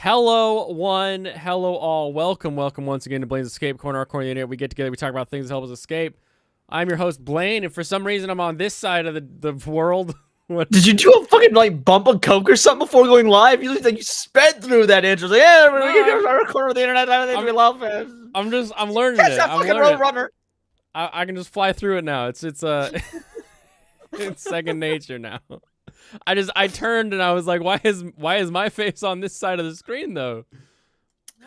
Hello, one. Hello, all. Welcome once again to Blaine's Escape Corner, our corner of the internet. We get together, we talk about things that help us escape. I'm your host, Blaine, and for some reason, I'm on this side of the world. What? Did you do a fucking bump a coke or something before going live? You sped through that intro. Like, yeah, we're our corner of the internet. I think we love it. I'm learning Catch it. that fucking road runner. I can just fly through it now. It's it's second nature now. I turned and I was like, why is my face on this side of the screen though?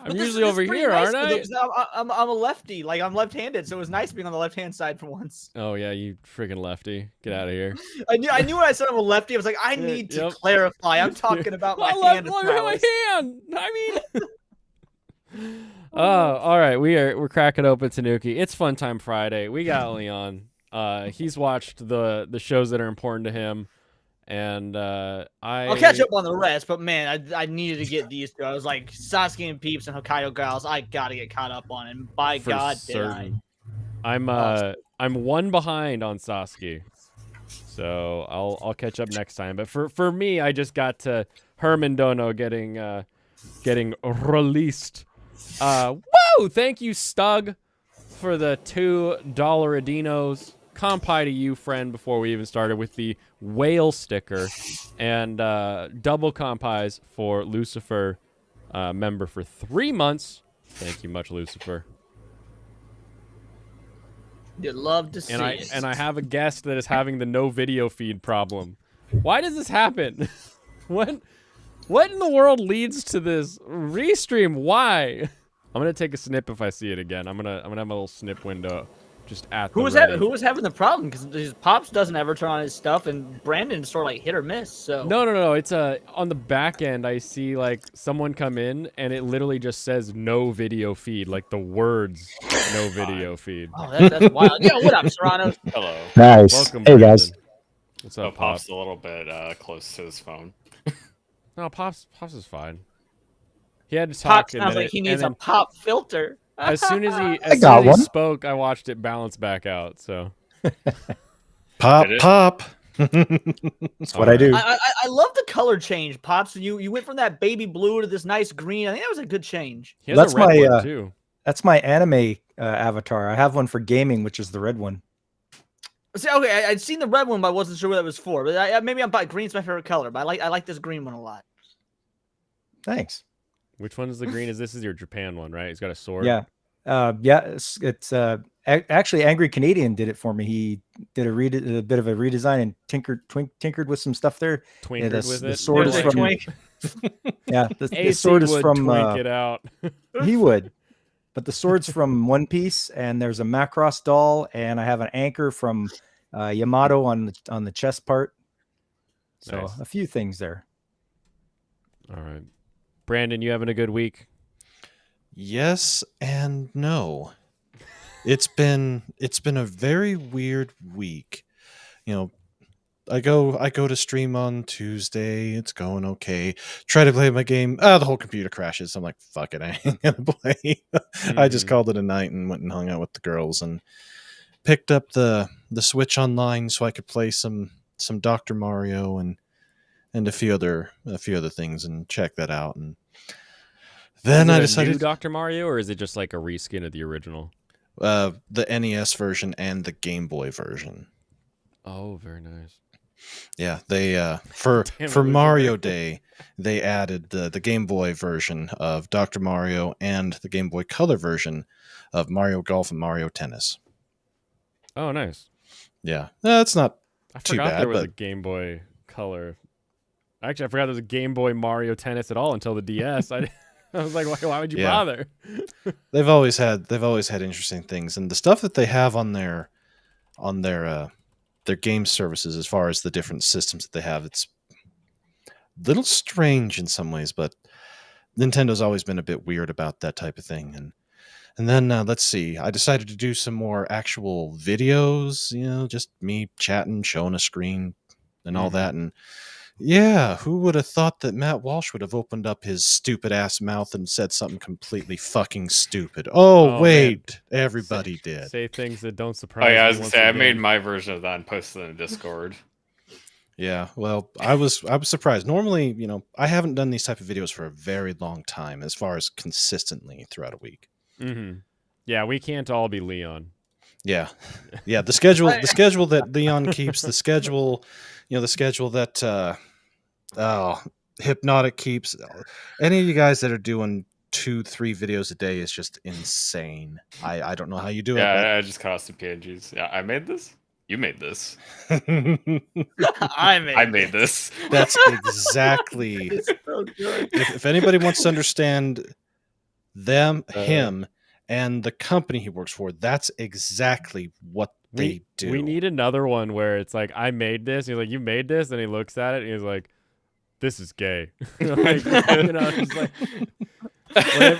I'm usually over here, nice, aren't I? I'm a lefty. Like, I'm left-handed, so it was nice being on the left-hand side for once. Oh yeah, you freaking lefty. Get out of here. I knew when I said I'm a lefty, I was like, I need to clarify. I'm talking about my hand. Look at my hand. I mean. Oh, all right. We're cracking open Tanuki. It's Fun Time Friday. We got Leon. He's watched the shows that are important to him. And I'll catch up on the rest, but man, I needed to get these two. I was like, Sasuke and Peeps and Hokkaido Gals, I gotta get caught up on, and by for God, certain. I'm one behind on Sasuke, so I'll catch up next time. But for me, I just got to Herman Dono getting released. Whoa! Thank you, Stug, for the $2 Adinos. Compi to you, friend, before we even started with the whale sticker, and double compis for Lucifer, member for 3 months. Thank you much, Lucifer. You'd love to see it. And I have a guest that is having the no video feed problem. Why does this happen? What in the world leads to this restream? Why? I'm gonna take a snip if I see it again. I'm gonna have a little snip window. Just at who was having the problem? Because Pops doesn't ever turn on his stuff, and Brandon's sort of like hit or miss. So no. It's on the back end. I see like someone come in, and it literally just says no video feed, like the words no video feed. Oh, that's wild. Yeah, what up, Serrano? Hello. Nice. Welcome, hey Brandon. guys. What's up, Pops? A little bit close to his phone. No, Pops is fine. He had to talk. Pops sounds like he needs a pop filter. As soon as he spoke, I watched it bounce back out. So, pop. That's what I do. I love the color change, Pops. You went from that baby blue to this nice green. I think that was a good change. That's my too. That's my anime avatar. I have one for gaming, which is the red one. See, okay, I'd seen the red one, but I wasn't sure what that was for. But maybe green's my favorite color. But I like this green one a lot. Thanks. Which one is the green? This is your Japan one, right? He's got a sword. Yeah. It's actually Angry Canadian did it for me. He did a bit of a redesign and tinkered with some stuff there. Twinkered with it. The sword is from. Yeah, the sword is from. Twink it out. He would, but the sword's from One Piece, and there's a Macross doll, and I have an anchor from Yamato on the chest part. So nice. A few things there. All right. Brandon, you having a good week? Yes and no. It's been a very weird week. You know, I go to stream on Tuesday. It's going okay. Try to play my game. The whole computer crashes. I'm like, fuck it, I ain't gonna play. I just called it a night and went and hung out with the girls and picked up the Switch online so I could play some Dr. Mario and a few other things and check that out. And then I decided, new Dr. Mario, or is it just like a reskin of the original? The NES version and the Game Boy version. Oh, very nice. Yeah, they for Mario Day, they added the Game Boy version of Dr. Mario and the Game Boy Color version of Mario Golf and Mario Tennis. Oh, nice. Yeah, that's not too bad. I forgot there was a Game Boy Color. Actually, I forgot there was a Game Boy Mario Tennis at all until the DS. I was like, why would you bother? They've always had interesting things, and the stuff that they have on their game services, as far as the different systems that they have, it's a little strange in some ways. But Nintendo's always been a bit weird about that type of thing. And then let's see, I decided to do some more actual videos. You know, just me chatting, showing a screen, and all that, and. Yeah, who would have thought that Matt Walsh would have opened up his stupid ass mouth and said something completely fucking stupid? Oh wait, man. Everybody did. Say things that don't surprise. Oh yeah, I was gonna say I made my version of that and posted it in Discord. Yeah, well, I was surprised. Normally, I haven't done these type of videos for a very long time, as far as consistently throughout a week. Mm-hmm. Yeah, we can't all be Leon. Yeah, yeah. The schedule that Leon keeps, the schedule that Hypnotic keeps. Any of you guys that are doing 2-3 videos a day is just insane. I don't know how you do Yeah, I just cut out some PNGs. Yeah, I made this. You made this. it. I made this. That's exactly. It's so good. If anybody wants to understand him, and the company he works for, that's exactly what they do. We need another one where it's like, I made this. And he's like, you made this? And he looks at it and he's like, this is gay. Like, just like,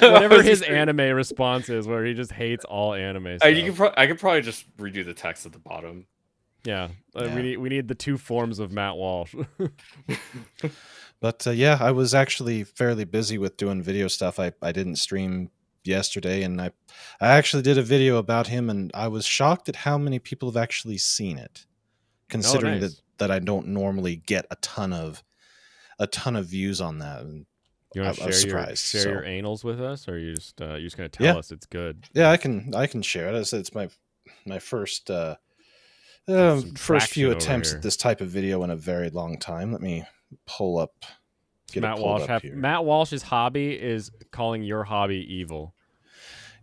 whatever his anime response is, where he just hates all anime stuff. I could probably just redo the text at the bottom. Yeah, Yeah. we need the two forms of Matt Walsh. But yeah, I was actually fairly busy with doing video stuff. I didn't stream yesterday, and I actually did a video about him, and I was shocked at how many people have actually seen it, considering nice. that I don't normally get a ton of views on that. And You want I to was share surprised, your so. anals with us, or are you just gonna tell us it's good? Yeah, I can share it. I said it's my first Some first few traction over attempts here. at this type of video in a very long time. Let me pull up. Get it Matt pulled Walsh. up here. Matt Walsh's hobby is calling your hobby evil.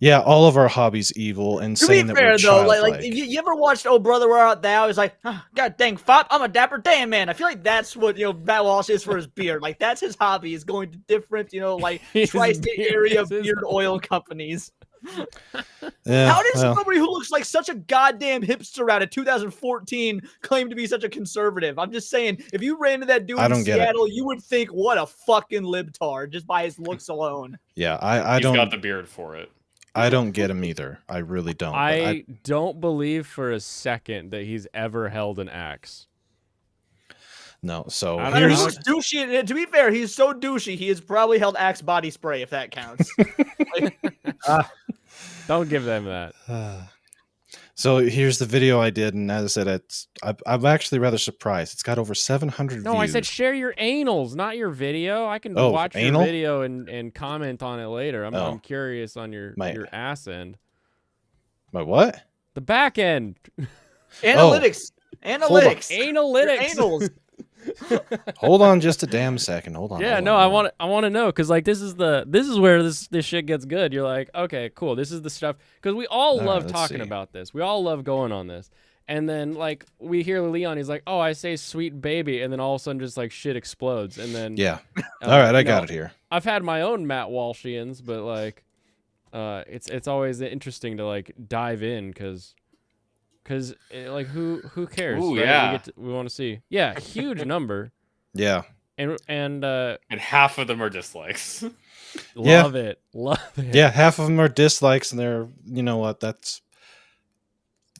Yeah, all of our hobbies evil and To be saying that fair, we're though, childlike. like you ever watched Oh Brother Where Art Thou? He's like, oh, God dang, fop, I'm a dapper damn man. I feel like that's what Matt Walsh is for his beard. Like that's his hobby, is going to different, like His tri-state beard area is his beard hobby. oil companies. Yeah, How does well, somebody who looks like such a goddamn hipster out of 2014 claim to be such a conservative? I'm just saying, if you ran into that dude I in don't get it. Seattle, you would think, what a fucking libtard, just by his looks alone. yeah, I He's got don't the beard for it. I don't get him either. I really don't. but I don't believe for a second that he's ever held an axe. no. So I don't I mean, he Here's- looks douchey. To be fair, he's so douchey, he has probably held Axe body spray, if that counts. Don't give them that. So here's the video I did, and as I said, I'm actually rather surprised. It's got over 700 No, views. I said share your anals, not your video. I can Oh, watch anal? your video and comment on it later. I'm Oh. curious on your ass end. My what? The back end. Analytics. Analytics. Your Analytics. anals. Hold on just a damn second. Hold on. Yeah, hold no, on. I want to know, because like this is where this shit gets good. You're like, okay, cool, this is the stuff, because we all right, love let's talking see. about this. We all love going on this, and then like we hear Leon, he's like, oh, I say sweet baby, and then all of a sudden just like shit explodes, and then Yeah. All right, I you got know, it here. I've had my own Matt Walshians, but like, it's always interesting to like dive in, because like who cares? Ooh, right? yeah. We want to see, yeah, huge number. Yeah. And And half of them are dislikes. Yeah. love it. Yeah, half of them are dislikes, and they're, you know what, that's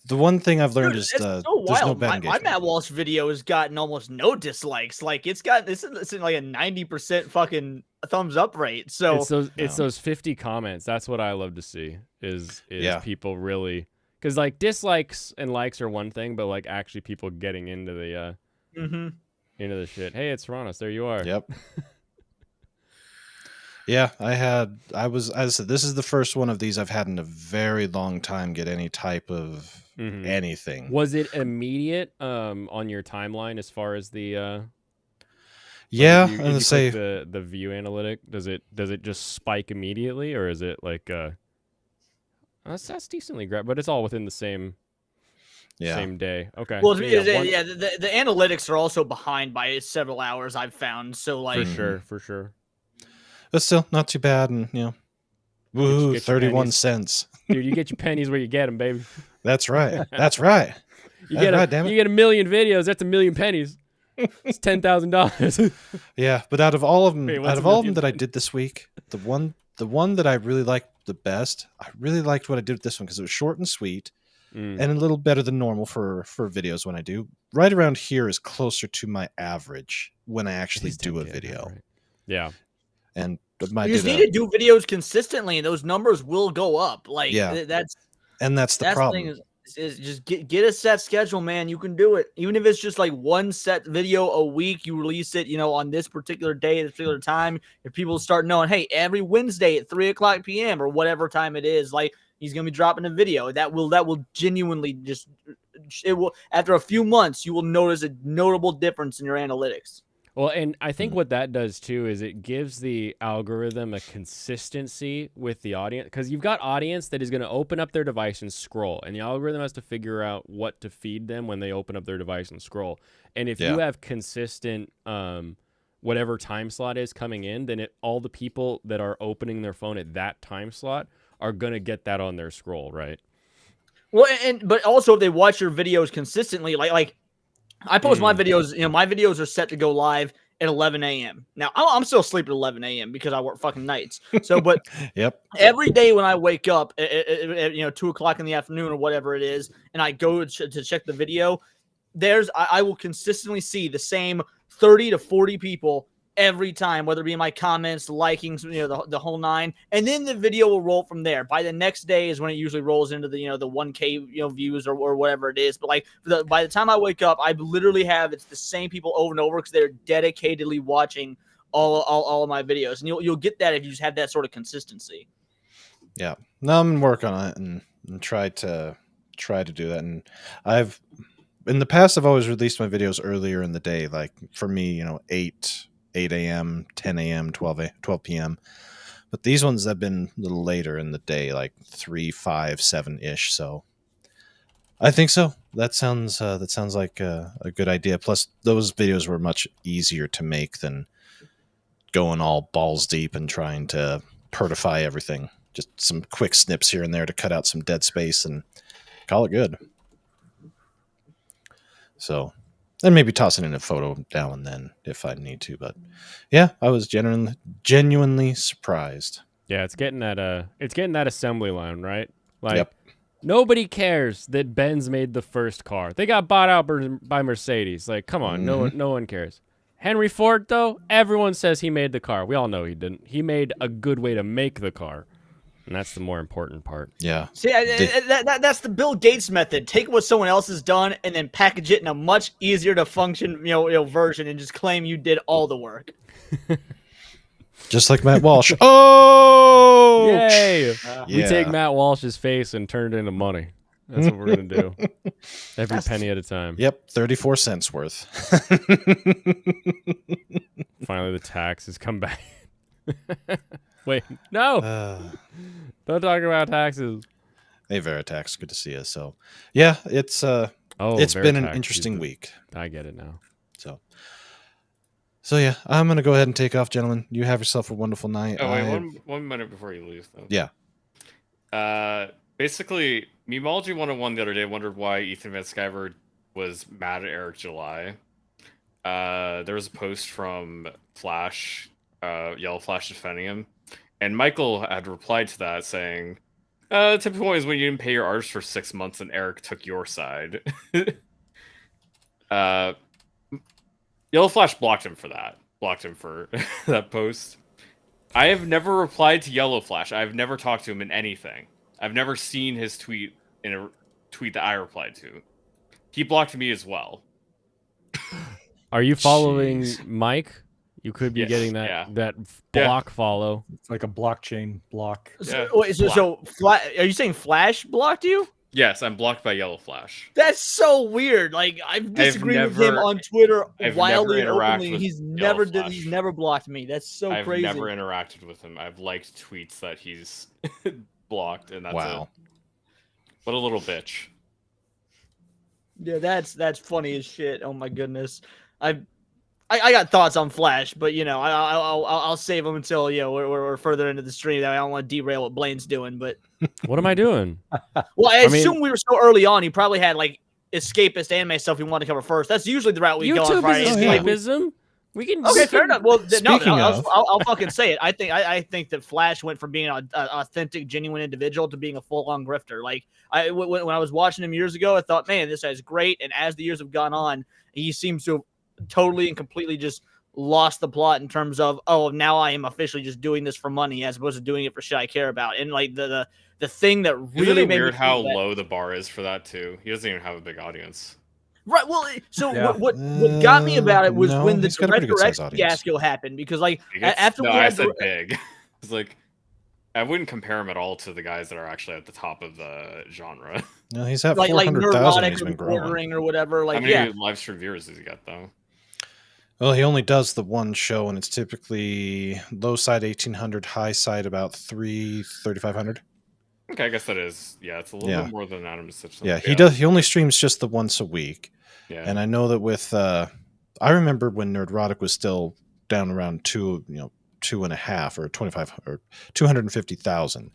the one thing I've learned Dude, is it's there's so no wild. bad My engagement. Matt Walsh video has gotten almost no dislikes. Like it's in like a 90% fucking thumbs up rate. So It's those 50 comments. That's what I love to see. Is Yeah. people really, because like dislikes and likes are one thing, but like actually people getting into the mhm. into the shit. Hey, it's Ranos. There you are. Yep. Yeah, I said, this is the first one of these I've had in a very long time get any type of Mhm. anything. Was it immediate on your timeline as far as the Yeah, if you I'm gonna click say the view analytic, does it just spike immediately, or is it like that's decently great, but it's all within the same yeah. same day. Okay. Well, So yeah, one- the analytics are also behind by several hours, I've found. So like, for sure. But still not too bad, and get woohoo, your 31 pennies. cents. Dude, you get your pennies where you get them, baby. That's right. That's right. You That's get right, damn it. you get a million videos. That's a million pennies. It's $10,000. Yeah, but out of all of them, Wait, what's out of a all of million them that I pennies? did this week, the one that I really liked the best, I really liked what I did with this one because it was short and sweet. Mm. And a little better than normal for videos when I do. Right around here is closer to my average when I actually It is do a 10K, video. right? Yeah. And my you just need to do videos consistently, and those numbers will go up. Like Yeah. that's and that's the that's problem. thing is, is just get a set schedule, man. You can do it. Even if it's just like one set video a week, you release it, on this particular day, at this particular time. If people start knowing, hey, every Wednesday at 3:00 p.m. or whatever time it is, like he's gonna be dropping a video. That will genuinely just it will after a few months, you will notice a notable difference in your analytics. Well, and I think what that does too is it gives the algorithm a consistency with the audience, because you've got audience that is going to open up their device and scroll, and the algorithm has to figure out what to feed them when they open up their device and scroll. And if you have consistent whatever time slot is coming in, then all the people that are opening their phone at that time slot are going to get that on their scroll, right? Well, but also if they watch your videos consistently, like I post my videos, my videos are set to go live at 11 a.m. Now, I'm still asleep at 11 a.m. because I work fucking nights. So, but every day when I wake up at 2 o'clock in the afternoon or whatever it is, and I go to check the video, I will consistently see the same 30 to 40 people every time, whether it be in my comments, liking, the whole nine, and then the video will roll from there. By the next day is when it usually rolls into the the 1K views or whatever it is. But like by the time I wake up, I literally have it's the same people over and over because they're dedicatedly watching all of my videos, and you'll get that if you just have that sort of consistency. Yeah, no, I'm gonna work on it and try to do that. And in the past I've always released my videos earlier in the day, like for me, 8 a.m., 10 a.m., 12 p.m. But these ones have been a little later in the day, like 3, 5, 7-ish. So I think so. That sounds like a good idea. Plus, those videos were much easier to make than going all balls deep and trying to pertify everything. Just some quick snips here and there to cut out some dead space and call it good. So... and maybe tossing in a photo now and then if I need to. But yeah, I was genuinely surprised. Yeah, it's getting that assembly line, right? Like nobody cares that Benz made the first car. They got bought out by Mercedes. Like, come on, no one cares. Henry Ford, though, everyone says he made the car. We all know he didn't. He made a good way to make the car. And that's the more important part. Yeah. See, that's the Bill Gates method. Take what someone else has done and then package it in a much easier to function, version, and just claim you did all the work. Just like Matt Walsh. Oh! Yay! We take Matt Walsh's face and turn it into money. That's what we're going to do. Every penny at a time. Yep, 34 cents worth. Finally, the taxes come back. Wait, no! Don't talk about taxes. Hey, Veritax, good to see you. So, yeah, it's been an interesting week. I get it now. So yeah, I'm gonna go ahead and take off, gentlemen. You have yourself a wonderful night. Oh wait, one minute before you leave, though. Yeah. Basically, Memeology 101 the other day wondered why Ethan Van Sciver was mad at Eric July. There was a post from Flash, Yellow Flash defending him. And Michael had replied to that saying, the typical point is when you didn't pay your artist for 6 months and Eric took your side. Yellow Flash blocked him for that. Blocked him for that post. I have never replied to Yellow Flash. I've never talked to him in anything. I've never seen his tweet in a tweet that I replied to. He blocked me as well. Are you following Mike? You could be getting that block follow. It's like a blockchain block. So are you saying Flash blocked you? Yes, I'm blocked by Yellow Flash. That's so weird. Like I've disagreed with him on Twitter wildly and openly. He's never blocked me. That's so crazy. I've never interacted with him. I've liked tweets that he's blocked, and that's it. What a little bitch. Yeah, that's funny as shit. Oh my goodness. I got thoughts on Flash, but I'll save them until we're further into the stream. I don't want to derail what Blaine's doing, but what am I doing? Well, I assume we were so early on. He probably had like escapist anime stuff he wanted to cover first. That's usually the route we go on Friday. Escapism. We can. Okay, fair enough. Well, I'll fucking say it. I think that Flash went from being an authentic, genuine individual to being a full-on grifter. Like when I was watching him years ago, I thought, man, this guy's great. And as the years have gone on, he seems to have totally and completely just lost the plot in terms of, oh, now I am officially just doing this for money as opposed to doing it for shit I care about. And like the the thing that Isn't really it made weird me how think that, low the bar is for that too? He doesn't even have a big audience. right. Well, so Yeah. what got me about it was No, when the he's got a pretty good Director X sized audience. fiasco happened, because like He gets- after no, we I had said big. It's like I wouldn't compare him at all to the guys that are actually at the top of the genre. No, he's at like 400,000. Neurotic He's or been the growing. Quartering or whatever, like How many yeah, live stream viewers does he get though? Well, he only does the one show, and it's typically low side 1,800, high side about 3,500. Okay, I guess that is. Yeah, it's a little Yeah. bit more than Anonymous System. Yeah, he does. He only streams just the once a week, Yeah. and I know that with. I remember when Nerdrotic was still down around 2.5 or 25 or 250,000.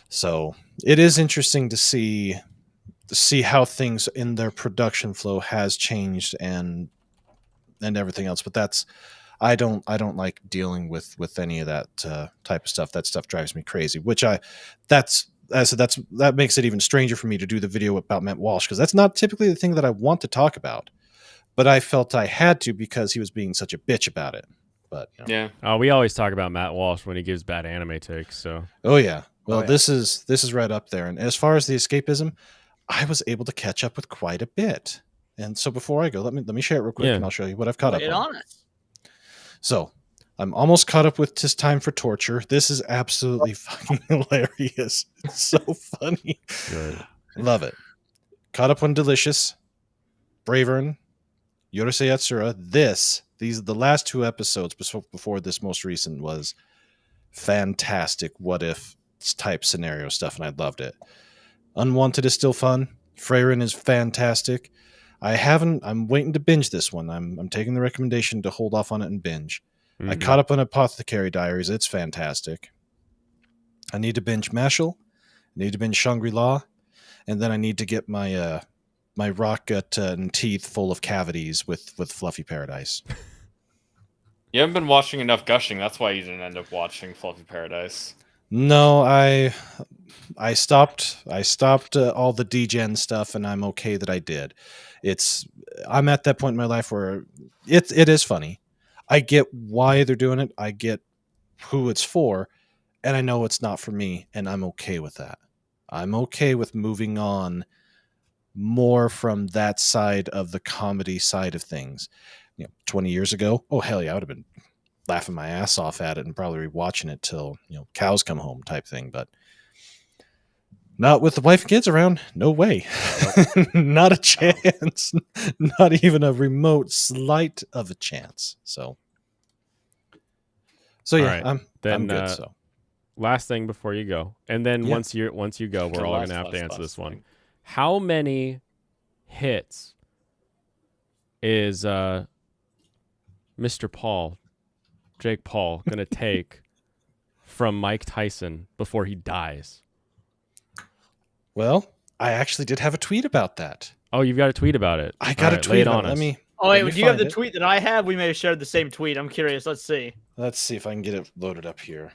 So it is interesting to see how things in their production flow has changed and everything else. But that's I don't like dealing with any of that type of stuff. That stuff drives me crazy. That makes it even stranger for me to do the video about Matt Walsh, because that's not typically the thing that I want to talk about. But I felt I had to because he was being such a bitch about it. But Yeah. We always talk about Matt Walsh when he gives bad anime takes. So oh yeah. Well, Oh, yeah. this is right up there. And as far as the escapism, I was able to catch up with quite a bit. And so before I go, let me share it real quick, Yeah. and I'll show you what I've caught lay it up on us. So I'm almost caught up with "'Tis Time for Torture." This is absolutely fucking hilarious. It's so funny. good. Love it. Caught up on Delicious, Bravern, Yorosei Yatsura. These the last two episodes before this most recent was fantastic. What if type scenario stuff, and I loved it. Unwanted is still fun. Freyrin is fantastic. I'm waiting to binge this one. I'm taking the recommendation to hold off on it and binge. I Mhm. caught up on Apothecary Diaries. It's fantastic. I need to binge Mashal. I need to binge Shangri-La. And then I need to get my my rock gut and teeth full of cavities with Fluffy Paradise. You haven't been watching enough gushing. That's why you didn't end up watching Fluffy Paradise. No, I stopped all the degen stuff, and I'm okay that I did. I'm at that point in my life where it is funny. I get why they're doing it. I get who it's for, and I know it's not for me, and I'm okay with that. I'm okay with moving on more from that side of the comedy side of things. 20 years ago, oh hell yeah, I would have been laughing my ass off at it and probably rewatching it till cows come home type thing. But not with the wife and kids around. No way. Not a chance. Not even a remote slight of a chance. So All yeah, right. I'm Then, good. So last thing before you go, and then Yeah. once you go, we're The all last, gonna have to last, answer last this one. thing. How many hits is Mr. Paul, Jake Paul, gonna take from Mike Tyson before he dies? well, I actually did have a tweet about that. Oh, you've got a tweet about it. I got All a right, tweet lay it about on it. us. Oh Let wait, me do you have find the it. tweet that I have? We may have shared the same tweet. I'm curious. Let's see. Let's see if I can get it loaded up here.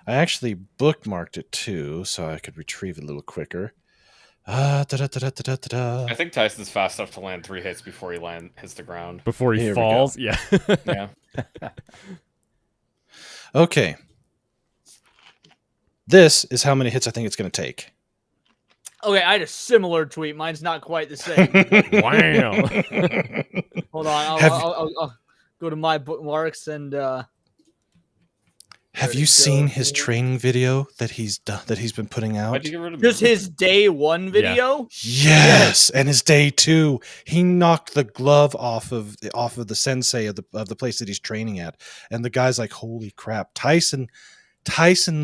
I actually bookmarked it too, so I could retrieve it a little quicker. I think Tyson's fast enough to land 3 hits before he hits the ground. Before he Here we go. falls, yeah. Yeah. Okay. This is how many hits I think it's going to take. Okay, I had a similar tweet. Mine's not quite the same. Wow. Hold on, Have- I'll go to my bookmarks and Have There you you seen go. his training video that he's done, that he's been putting out? Why'd you get rid of just me? his day one video. Yes, and his day 2, he knocked the glove off of the sensei of the place that he's training at, and the guy's like, "Holy crap, Tyson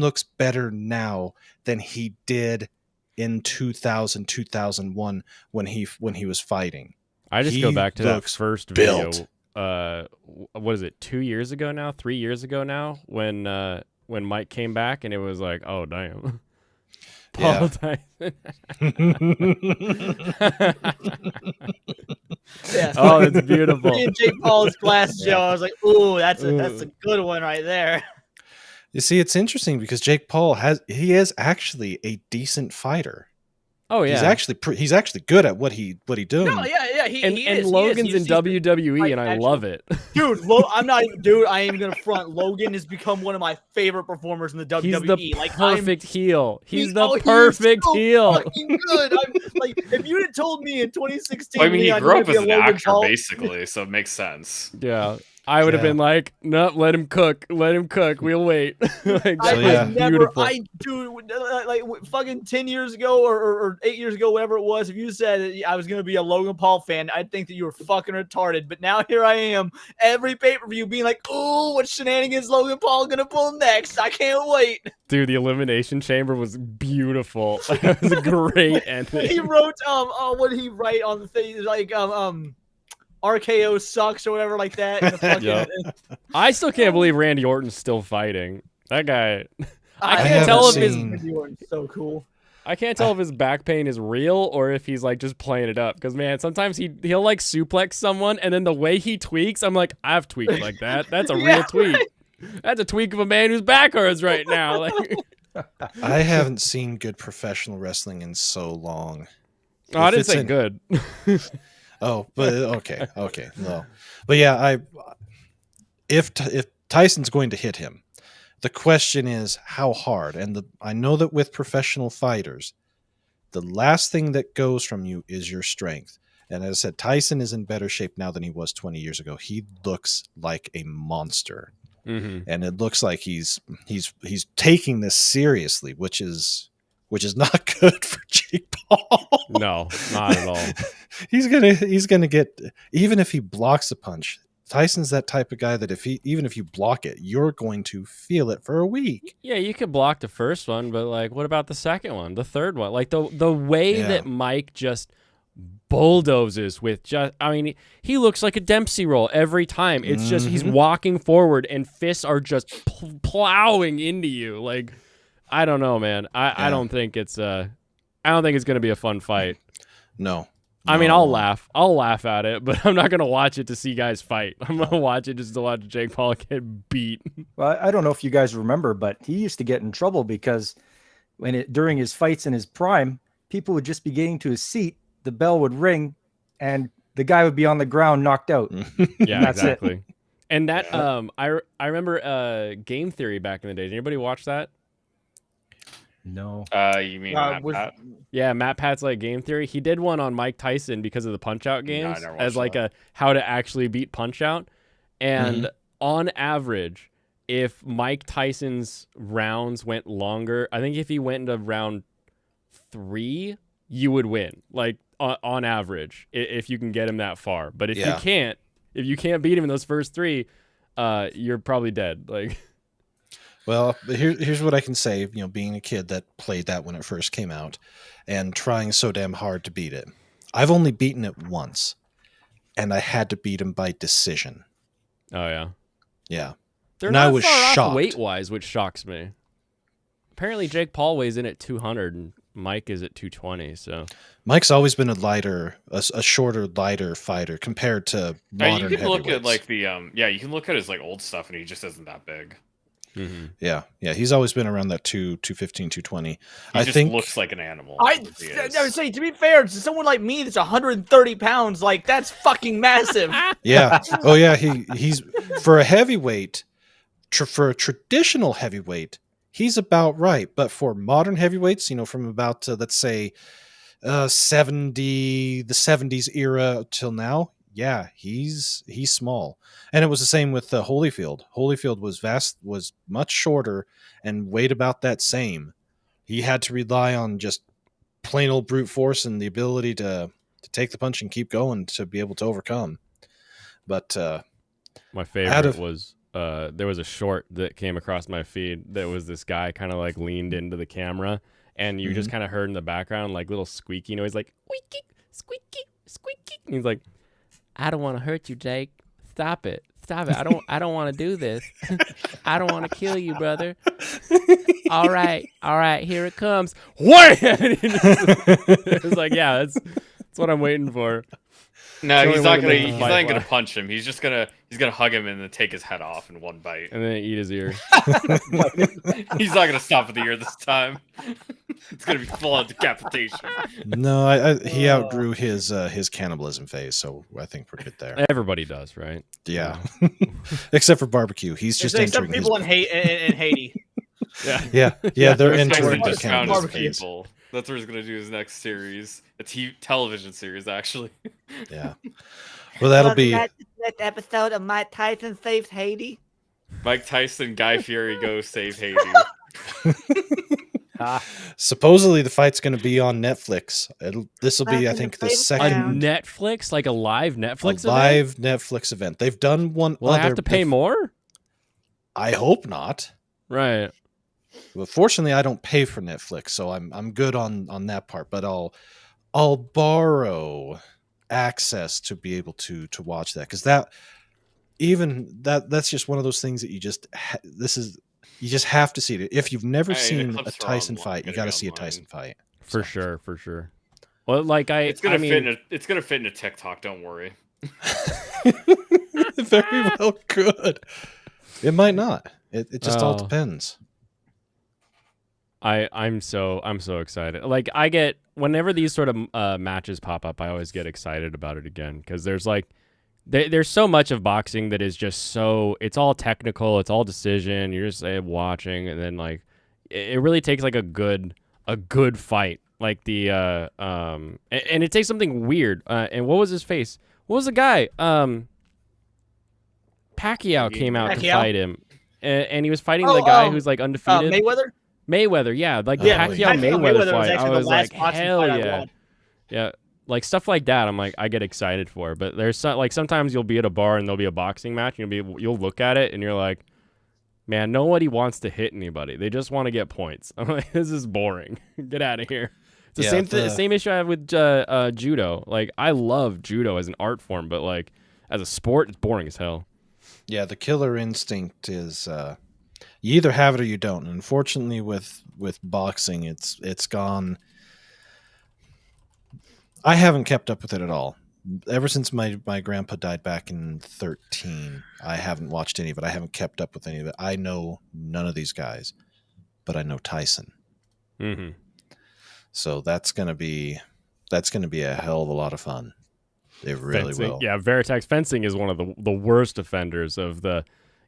looks better now than he did in 2001 when he was fighting." I just go He back to that looks first built. video. What is it? 2 years ago now? 3 years ago now? When Mike came back and it was like, oh damn, Paul Tyson. Yeah. Oh, it's beautiful. Me and Jake Paul's class Yeah. show. I was like, ooh, that's a good one right there. You see, it's interesting because Jake Paul is actually a decent fighter. Oh yeah. he's actually good at what he doing. No, yeah, he and is. Logan's in He's the- WWE, like, and I actual- love it. Dude, I'm not even, dude. I ain't gonna front. Logan has become one of my favorite performers in the WWE. He's the like, perfect heel. He's the he is perfect so heel. fucking good. I'm, like, if you had told me in 2016, I mean, he Leon, grew you're up gonna as be an a Logan actor, Paul- basically, so it makes sense. Yeah. I would have Yeah. been like, no, let him cook. Let him cook. We'll wait. Like, I that was yeah. was never, beautiful. dude, like fucking 10 years ago or 8 years ago, whatever it was, if you said that I was going to be a Logan Paul fan, I'd think that you were fucking retarded. But now here I am, every pay-per-view being like, oh, what shenanigans Logan Paul going to pull next? I can't wait. Dude, the Elimination Chamber was beautiful. It was a great ending. He wrote, what did he write on the thing? Like, RKO sucks or whatever like that. And the fucking, Yep. I still can't believe Randy Orton's still fighting. That guy. I can't haven't tell if his seen- so cool. I can't tell if his back pain is real or if he's like just playing it up. Because man, sometimes he'll like suplex someone and then the way he tweaks, I'm like, I've tweaked like that. That's a Yeah, real tweak. That's a tweak of a man whose back hurts right now. Like, I haven't seen good professional wrestling in so long. oh, I If didn't it's say in- good. Oh, but okay, no, but yeah, if Tyson's going to hit him, the question is how hard. And I know that with professional fighters, the last thing that goes from you is your strength. And as I said, Tyson is in better shape now than he was 20 years ago. He looks like a monster, and it looks like he's taking this seriously, which is not good for Jake Paul. No, not at all. He's gonna get, even if he blocks a punch, Tyson's that type of guy that even if you block it, you're going to feel it for a week. Yeah, you could block the first one, but like, what about the second one, the third one? Like the way Yeah. that Mike just bulldozes with I mean, he looks like a Dempsey roll every time. It's just he's walking forward and fists are just plowing into you. Like, I don't know, man. I don't think it's gonna be a fun fight. No. I mean, No. I'll laugh at it, but I'm not gonna watch it to see guys fight. I'm gonna watch it just to watch Jake Paul get beat. Well, I don't know if you guys remember, but he used to get in trouble because during his fights in his prime, people would just be getting to his seat, the bell would ring, and the guy would be on the ground knocked out. Yeah, That's it. exactly. And that I remember Game Theory back in the day. Did anybody watch that? No. You mean Matt Pat? Yeah, Matt Pat's like Game Theory. He did one on Mike Tyson because of the Punch Out games never as watched like a how to actually beat Punch Out. And on average, if Mike Tyson's rounds went longer, I think if he went into round 3, you would win. Like on average, if you can get him that far. But if Yeah. you can't beat him in those first 3, you're probably dead. Like, Well, here's what I can say, being a kid that played that when it first came out and trying so damn hard to beat it. I've only beaten it once, and I had to beat him by decision. oh yeah. Yeah. They're And not I was far off shocked. weight-wise, which shocks me. Apparently, Jake Paul weighs in at 200, and Mike is at 220. So Mike's always been a shorter, lighter fighter compared to modern You can look at heavyweights. like the you can look at his like old stuff, and he just isn't that big. Yeah, he's always been around that 215, 220. He I just think looks like an animal. I is what he is. would say, to be fair, to someone like me that's 130 pounds, like, that's fucking massive. Yeah. Oh yeah, he's for a heavyweight, for a traditional heavyweight, he's about right. But for modern heavyweights, from about let's say the 70s era till now, yeah, he's small. And it was the same with Holyfield. Holyfield was much shorter and weighed about that same. He had to rely on just plain old brute force and the ability to take the punch and keep going to be able to overcome. But my favorite was there was a short that came across my feed that was this guy kind of like leaned into the camera, and you just kind of heard in the background like little squeaky noise, like squeaky, squeaky, squeaky. And he's like, "I don't want to hurt you, Jake. Stop it. Stop it. I don't want to do this. I don't want to kill you, brother. All right, here it comes." What? It was like, yeah, That's what I'm waiting for. No, So he's we not wanna gonna. make the He's fight not gonna last. punch him. He's just gonna hug him and then take his head off in one bite. And then eat his ear. He's not gonna stop at the ear this time. It's gonna be full on decapitation. No, he outgrew his cannibalism phase, so I think we're good there. Everybody does, right? Yeah, except for barbecue. He's just Except entering his. people in Haiti. Yeah. Yeah, they're He's entering gonna the just found his cannibalism Barbecue. phase. people. That's what he's gonna do his next series. A television series, actually. Yeah. Well, that'll be. Next episode of Mike Tyson Saves Haiti. Mike Tyson, Guy Fieri go save Haiti. Supposedly the fight's going to be on Netflix. This will be, I Back in think, the the same A second town. Netflix, like a live Netflix event? live Netflix event. They've done one. Will I other. have to pay more? I hope not. Right. But fortunately, I don't pay for Netflix, so I'm good on that part. But I'll borrow access to be able to watch that, because that's just one of those things that you just you just have to see it. If you've never Hey, the seen a clips are Tyson online, fight, you gotta got to be see a online. Tyson fight. For sure, for sure. Well, like It's gonna I mean, fit. It's gonna fit into TikTok. Don't worry. Very well could. It might not. It just all Oh. depends. I'm so excited. Like I get whenever these sort of matches pop up, I always get excited about it again because there's like there's so much of boxing that is just so it's all technical, it's all decision. You're just watching, and then like it really takes like a good fight, like the and it takes something weird. And what was his face? What was the guy? Pacquiao came out to Pacquiao? fight him, and he was fighting Oh, the guy who's like undefeated. Mayweather. Mayweather, yeah, like the Yeah, Pacquiao Mayweather was fight. actually I the was last like, boxing hell fight I yeah, watched. yeah, like stuff like that. I'm like, I get excited for. But there's like sometimes you'll be at a bar and there'll be a boxing match, and you'll look at it and you're like, man, nobody wants to hit anybody. They just want to get points. I'm like, this is boring. Get out of here. It's the Yeah, same issue I have with judo. Like I love judo as an art form, but like as a sport, it's boring as hell. Yeah, the killer instinct is you either have it or you don't. And unfortunately, with boxing, it's gone. I haven't kept up with it at all. Ever since my grandpa died back in 2013, I haven't watched any of it. I haven't kept up with any of it. I know none of these guys, but I know Tyson. Mm-hmm. So that's gonna be a hell of a lot of fun. It really Fencing. will. Yeah, Veritex fencing is one of the worst offenders of the,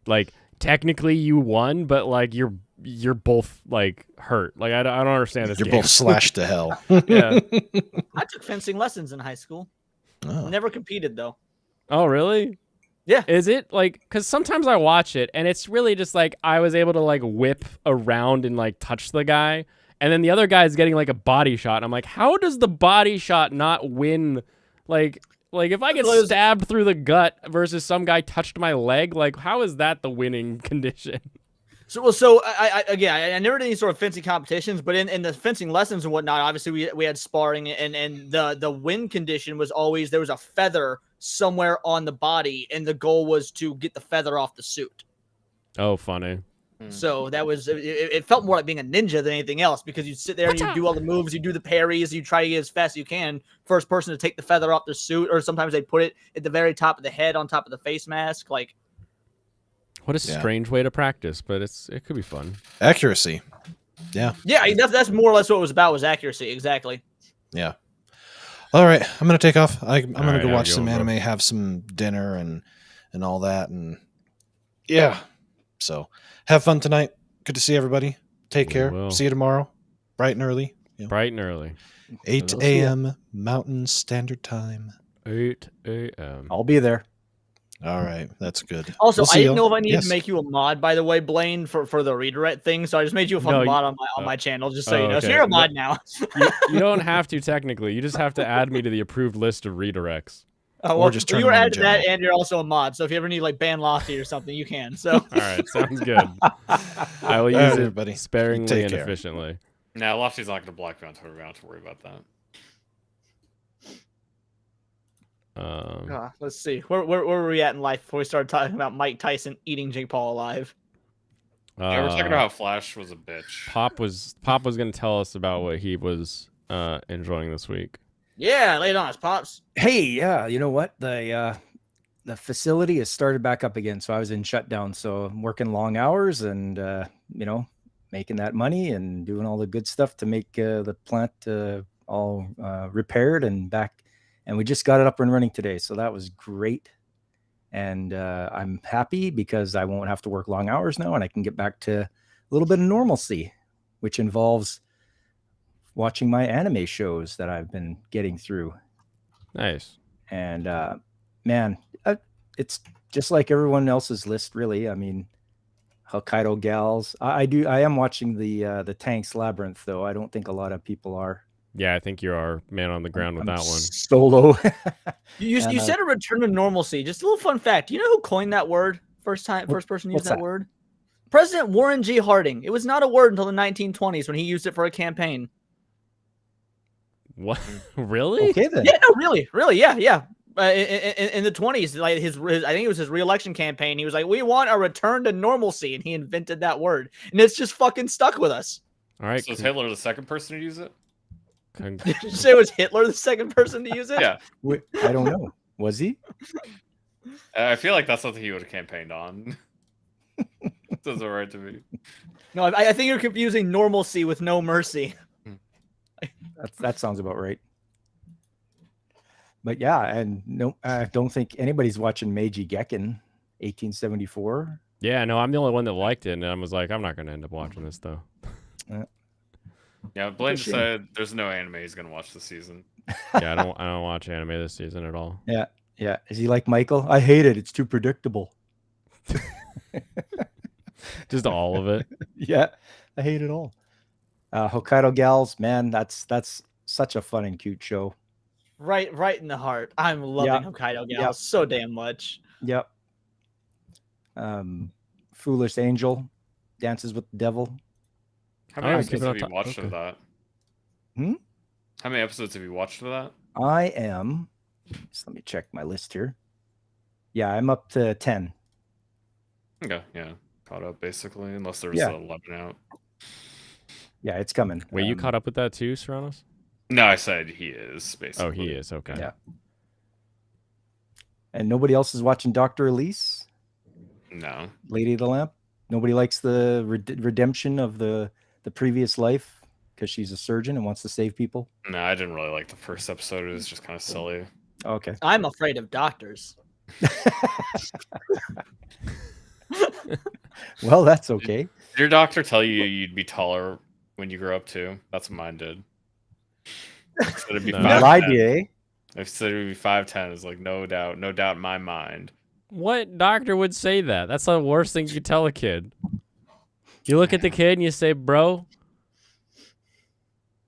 like technically you won, but like you're both like hurt. Like I don't understand this. You're game. both slashed to hell. Yeah. I took fencing lessons in high school. Oh. Never competed though. Oh really? Yeah. Is it like because sometimes I watch it and it's really just like I was able to like whip around and like touch the guy, and then the other guy is getting like a body shot. And I'm like, how does the body shot not win? Like if I get stabbed through the gut versus some guy touched my leg, like how is that the winning condition? So I never did any sort of fencing competitions, but in the fencing lessons and whatnot, obviously we had sparring, and the win condition was always there was a feather somewhere on the body, and the goal was to get the feather off the suit. Oh, funny. So that was it felt more like being a ninja than anything else, because you sit there and you do all the moves, you do the parries, you try to get as fast as you can. First person to take the feather off the suit, or sometimes they put it at the very top of the head on top of the face mask. Like, What a strange way to practice, but it could be fun. Accuracy. Yeah. yeah, that's more or less what it was about, was accuracy. Exactly. Yeah. All right, I'm gonna take off. I'm gonna right, go I'll watch go, some bro. anime, have some dinner, and all that, and yeah. So have fun tonight. Good to see everybody. Take We care. will. See you tomorrow, bright and early. Bright and early. 8 We'll see ya. a.m. Mountain Standard Time. 8 a.m. I'll be there. All right, that's good. Also, We'll I see didn't y'all. know if I needed Yes. to make you a mod, by the way, Blaine, for the redirect thing. So I just made you a No, fucking you- mod on my channel, just so Oh, you know. So okay. you're a mod now. You don't have to technically. You just have to add me to the approved list of redirects. Oh, Or just turn you were them on in added to that, general. and you're also a mod. So if you ever need like ban Lofty or something, you can. So All right, sounds good. I will All use right, it everybody. sparingly Take and care. efficiently. Now, Lofty's not gonna block you on Twitter. We don't have to worry about that. let's see, where were we at in life before we started talking about Mike Tyson eating Jake Paul alive? Yeah, we're talking about how Flash was a bitch. Pop was going to tell us about what he was enjoying this week. Yeah, lay it on us, pops. Hey, yeah, you know what? The facility has started back up again, so I was in shutdown. So I'm working long hours and making that money and doing all the good stuff to make the plant all repaired and back. And we just got it up and running today, so that was great. And I'm happy because I won't have to work long hours now, and I can get back to a little bit of normalcy, which involves watching my anime shows that I've been getting through. Nice. And man, it's just like everyone else's list, really. I mean, Hokkaido Gals. I am watching the Tanks Labyrinth, though. I don't think a lot of people are. Yeah, I think you are man on the ground with I'm that one. Solo. You said a return to normalcy. Just a little fun fact. Do you know who coined that word? First person to use what's that that? word? President Warren G. Harding. It was not a word until the 1920s when he used it for a campaign. What? Really? Okay then. Yeah, no, really, yeah. In the 20s, like his I think it was his re-election campaign. He was like, "We want a return to normalcy," and he invented that word, and it's just fucking stuck with us. All right. So is Hitler the second person to use it? Did you say it was Hitler the second person to use it? Yeah. Wait, I don't know. Was he? I feel like that's something he would have campaigned on. Sounds alright to me. No, I think you're confusing normalcy with no mercy. That sounds about right. But yeah, and no, I don't think anybody's watching Meiji Gekken, 1874. Yeah, no, I'm the only one that liked it, and I was like, I'm not gonna end up watching this though. Yeah, Blaine shame. said there's no anime he's gonna watch this season. Yeah, I don't watch anime this season at all. Yeah. Is he like Michael? I hate it. It's too predictable. Just all of it. Yeah, I hate it all. Hokkaido Gals, man, that's such a fun and cute show. Right in the heart. I'm loving Hokkaido Gals Yep. so damn much. Yep. Foolish Angel, Dances with the Devil. How Oh, many yeah, episodes keep it have on you top. watched of Okay. that? Hmm? How many episodes have you watched of that? I am. Just let me check my list here. Yeah, I'm up to 10. Okay, yeah. Caught up basically, unless there's Yeah. 11 out. Yeah, it's coming. Wait, you caught up with that too, Serranos? No, I said he is, basically. Oh, he is. Okay. Yeah. And nobody else is watching Dr. Elise, No. Lady of the Lamp. Nobody likes the redemption of the previous life because she's a surgeon and wants to save people. No, I didn't really like the first episode. It was just kind of silly. Okay. I'm afraid of doctors. Well, that's okay. Did your doctor tell you you'd be taller when you grow up too? That's what mine did. Instead it'd be No. 5'10". Lied to you, eh? If said it would be 5'10", it's like no doubt in my mind. What doctor would say that? That's the worst thing you could tell a kid. You look at the kid and you say, "Bro,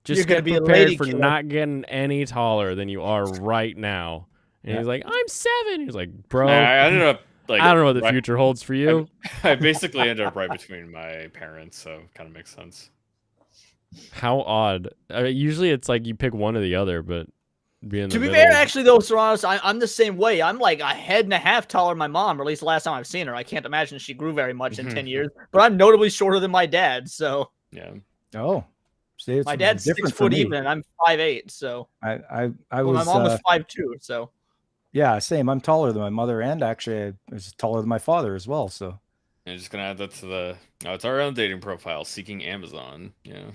just You're gonna get be a prepared lady for killer." not getting any taller than you are right now." And Yeah. he's like, "I'm 7." He's like, "Bro, I ended up like I don't know what the right- future holds for you." I basically ended up right between my parents, so kind of makes sense. How odd. Usually it's like you pick one or the other, but be in the To be middle. fair, actually, though, Serranos, I'm the same way. I'm like a head and a half taller than my mom, or at least the last time I've seen her. I can't imagine she grew very much in 10 years, but I'm notably shorter than my dad. So Yeah. Oh, see, it's my dad's different 6 for foot me. even, and I'm 5'8". So I well, was my mom was 5'2". So yeah, same. I'm taller than my mother, and actually I was taller than my father as well. So I'm just gonna add that to the. Oh, it's our own dating profile, seeking Amazon. Yeah.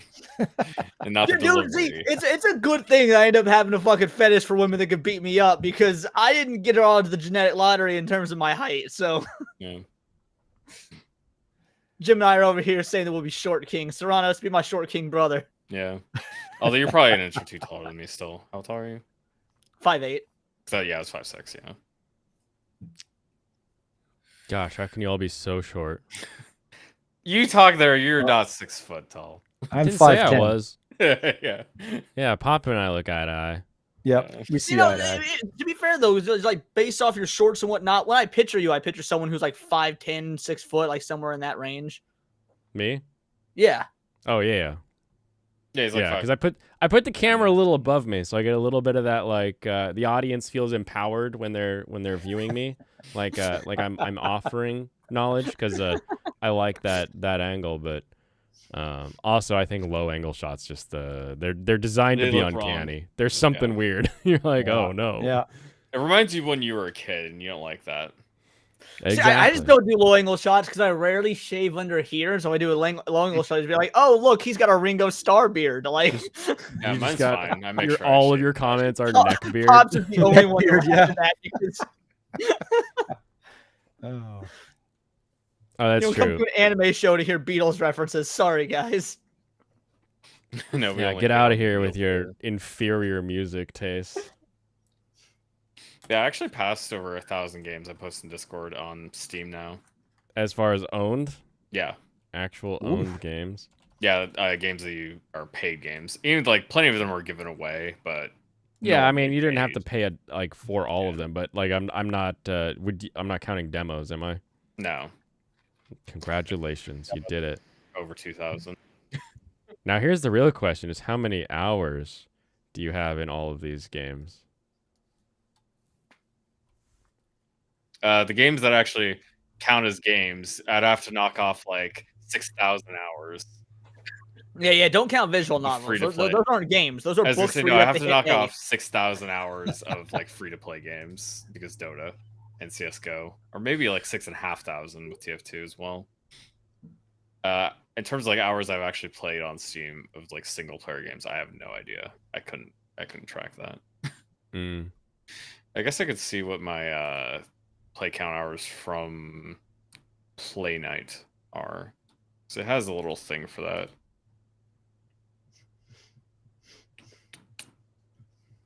And not the dude, see, delivery. it's a good thing that I end up having a fucking fetish for women that could beat me up because I didn't get her onto the genetic lottery in terms of my height. So Yeah. Jim and I are over here saying that we'll be short king. Serranos, be my short king brother. Yeah. Although you're probably an inch or two taller than me still. How tall are you? 5'8". So yeah, I was 5'6", yeah. Gosh, how can you all be so short? You talk there, you're not 6 foot tall. I'm Didn't say I 5'10". was. Yeah. Yeah, Papa and I look eye to eye. Yep, we see You know, eye to eye. to be fair though, it's like based off your shorts and whatnot. When I picture you, I picture someone who's like 5'10", 6 foot, like somewhere in that range. Me? Yeah. Oh yeah. Yeah, he's like Yeah, 5. because I put the camera a little above me, so I get a little bit of that like the audience feels empowered when they're viewing me, like I'm offering knowledge because I like that angle. But Also, I think low angle shots just they're designed to They be look wrong. uncanny. There's something weird. You're like, Yeah. oh no. Yeah. It reminds you when you were a kid and you don't like that. Exactly. See, I just don't do low angle shots because I rarely shave under here. So I do a low angle shot. Just be like, oh look, he's got a Ringo Starr beard. Like, Yeah, You just mine's got fine. I make your, sure I all of shave your it. comments are Pop- neck beard. Pops is the only one Beard, that yeah. watches that because Oh. Oh, that's you'll come true. to an anime show to hear Beatles references. Sorry, guys. No, we Yeah, only get do out of it here real with your clear. inferior music taste. Yeah, I actually passed over 1,000 games I post in Discord on Steam now. As far as owned, Yeah. actual Oof. owned games. Yeah, games that you are paid games. Even like plenty of them were given away, but Yeah, no I one mean, made you didn't have to paid. pay like for all of Yeah. them, but like I'm not I'm not counting demos, am I? No, Congratulations, you did it. over 2,000. Now here's the real question: is how many hours do you have in all of these games? The games that actually count as games, I'd have to knock off like 6,000 hours. Yeah. Don't count visual novels. Free to Those, play. those aren't games. Those are As I books say, where no, you I have to hit knock A. off 6,000 hours of like free to play games because Dota and CS:GO, or maybe like 6,500 with TF2 as well. In terms of like hours I've actually played on Steam of like single player games, I have no idea. I couldn't track that. Mm. I guess I could see what my play count hours from Play Night are. So it has a little thing for that.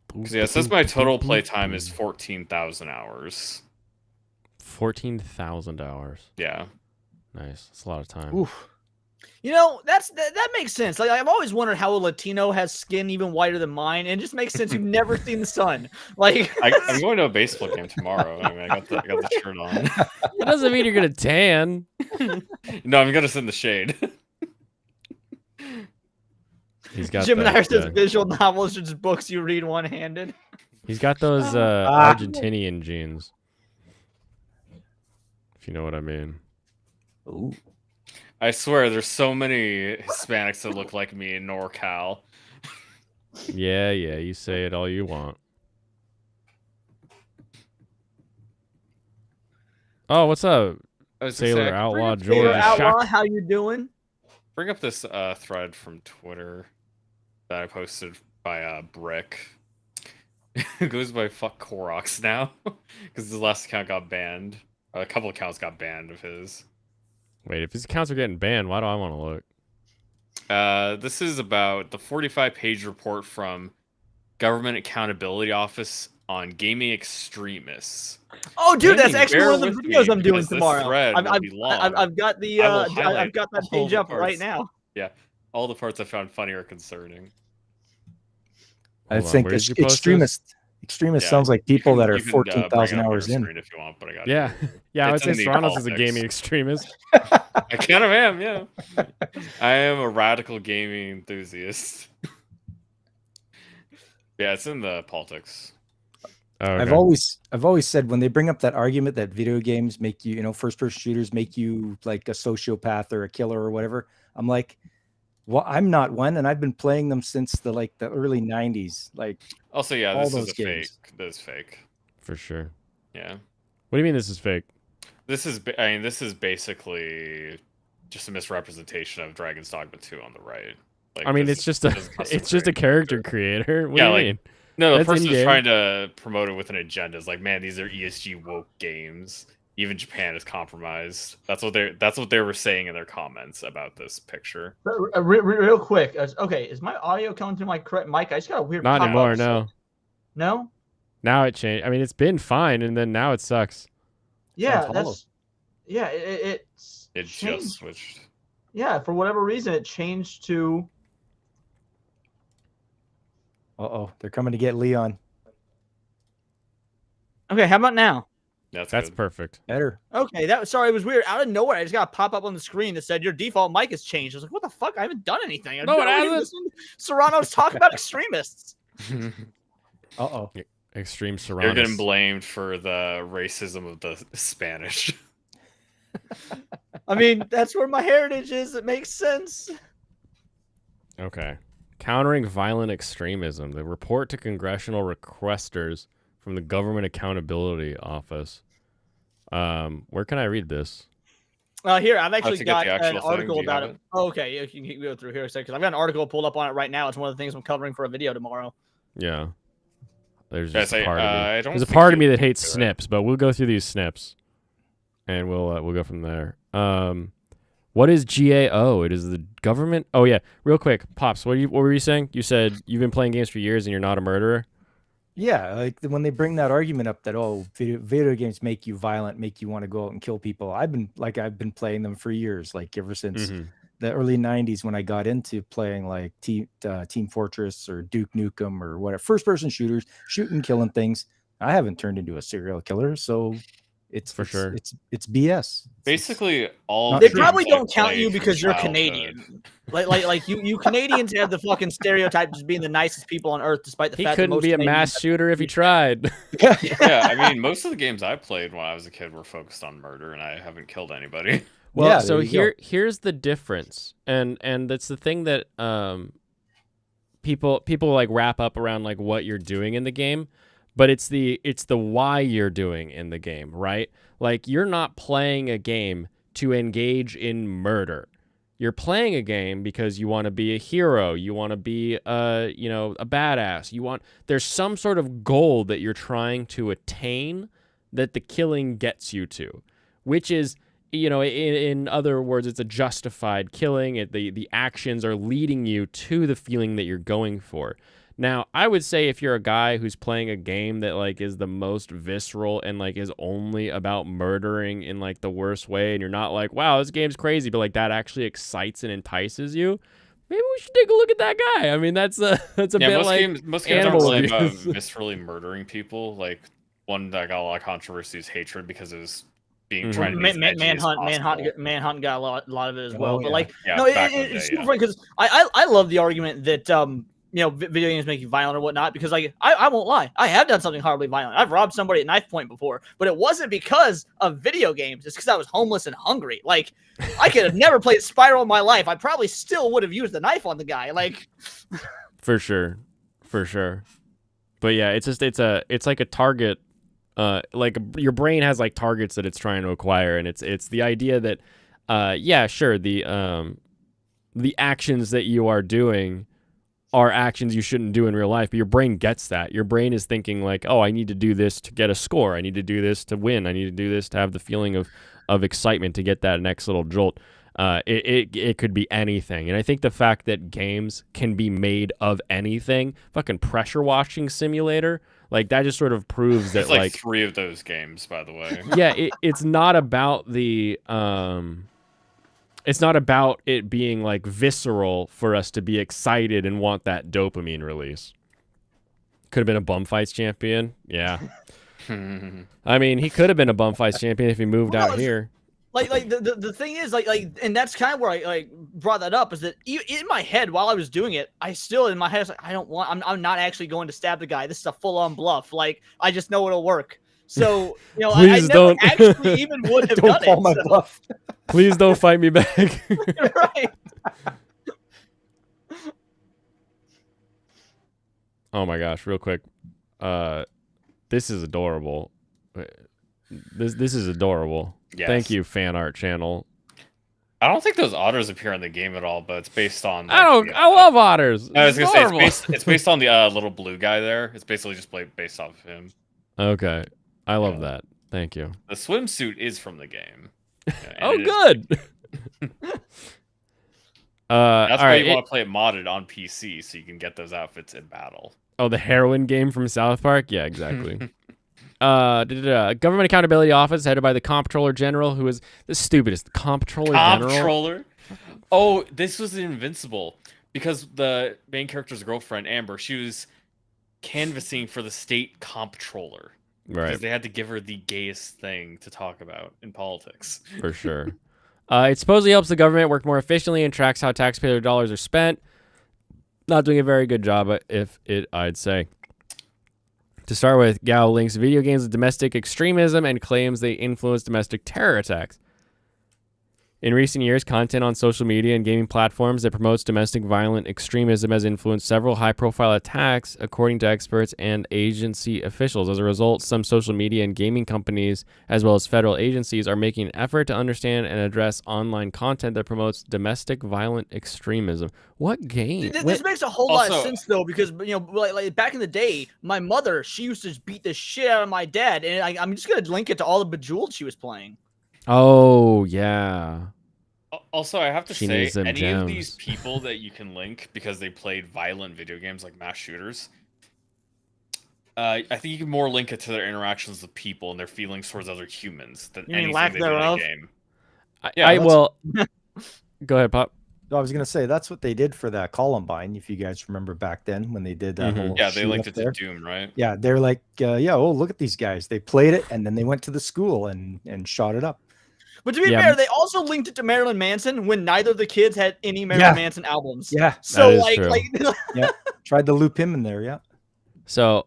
Because yeah, it says my total play time is 14,000 hours. 14,000 hours. Yeah. Nice. That's a lot of time. Oof. You know, that makes sense. Like I've always wondered how a Latino has skin even whiter than mine, and it just makes sense. You've never seen the sun. Like I'm going to a baseball game tomorrow. I mean, I got the shirt on. It doesn't mean you're gonna tan. No, I'm gonna sit in the shade. He's got Jim and I that, says visual novels are just books you read one handed. he's got those Argentinian genes. If you know what I mean. Ooh. I swear, there's so many Hispanics that look like me in NorCal. Yeah, you say it all you want. Oh, what's up, I was gonna say, Sailor I could Outlaw bring up- George? Outlaw, how you doing? Bring up this thread from Twitter that I posted by Brick. It goes by fuck Koroks now because his last account got banned. A couple accounts got banned of his. Wait, if his accounts are getting banned, why do I want to look? This is about the 45-page report from Government Accountability Office on gaming extremists. Oh, dude, that's Dang, actually bear one of the with me, videos I'm doing because this tomorrow. thread will be long. I've got the I will I've highlight got that all page the up right parts. now. All the parts I found funny or concerning. I Hold on, think where did you post this? extremist Yeah, sounds like people that are You can, 14,000 bring it up on hours your in. screen if you want, but I got Yeah, yeah. I would It's say in the Serranos is a politics. gaming extremist. I kind of am, yeah. I am a radical gaming enthusiast. Yeah, it's in the politics. Oh, okay. I've always said when they bring up that argument that video games make you, first person shooters make you like a sociopath or a killer or whatever, I'm like, well, I'm not one, and I've been playing them since the early 90s. Like, Also, yeah, All this is those a games. fake. This is fake. For sure. Yeah. What do you mean this is fake? This is basically just a misrepresentation of Dragon's Dogma 2 on the right. Like, I mean, this it's just is custom it's just a created. character creator. What Yeah, do you like- mean? No, the That's person is in-game. trying to promote it with an agenda. It's like, man, these are ESG woke games. Even Japan is compromised. That's what they were saying in their comments about this picture. Real quick, okay, is my audio coming to my correct mic? I just got a weird. Not pop-up. anymore. No. No. Now it changed. I mean, it's been fine, and then now it sucks. Yeah, Sounds hollow. that's. Yeah, it's. It changed. just switched. Yeah, for whatever reason, it changed to. they're coming to get Leon. Okay, how about now? That's good. perfect. Better. Okay, sorry, it was weird. Out of nowhere, I just got a pop up on the screen that said your default mic has changed. I was like, what the fuck? I haven't done anything. I've No, it barely hasn't. listened to Serrano's talk about extremists. Extreme They're getting Serranos. blamed for the racism of the Spanish. I mean, that's where my heritage is. It makes sense. Okay. Countering violent extremism. The report to congressional requesters from the Government Accountability Office. Where can I read this? Here, I've to actually get got the an actual thing, article do you about have it. it? Oh, okay, you can go through here a second because I've got an article pulled up on it right now. It's one of the things I'm covering for a video tomorrow. Yeah. There's Yeah, just so, a part of me. I don't There's a think part of you me that can hates do it. snips, but we'll go through these snips, and we'll go from there. What is GAO? It is the government. Oh yeah, real quick, Pops. What were you saying? You said you've been playing games for years and you're not a murderer. Yeah, like when they bring that argument up that video games make you violent, make you want to go out and kill people. I've been playing them for years, like ever since Mhm. the early '90s when I got into playing like Team Fortress or Duke Nukem or whatever, first person shooters, shooting, killing things. I haven't turned into a serial killer, so it's For sure. It's BS. Basically, all Not They true. probably games I don't count played you from because you're childhood. Canadian. Like you Canadians have the fucking stereotype as being the nicest people on earth, despite the He fact that couldn't most be a Canadians mass have- shooter if he tried. Yeah, I mean, most of the games I played when I was a kid were focused on murder, and I haven't killed anybody. Well, Yeah, so there you go. here's the difference, and that's the thing that people like wrap up around like what you're doing in the game, but it's the why you're doing in the game, right? Like you're not playing a game to engage in murder. You're playing a game because you want to be a hero, you want to be a badass. There's some sort of goal that you're trying to attain that the killing gets you to, which is, in other words, it's a justified killing. The actions are leading you to the feeling that you're going for. Now, I would say if you're a guy who's playing a game that like is the most visceral and like is only about murdering in like the worst way, and you're not like, wow, this game's crazy, but like that actually excites and entices you, maybe we should take a look at that guy. I mean, that's a Yeah, bit most like games don't animal really about abuse. viscerally murdering people. Like one that got a lot of controversy is Hatred because it was being Mhm. trying to be as edgy as Manhunt got a lot of it as well. Oh, but yeah. like, Yeah, no, back in the it's day, super yeah. funny because I love the argument that video games make you violent or whatnot, because like I won't lie, I have done something horribly violent. I've robbed somebody at knife point before, but it wasn't because of video games. It's because I was homeless and hungry. Like I could have never played Spiral in my life. I probably still would have used the knife on the guy. Like For sure. But yeah, it's like a target. Like your brain has like targets that it's trying to acquire, and it's the idea that, yeah, sure, the actions that you are doing are actions you shouldn't do in real life, but your brain gets that. Your brain is thinking like, oh, I need to do this to get a score. I need to do this to win. I need to do this to have the feeling of excitement, to get that next little jolt. It could be anything. And I think the fact that games can be made of anything, fucking pressure washing simulator, like that just sort of proves that There's like 3 of those games, by the way. yeah, it's not about it's not about it being like visceral for us to be excited and want that dopamine release. Could have been a bum fights champion. Yeah. I mean, he could have been a bum fights champion if he moved Well, out it's- here. Like the thing is like and that's kind of where I like brought that up, is that in my head while I was doing it, I still in my head was like, I'm not actually going to stab the guy. This is a full on bluff. Like I just know it'll work. So I Please never don't. actually even would have Don't done call it. my so- bluff. Please don't fight me back. right. Oh my gosh, real quick. This is adorable. This is adorable. Yes. Thank you, fan art channel. I don't think those otters appear in the game at all, but it's based on. I don't. the, I love otters. I was It's gonna say adorable. it's based on the little blue guy there. It's basically just based off of him. Okay, I love Yeah. that. Thank you. The swimsuit is from the game. Yeah, and Oh, it is- good. That's all why right. you want to play it modded on PC so you can get those outfits in battle. Oh, the heroin game from South Park? Yeah, exactly. Government Accountability Office, headed by the Comptroller General, who is the stupidest. Comptroller General? Comptroller. Oh, this was Invincible because the main character's girlfriend Amber, she was canvassing for the state comptroller Right, because they had to give her the gayest thing to talk about in politics. for sure. It supposedly helps the government work more efficiently and tracks how taxpayer dollars are spent. Not doing a very good job, I'd say. To start with, Gao links video games with domestic extremism and claims they influence domestic terror attacks. In recent years, content on social media and gaming platforms that promotes domestic violent extremism has influenced several high-profile attacks, according to experts and agency officials. As a result, some social media and gaming companies, as well as federal agencies, are making an effort to understand and address online content that promotes domestic violent extremism. What game? This makes a whole lot of Also- sense though, because like back in the day, my mother, she used to beat the shit out of my dad, and I'm just gonna link it to all the Bejeweled she was playing. Oh, yeah. Also, I have to She say, needs them any of these gems. people that you can link because they played violent video games like mass shooters, I think you can more link it to their interactions with people and their feelings towards other humans than You mean anything lack they do in a thereof? game. I Yeah, well, go ahead, Pop. I was gonna say that's what they did for that Columbine, if you guys remember back then when they did that Mhm. whole Yeah, they shoot linked up it to there. Doom, right? Yeah, they're like, yeah, oh look at these guys. They played it and then they went to the school and shot it up. But to be Yeah. fair, they also linked it to Marilyn Manson when neither of the kids had any Marilyn Yeah. Manson albums. Yeah, So is like, true. tried to loop him in there. Yeah, So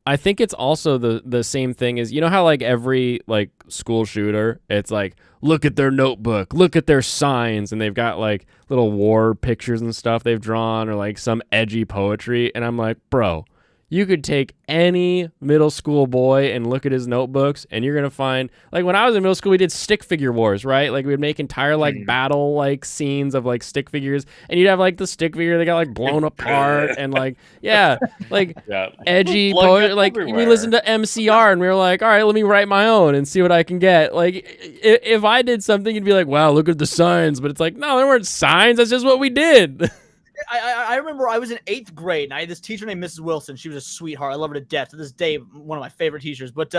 I think it's also the same thing as, you know how like every like school shooter, it's like, look at their notebook, look at their signs, and they've got like little war pictures and stuff they've drawn or like some edgy poetry. And I'm like, bro, you could take any middle school boy and look at his notebooks, and you're gonna find, like, when I was in middle school, we did stick figure wars, right? Like, we'd make entire like battle like scenes of like stick figures, and you'd have like the stick figure that got like blown apart, and like, yeah, like Yeah. edgy Blood poet. gets Like, we everywhere. listened to MCR, and we were like, all right, let me write my own and see what I can get. Like, if I did something, you'd be like, wow, look at the signs, but it's like, no, there weren't signs. That's just what we did. I remember I was in 8th grade and I had this teacher named Mrs. Wilson. She was a sweetheart. I love her to death. To this day, one of my favorite teachers. But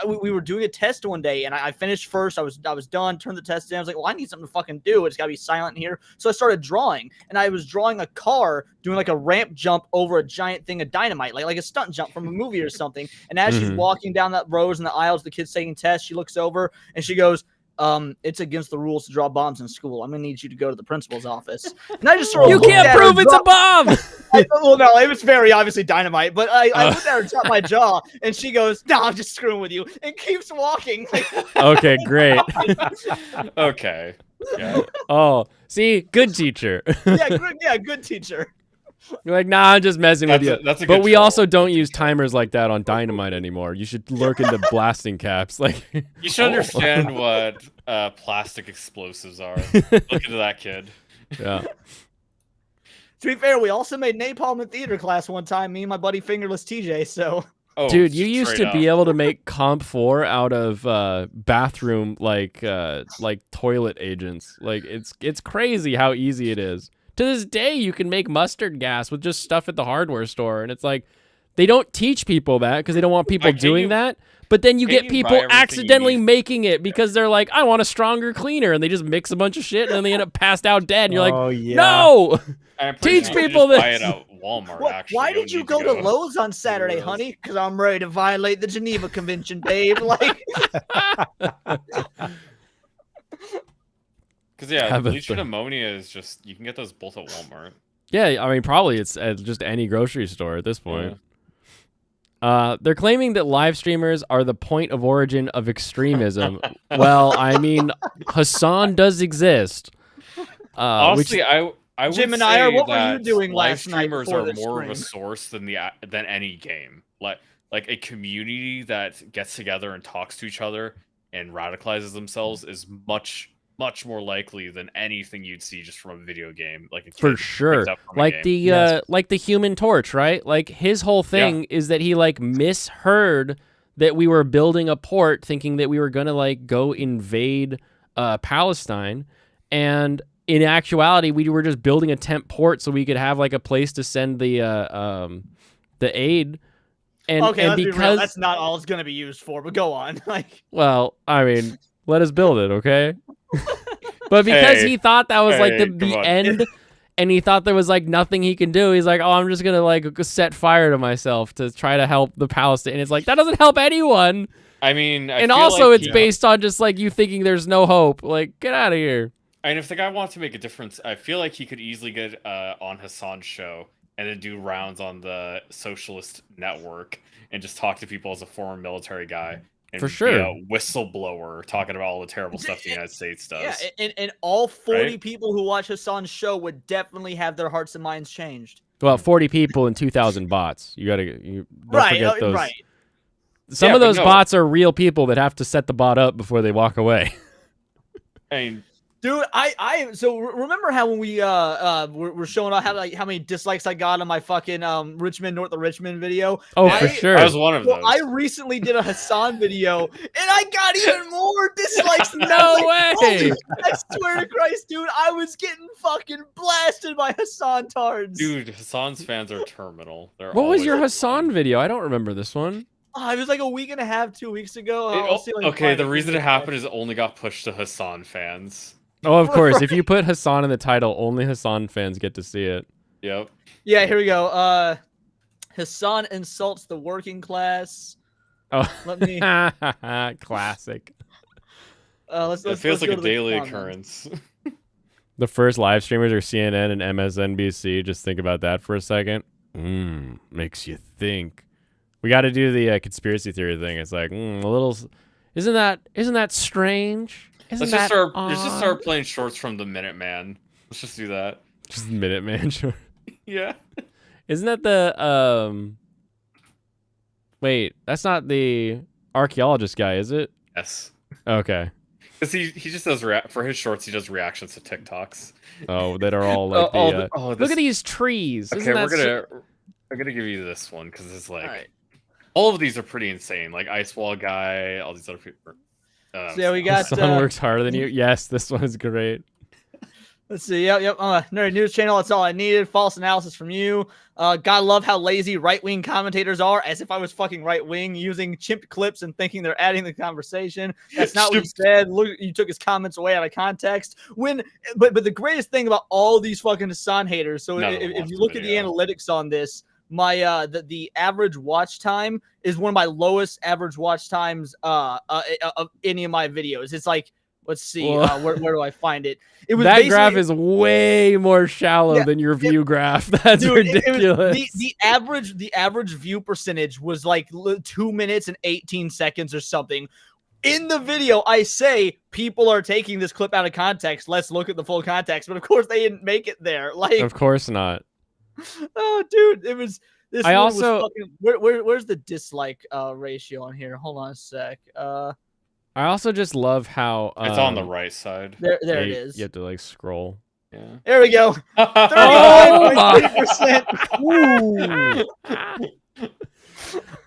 we were doing a test one day and I finished first. I was done, turned the test in. I was like, well, I need something to fucking do. It's got to be silent in here. So I started drawing, and I was drawing a car doing like a ramp jump over a giant thing of dynamite, like a stunt jump from a movie or something. And as she's Mhm. walking down that rows and the aisles, the kids taking tests, she looks over and she goes, it's against the rules to draw bombs in school. I'm gonna need you to go to the principal's office. And I just sort of You looked can't at her prove it's a drop- bomb. well, no, it was very obviously dynamite. But I looked at her, dropped my jaw, and she goes, "No, I'm just screwing with you," and keeps walking. Okay, great. Okay. Yeah. Oh, see, good teacher. Good teacher. You're like, nah, I'm just messing with you. That's a But good we troll. also don't use timers like that on dynamite anymore. You should lurk into blasting caps. Like, You should Oh. understand what plastic explosives are. Look into that kid. yeah. To be fair, we also made napalm in theater class one time. Me and my buddy Fingerless TJ. So Oh, Dude, you used straight to be up. able to make Comp 4 out of bathroom like toilet agents. Like, it's crazy how easy it is. To this day, you can make mustard gas with just stuff at the hardware store, and it's like, they don't teach people that because they don't want people Can doing you- that. But then you can get you people buy everything you accidentally need? making it because they're like, I want a stronger cleaner, and they just mix a bunch of shit, and then they end up passed out dead. And you're like, oh yeah. no. I'm pretty Teach sure you people just buy this. it at Walmart. Well, Actually, why don't did you need go to Lowe's on Saturday, Lowe's. honey? Because I'm ready to violate the Geneva Convention, babe. Like, Because yeah, Have a bleach and thing. ammonia is just you can get those both at Walmart. Yeah, I mean, probably it's at just any grocery store at this point. They're claiming that live streamers are the point of origin of extremism. Well, I mean, Hassan does exist. Honestly, I would Jim and say I, what were you that doing live last night streamers before are this more of a stream? source than any game. Like a community that gets together and talks to each other and radicalizes themselves is much more likely than anything you'd see just from a video game. Like a for kid sure, picks up from a like game. the Yes. like the Human Torch, right? Like his whole thing is that he like misheard that we were building a port, thinking that we were gonna like go invade Palestine, and in actuality, we were just building a temp port so we could have like a place to send the aid. And, okay, and let's be real. because That's not all it's going to be used for. But go on. Like, well, I mean, let us build it, okay? But because Hey. he thought that was like Hey, the come on. end, and he thought there was like nothing he can do, he's like, oh, I'm just gonna like set fire to myself to try to help the Palestinians. It's like, that doesn't help anyone. I mean, I And feel also, like it's based on just like you thinking there's no hope. Like, get out of here. And if the guy wants to make a difference, I feel like he could easily get on Hassan's show and then do rounds on the socialist network and just talk to people as a former military guy and For be sure. a whistleblower talking about all the terrible stuff the United States does. Yeah, and all 40 Right? people who watch Hassan's show would definitely have their hearts and minds changed. Well, 40 people and 2,000 bots. You don't forget those. Right. Some Yeah, of but those no. bots are real people that have to set the bot up before they walk away. I mean, Dude, remember how when we we're showing off how many dislikes I got on my fucking Richmond North of Richmond video? Oh, I- for sure. I was one of Well, those. I recently did a Hassan video, and I got even more dislikes than that. No I was like, way. "Holy- I swear to Christ, dude, I was getting fucking blasted by Hassan tards. Dude, Hassan's fans are terminal. They're What was your always Hassan video? I don't remember this one. Oh, it was like a week and a half, 2 weeks ago. It- I'll see if I can okay, find the it. reason it happened is it only got pushed to Hassan fans. Oh, of course. If you put Hassan in the title, only Hassan fans get to see it. Yep. Yeah, here we go. Hassan insults the working class. Oh, Let me. classic. Let's. It feels like go a to the daily comments. occurrence. The first live streamers are CNN and MSNBC. Just think about that for a second. Makes you think. We got to do the conspiracy theory thing. It's like a little. Isn't that strange? Isn't Let's just that start odd? playing shorts from the Minuteman. Let's just do that. Just Minuteman. Sure. Yeah. Isn't that the Wait, that's not the archaeologist guy, is it? Yes. Okay. Because he just does for his shorts. He does reactions to TikToks. Oh, that are all like look at these trees. Okay, Isn't that I'm gonna give you this one because it's like Alright. all of these are pretty insane. Like Ice Wall guy, all these other people. So yeah, we got. Sun works harder than you. Yes, this one is great. Let's see. Yep. Nerd News Channel. That's all I needed. False analysis from you. Gotta love how lazy right-wing commentators are. As if I was fucking right-wing, using chimp clips and thinking they're adding the conversation. That's not what he said. Look, you took his comments away out of context. But the greatest thing about all these fucking Hassan haters. So None of them if watched you the look at the video. analytics on this, my the average watch time is one of my lowest average watch times of any of my videos. It's like. Let's see. Well- Where do I find it? It was That graph basically- is way more shallow Yeah, than your view graph. That's Dude, it was- ridiculous. the average view percentage was like 2 minutes and 18 seconds or something. In the video, I say people are taking this clip out of context. Let's look at the full context. But of course, they didn't make it there. Like, Of course not. oh, dude, it was. This I one was also- fucking, where's the dislike ratio on here? Hold on a sec. I also just love how It's on the right side. There yeah, it you- is. You have to like scroll. Yeah. There we go. Oh my-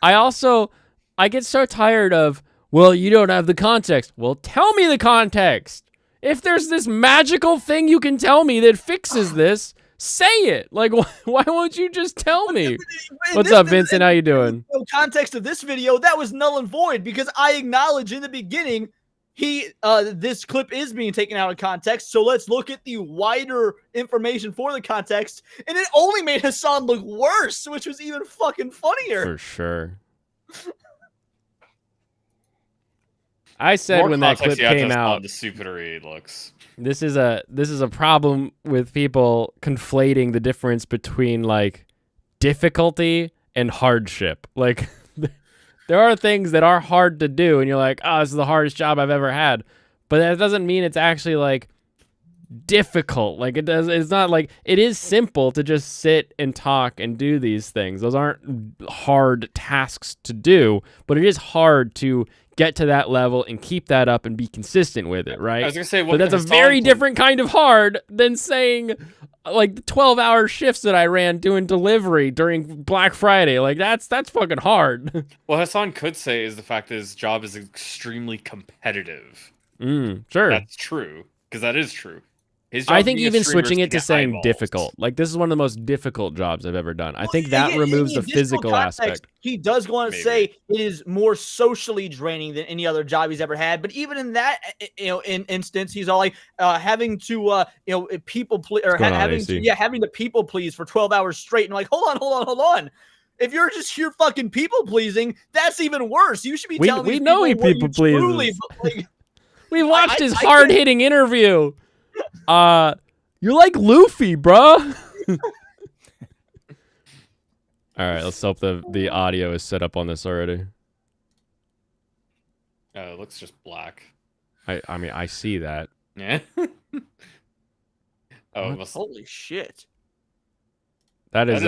35.3%. I get so tired of, well, you don't have the context. Well, tell me the context. If there's this magical thing you can tell me that fixes this, say it. Like, why won't you just tell me? What's up, Vincent? How you doing? No context of this video, that was null and void because I acknowledge in the beginning this clip is being taken out of context. So let's look at the wider information for the context, and it only made Hassan look worse, which was even fucking funnier. For sure. I said More when that context clip you have to came respond, out, the stupider he looks. this is a problem with people conflating the difference between like difficulty and hardship. Like there are things that are hard to do and you're like, oh, this is the hardest job I've ever had. But that doesn't mean it's actually like difficult. Like it's not like it is simple to just sit and talk and do these things. Those aren't hard tasks to do, but it is hard to get to that level and keep that up and be consistent with it, right? I was gonna say, But that's a very different kind of hard than saying like the 12-hour shifts that I ran doing delivery during Black Friday. Like that's fucking hard. What Hassan could say is the fact that his job is extremely competitive. Sure. That's true, because that is true. His job I think being a even streamer is switching it to get saying eyeballs. difficult, like this is one of the most difficult jobs I've ever done. I Well, think that in removes the additional physical context, aspect. He does go on to Maybe. say it is more socially draining than any other job he's ever had. But even in that, in instance, he's all like having to, people please or What's going on, having AC? to, having to people please for 12 hours straight. And like, hold on. If you're just here fucking people pleasing, that's even worse. You should be We- telling we these know people he what you people pleases. truly, like, We watched his I hard-hitting interview. You're like Luffy, bruh. All right, let's hope the audio is set up on this already. It looks just black. I mean, I see that. Yeah. Oh, What? it must... Holy shit! That is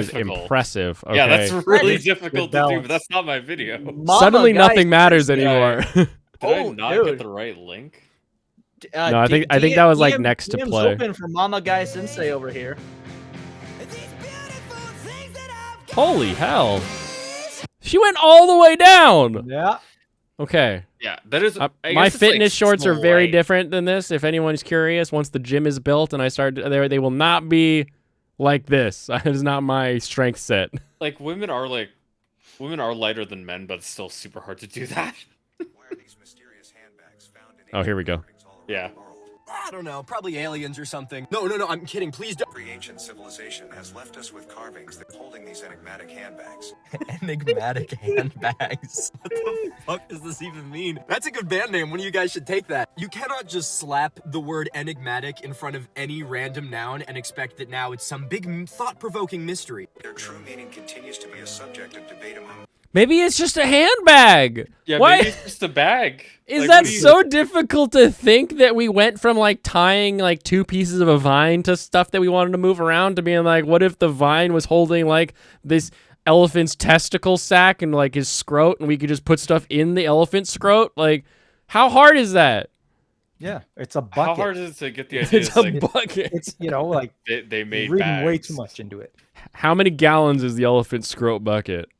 difficult. impressive. Okay. yeah, that's really is difficult good to do, balance. but that's not my video. Mama Suddenly Guy nothing matters Sensei. anymore. Did I Oh, not dude. get the right link? No, I think that was, like, next to DM's play. open for Mama Guy Sensei over here. Holy hell! She went all the way down. Yeah. Okay. Yeah, that is. I My guess it's, like, fitness shorts are very slight. different than this. If anyone's curious, once the gym is built and I start there, they will not be like this. That is not my strength set. Like women are lighter than men, but it's still super hard to do that. Oh, here we go. Yeah. I don't know, probably aliens or something. No, I'm kidding. Please don't. Every ancient civilization has left us with carvings that holding these enigmatic handbags. Enigmatic handbags. What the fuck does this even mean? That's a good band name. One of you guys should take that. You cannot just slap the word enigmatic in front of any random noun and expect that now it's some big thought-provoking mystery. Their true meaning continues to be a subject of debate among. Maybe it's just a handbag. Yeah, Why maybe it's just a bag. is Like, that what do you- so difficult to think that we went from like tying like two pieces of a vine to stuff that we wanted to move around to being like, what if the vine was holding like this elephant's testicle sack and like his scrot, and we could just put stuff in the elephant's scrot? Like, how hard is that? Yeah. It's a bucket. How hard is it to get the idea? It's It's a like bucket. It's like they made reading bags. way too much into it. How many gallons is the elephant's scrot bucket?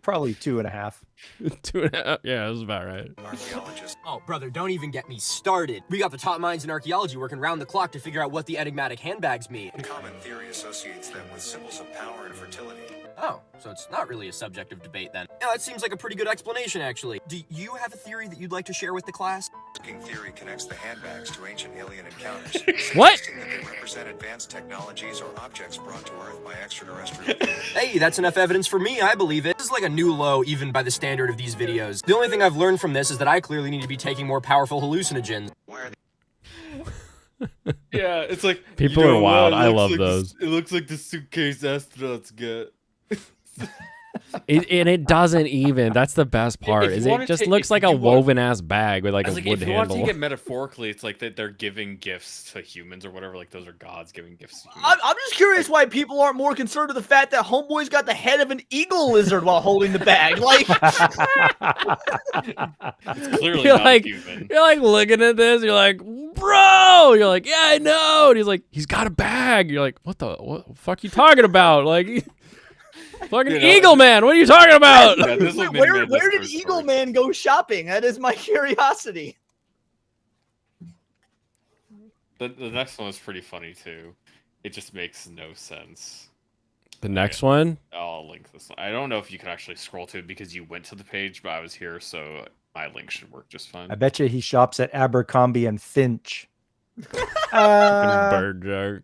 Probably 2.5. 2.5. Yeah, that's about right. Archaeologists Oh, brother, don't even get me started. We got the top minds in archaeology working round the clock to figure out what the enigmatic handbags mean. common theory associates them with symbols of power and fertility. Oh, so it's not really a subject of debate then. Yeah, that seems like a pretty good explanation, actually. Do you have a theory that you'd like to share with the class? King theory connects the handbags to ancient alien encounters, What? suggesting that they represent advanced technologies or objects brought to Earth by extraterrestrial beings. Hey, that's enough evidence for me, I believe it. This is like a new low, even by the standard of these videos. The only thing I've learned from this is that I clearly need to be taking more powerful hallucinogens. Why are Yeah, it's like People are wild. I love those. It looks like the suitcase astronauts get. And it doesn't even. That's the best part. if Is you it wanna just take- looks if like you a want- woven ass bag with like I a was like, wood if you want to handle. take it metaphorically, it's like that they're giving gifts to humans or whatever. Like those are gods giving gifts to humans. I'm just curious why people aren't more concerned with the fact that Homeboy's got the head of an eagle lizard while holding the bag. Like, It's clearly You're not like- human. You're like looking at this. You're like, bro. You're like, yeah, I know. And he's like, he's got a bag. You're like, what the fuck you talking about? Like, fucking You know, Eagle Man. What are you talking about? Yeah, this was where made this did first Eagle story. Man go shopping? That is my curiosity. The next one is pretty funny too. It just makes no sense. The next one. I'll link this one. I don't know if you can actually scroll to it because you went to the page, but I was here, so my link should work just fine. I bet you he shops at Abercrombie and Finch. Fucking bird joke.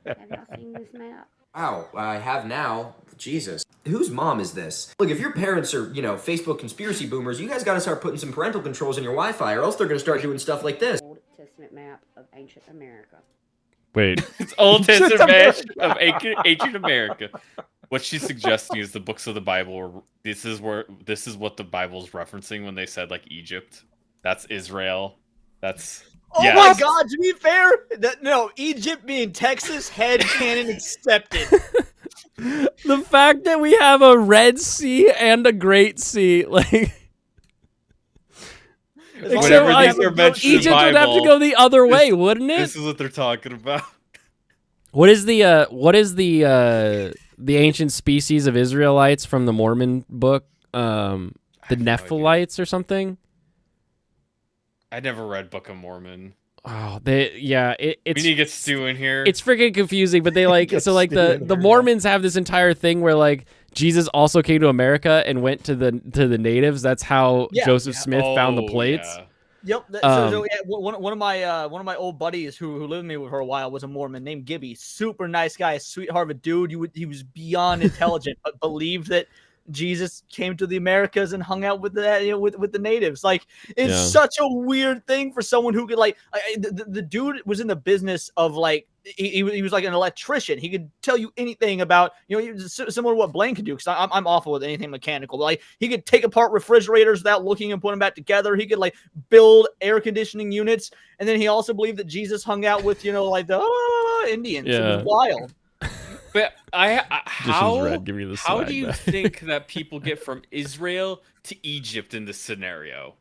Have y'all seen this map? Wow, I have now. Jesus. Whose mom is this? Look, if your parents are, Facebook conspiracy boomers, you guys gotta start putting some parental controls in your Wi-Fi, or else they're gonna start doing stuff like this. Old Testament map of ancient America. Wait. It's Old Testament of ancient America. What she's suggesting is the books of the Bible. This is what the Bible's referencing when they said like Egypt. That's Israel. That's Oh Yes. my God! To be fair, no, Egypt being Texas, head canon accepted. The fact that we have a Red Sea and a Great Sea, like. Except, Whenever like, these are mentioned in Egypt would have to Bible, go the other way, wouldn't it? This is what they're talking about. What is the ancient species of Israelites from the Mormon book? The have no idea. Nephilites or something? I never read Book of Mormon. Oh, We it's need to get Stu in here. it's freaking confusing, but they like Get so like Stu in the here, Mormons have this entire thing where like Jesus also came to America and went to the natives. That's how Yeah. Joseph Smith found the Oh, plates. yeah. Yep. Um, So yeah, one of my old buddies who lived with me for a while was a Mormon named Gibby. Super nice guy, sweetheart of a dude. He was beyond intelligent, but believed that Jesus came to the Americas and hung out with with the natives. Like, it's Yeah. such a weird thing for someone who could the dude was in the business of like he was like an electrician. He could tell you anything about similar to what Blaine could do, because I'm awful with anything mechanical. But like, he could take apart refrigerators without looking and put them back together. He could like build air conditioning units, and then he also believed that Jesus hung out with like the Indians. It was wild. But Red, give me the how swag do you back. think that people get from Israel to Egypt in this scenario?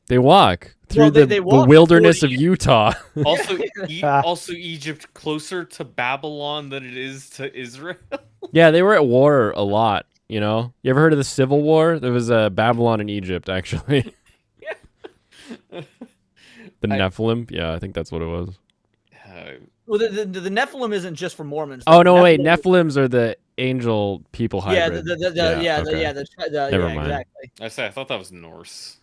They walk through Well, they the walk wilderness 40 of Utah. Also, Egypt closer to Babylon than it is to Israel. Yeah, they were at war a lot. You know, you ever heard of the Civil War? There was Babylon and Egypt, actually. The Nephilim. Yeah, I think that's what it was. Well, the Nephilim isn't just for Mormons. Oh no, wait, Nephilim- Nephilims are the angel people hybrid. Okay. Exactly. I thought that was Norse.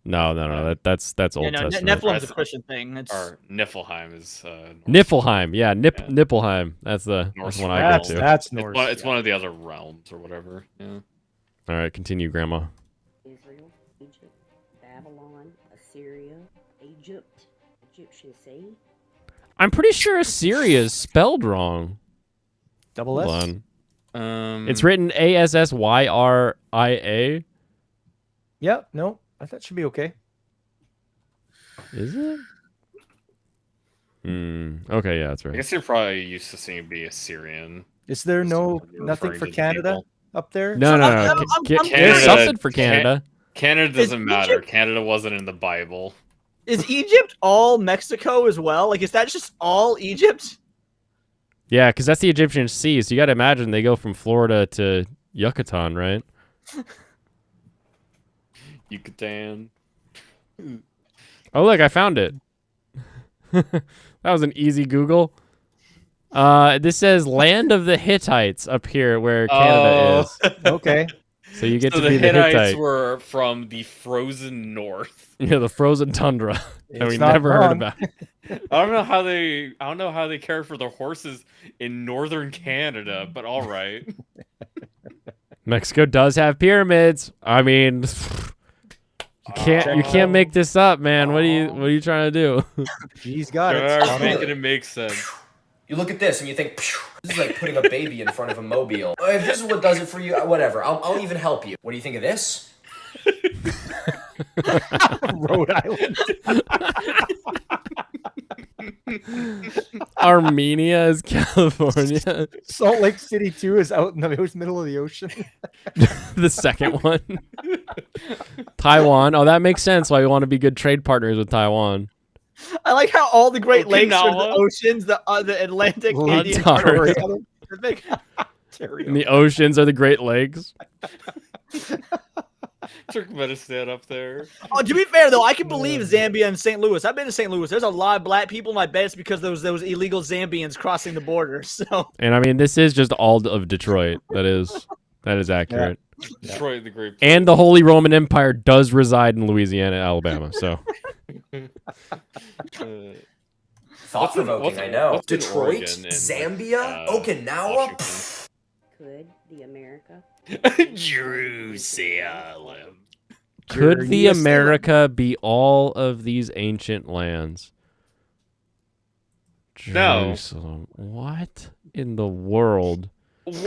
No, that's Old Yeah, no, Testament. Nephilim's a Christian thing. It's Or Niflheim is Norse. Niflheim, yeah, Yeah. Niflheim. That's the Norse one I go to. That's Norse. It's one of the other realms or whatever. Yeah. All right, continue, Grandma. Israel, Egypt, Babylon, Assyria, Egypt, Egyptian Sea. I'm pretty sure Assyria is spelled wrong. Double Hold S. on. It's written Assyria. Yeah, no, that should be okay. Is it? Okay, yeah, that's I right. guess you're probably used to seeing it be Assyrian. Is there You're nothing referring for to the Canada people. up there? No. I'm There's Canada- something for Canada. Canada Is doesn't matter. Egypt- Canada wasn't in the Bible. Is Egypt all Mexico as well? Like, is that just all Egypt? Yeah, because that's the Egyptian Sea. So you got to imagine they go from Florida to Yucatan, right? Yucatan. Oh, look, I found it. That was an easy Google. This says land of the Hittites up here where Canada is. Okay. So you get So to the be the Hittites Hittite. were from the frozen north. Yeah, the frozen tundra that we It's not never heard wrong. about. I don't know how they care for their horses in northern Canada, but all right. Mexico does have pyramids. I mean, you can't make this up, man. What are you trying to do? He's got it. They're Spot on. making it make sense. You look at this and you think, "Phew, this is like putting a baby in front of a mobile. If this is what does it for you, whatever. I'll even help you. What do you think of this? Rhode Island. Armenia is California. Salt Lake City 2 is out in the middle of the ocean. The second one. Taiwan. Oh, that makes sense why we want to be good trade partners with Taiwan. I like how all the Great Lakes are the Okinawa. oceans, the Atlantic, Lake Indian, Ontario. Pacific. And the oceans are the Great Lakes. Turkmenistan up there. Oh, to be fair though, I can believe Zambia and St. Louis. I've been to St. Louis. There's a lot of black people, and I bet it's because those illegal Zambians crossing the border. So And I mean, this is just all of Detroit. That is accurate. Detroit, the great. And the Holy Roman Empire does reside in Louisiana, Alabama. So Thought provoking, I know. what's in Detroit, Oregon and, Zambia, uh, Okinawa. Washington? Could the America Jerusalem. could the Jerusalem. America be all of these ancient lands? No. Jerusalem. What in the world?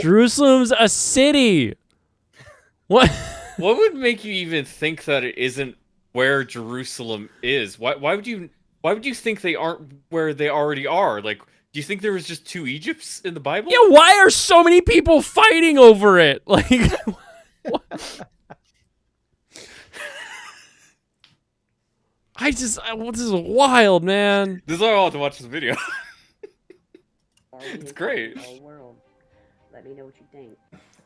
Jerusalem's a city. What? What would make you even think that it isn't where Jerusalem is? Why would you think they aren't where they already are? Like, do you think there was just two Egypts in the Bible? Yeah, why are so many people fighting over it? Like, what? This is wild, man. This is why I want to watch this video. are we It's in great. the whole world? Let me know what you think.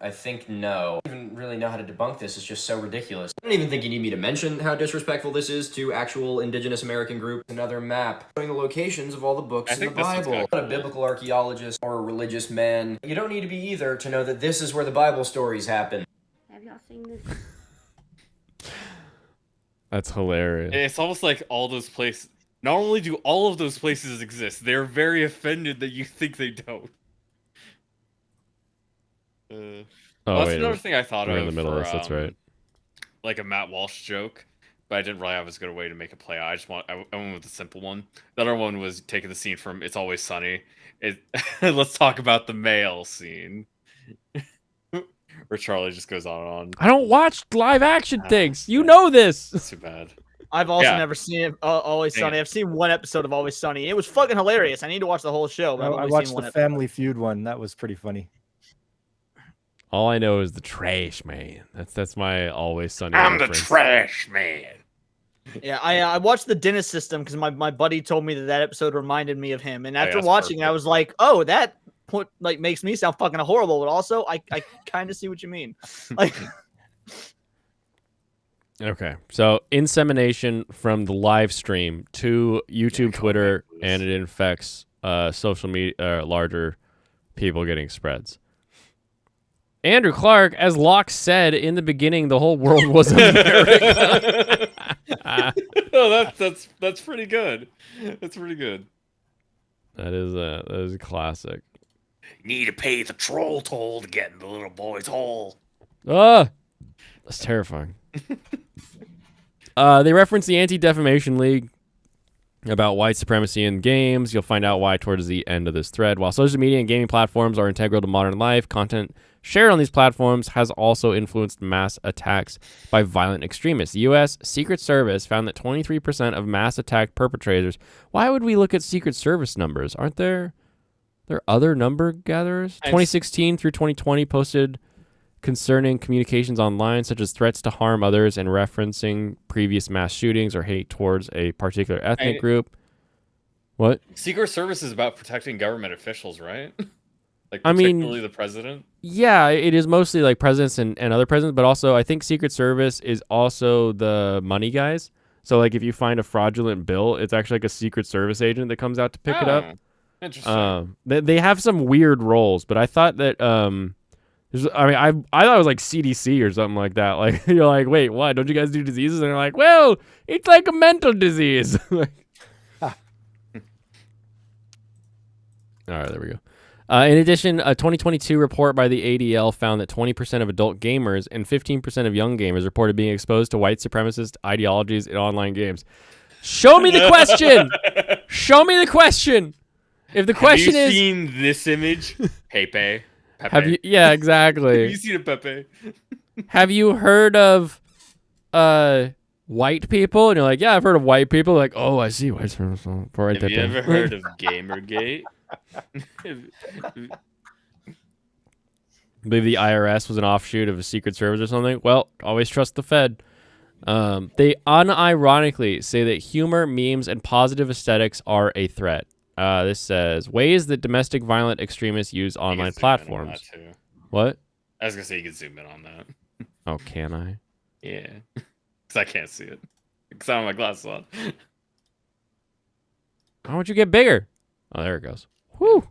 I think no. I don't even really know how to debunk this. It's just so ridiculous. I don't even think you need me to mention how disrespectful this is to actual indigenous American groups. Another map showing the locations of all the books I in the think this one's Bible. got Not a cool. biblical archaeologist or a religious man. You don't need to be either to know that this is where the Bible stories happen. Have y'all seen this? That's hilarious. It's almost like all those places. Not only do all of those places exist, they're very offended that you think they don't. Oh that's wait, another thing I thought we're of. in the middle of this. That's right. Like a Matt Walsh joke, but I didn't really have as good a way to make it play. I went with the simple one. The other one was taking the scene from It's Always Sunny. Let's talk about the mail scene. Where Charlie just goes on and on. I don't watch live action things. You know this. It's too bad. I've also Yeah. never seen it. Always Dang Sunny. it. I've seen one episode of Always Sunny. It was fucking hilarious. I need to watch the whole show. But I've I only watched seen the one Family Feud one. That was pretty funny. All I know is the trash man. That's my Always Sunny. I'm the reference. trash man. episode. Yeah, I watched the Dentist System because my buddy told me that episode reminded me of him, and Oh, yeah, after that's watching, it, I perfect. was like, oh, that like makes me sound fucking horrible, but also I kind of see what you mean. Like, Okay, so insemination from the live stream to YouTube, Twitter, and it infects social media, larger people getting spreads. Andrew Clark, as Locke said in the beginning, the whole world was America. Oh, that's pretty good. That's pretty good. That is a classic. Need to pay the troll toll to get in the little boy's hole. Ah, that's terrifying. They reference the Anti-Defamation League about white supremacy in games. You'll find out why towards the end of this thread. While social media and gaming platforms are integral to modern life, content shared on these platforms has also influenced mass attacks by violent extremists. The U.S. Secret Service found that 23% of mass attack perpetrators. Why would we look at Secret Service numbers? Aren't there other number gatherers? 2016 through 2020 posted concerning communications online, such as threats to harm others and referencing previous mass shootings or hate towards a particular ethnic group. What? Secret Service is about protecting government officials, right? Like, I mean- particularly the president. Yeah, it is mostly like presidents and other presidents, but also I think Secret Service is also the money guys. So like if you find a fraudulent bill, it's actually like a Secret Service agent that comes out to pick it up. Oh, interesting. They have some weird roles, but I thought that I thought it was like CDC or something like that. Like you're like, wait, what? Don't you guys do diseases? And they're like, well, it's like a mental disease. Like, all right, there we go. In addition, a 2022 report by the ADL found that 20% of adult gamers and 15% of young gamers reported being exposed to white supremacist ideologies in online games. Show me the question. Show me the question. If the question have you is, seen this image? Pepe. have you? Yeah, exactly. Have you seen a Pepe? Have you heard of white people? And you're like, yeah, I've heard of white people. Like, oh, I see white people. Right Have you ever heard of Gamergate? I believe the IRS was an offshoot of a Secret Service or something. Well, always trust the Fed. They unironically say that humor, memes, and positive aesthetics are a threat. This says ways that domestic violent extremists use You online can zoom in on platforms. that, too. What? I was gonna say you can zoom in on that. Oh, can I? Yeah, because I can't see it. Because I don't have my glasses on. Why don't you get bigger? Oh, there it goes. Whew.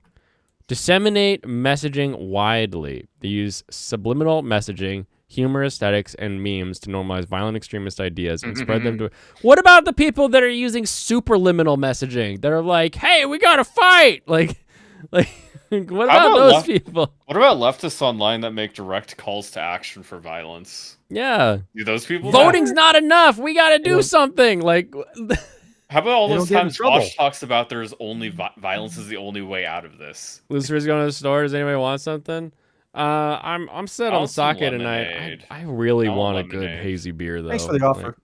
Disseminate messaging widely. They use subliminal messaging, humor, aesthetics, and memes to normalize violent extremist ideas and spread them to. What about the people that are using superliminal messaging? That are like, "Hey, we gotta fight!" Like, what about about those left- people? What about leftists online that make direct calls to action for violence? Yeah, Do those people? voting's not enough. We gotta do something. Like, How about all They those don't get in times trouble. Josh talks about there's only violence is the only way out of this? Lucifer's going to the store. Does anybody want something? I'm set I on want some sake tonight. lemonade. I really I want want a good lemonade. hazy beer though. Thanks for the offer.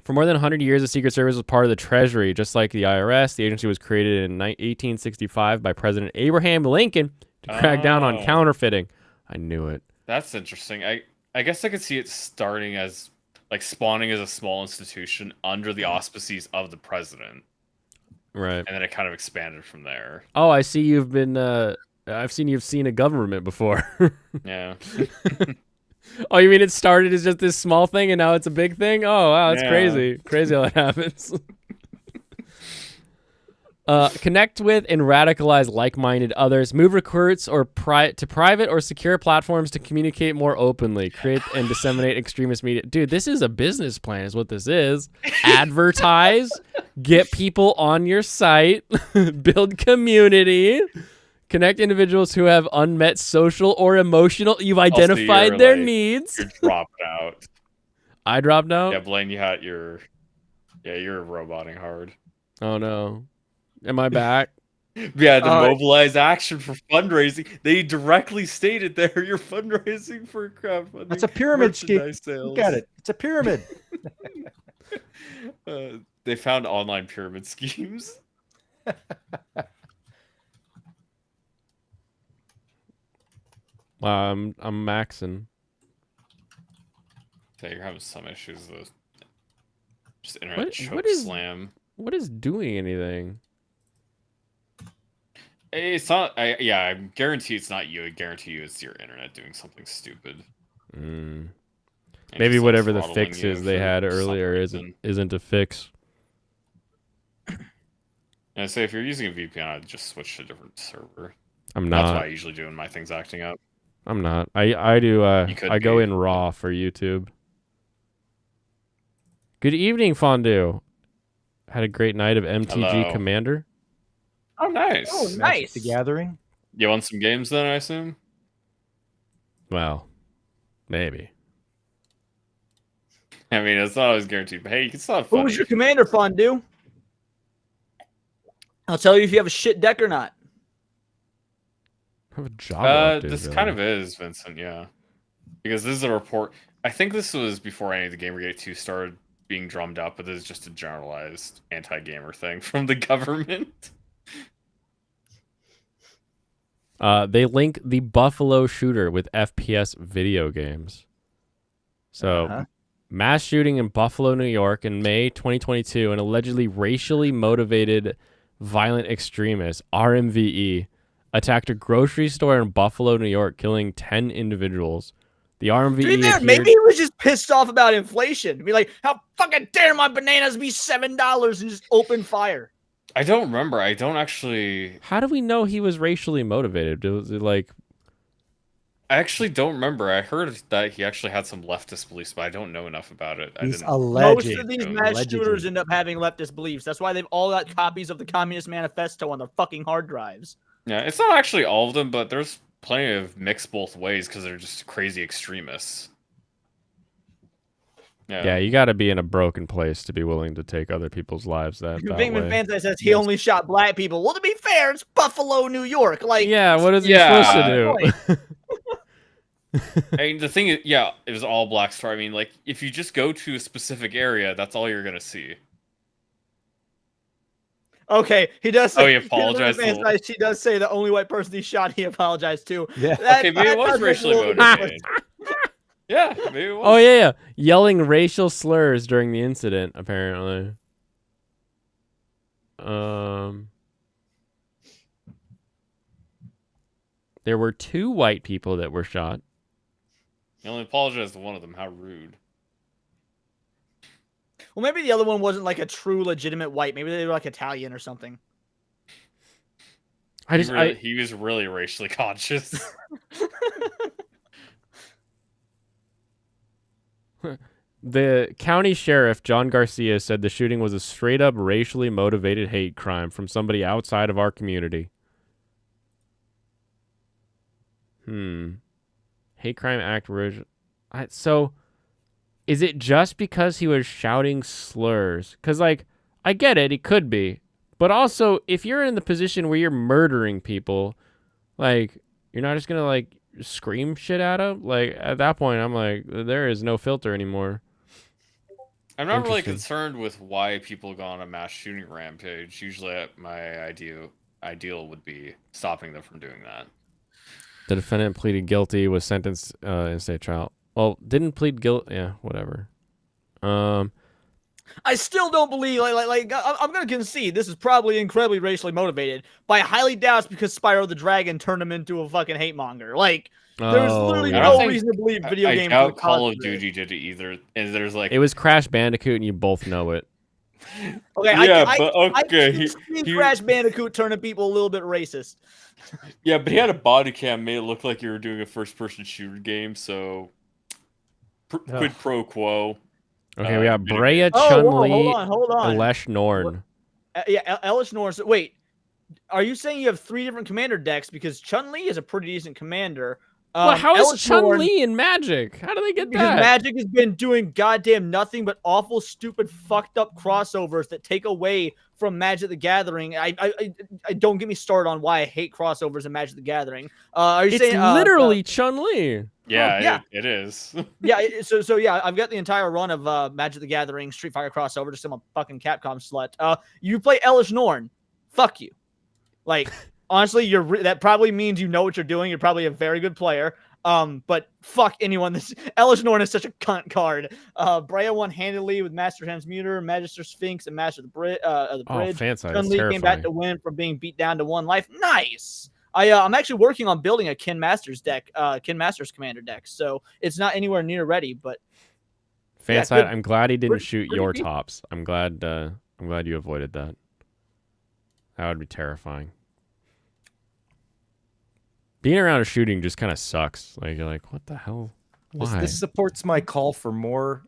For more than 100 years, the Secret Service was part of the Treasury, just like the IRS. The agency was created in 1865 by President Abraham Lincoln to crack down on Oh. counterfeiting. I knew it. That's interesting. I guess I could see it starting as like spawning as a small institution under the auspices of the president, Right. and then it kind of expanded from there. Oh, I see you've been. I've seen you've seen a government before. Yeah. Oh, you mean it started as just this small thing and now it's a big thing? Oh, wow, that's Yeah. crazy. Crazy how that happens. Connect with and radicalize like-minded others. Move recruits or to private or secure platforms to communicate more openly. Create and disseminate extremist media. Dude, this is a business plan is what this is. Advertise. Get people on your site. Build community. Connect individuals who have unmet social or emotional. You've Also, identified you're, their like, needs. You're dropped out. I dropped out. Yeah, Blaine, you had your. Yeah, you're roboting hard. Oh no. Am I back? Yeah, the mobilize action for fundraising. They directly stated there you're fundraising for crowdfunding. That's a pyramid scheme. merchandise sales. Look at it. It's a pyramid. They found online pyramid schemes. I'm maxing. Yeah, you're having some issues with just internet choke what is- slam. What is doing anything? It's not. I guarantee it's not you. I guarantee you it's your internet doing something stupid. Mm. And Maybe just, like, whatever the throttling fix you is they for had some earlier reason. isn't a fix. And I say if you're using a VPN, I'd just switch to a different server. I'm That's not. what I usually do when my thing's acting up. I'm not. I do. You could I go be. in raw for YouTube. Good evening, Fondue. Had a great night of MTG Hello. Commander. Oh, nice. Oh, Magic nice. the Gathering. You won some games then, I assume? Well, maybe. I mean, it's not always guaranteed, but hey, you can still have Who fun. was your commander, Fondue? I'll tell you if you have a shit deck or not. I have a job. This kind of is, Vincent, yeah. Because this is a report. I think this was before any of the Gamergate 2 started being drummed up, but this is just a generalized anti-gamer thing from the government. They link the Buffalo shooter with FPS video games. So, mass shooting in Buffalo, New York in May 2022, an allegedly racially motivated violent extremist, RMVE, attacked a grocery store in Buffalo, New York, killing 10 individuals. The RMVE To be fair, maybe he was just pissed off about inflation. Be like, how fucking dare my bananas be $7 and just open fire. I don't remember. I don't actually... How do we know he was racially motivated? Was it like... I actually don't remember. I heard that he actually had some leftist beliefs, but I don't know enough about it. He's I didn't... alleged. Most of these mass Allegedly. shooters end up having leftist beliefs. That's why they've all got copies of the Communist Manifesto on their fucking hard drives. Yeah, it's not actually all of them, but there's plenty of mixed both ways because they're just crazy extremists. Yeah, you got to be in a broken place to be willing to take other people's lives that Vingman way. Fanta says he only shot black people. Well, to be fair, it's Buffalo, New York. Like, Yeah, what is he Yeah. supposed to do? I mean, the thing is, yeah, it was all black store. I mean, like, if you just go to a specific area, that's all you're gonna see. okay, he does say. Oh, he apologized Vingman to- Fanta, she does say the only white person he shot, he apologized to. Yeah. Okay, maybe it was does make racially a little bit motivated. Yeah, maybe it was. Oh yeah, yelling racial slurs during the incident. Apparently, there were 2 white people that were shot. He only apologized to one of them. How rude. Well, maybe the other one wasn't like a true, legitimate white. Maybe they were like Italian or something. He was really racially conscious. The county sheriff, John Garcia, said the shooting was a straight up racially motivated hate crime from somebody outside of our community. Hate crime act. So, is it just because he was shouting slurs? Because, like, I get it. It could be. But also, if you're in the position where you're murdering people, like, you're not just going to, like, scream shit at them? Like, at that point, I'm like, there is no filter anymore. I'm not really Interesting. concerned with why people go on a mass shooting rampage. Usually, my ideal would be stopping them from doing that. The defendant pleaded guilty, was sentenced in state trial. Well, didn't plead guilty. Yeah, whatever. I still don't believe, I'm going to concede this is probably incredibly racially motivated, but I highly doubt it's because Spyro the Dragon turned him into a fucking hate monger. Like, there's literally I don't no think- reason to believe video I games. doubt would Call cause of this. Duty did it either. And there's like, It was Crash Bandicoot, and you both know it. Okay, Yeah, I but okay, can he- see he- Crash Bandicoot turning people a little bit racist. yeah, but he had a body cam made it look like you were doing a first-person shooter game. So, quid pro quo. Okay, we got video Brea game. Oh, Chun whoa, Li, hold on. Alesh Norn. Yeah, Ellis Norris. Wait, are you saying you have 3 different commander decks? Because Chun-Li is a pretty decent commander. Well, how is Ellis Norn- Chun-Li in Magic? How do they get Because that? Magic has been doing goddamn nothing but awful, stupid, fucked up crossovers that take away from Magic the Gathering. I don't get me started on why I hate crossovers in Magic the Gathering. Are you It's saying literally Chun-Li. Yeah, yeah. it is. Yeah, so yeah, I've got the entire run of Magic the Gathering Street Fighter crossover. Just I'm a fucking Capcom slut. You play Ellis Norn, fuck you. Like honestly, that probably means you know what you're doing. You're probably a very good player. But fuck anyone. This Ellis Norn is such a cunt card. Brea won handily with Master Transmuter, Magister Sphinx, and Master of the Bridge. Oh, fan side is Chun-Li came back terrifying. to win from being beat down to 1 life. Nice. I'm actually working on building a Kin Masters deck, Kin Masters Commander deck. So it's not anywhere near ready, but Fan yeah, side, good. I'm glad he didn't Pretty- shoot pretty your deep. tops. I'm glad you avoided that. That would be terrifying. Being around a shooting just kind of sucks. Like you're like, what the hell? Why? This supports my call for more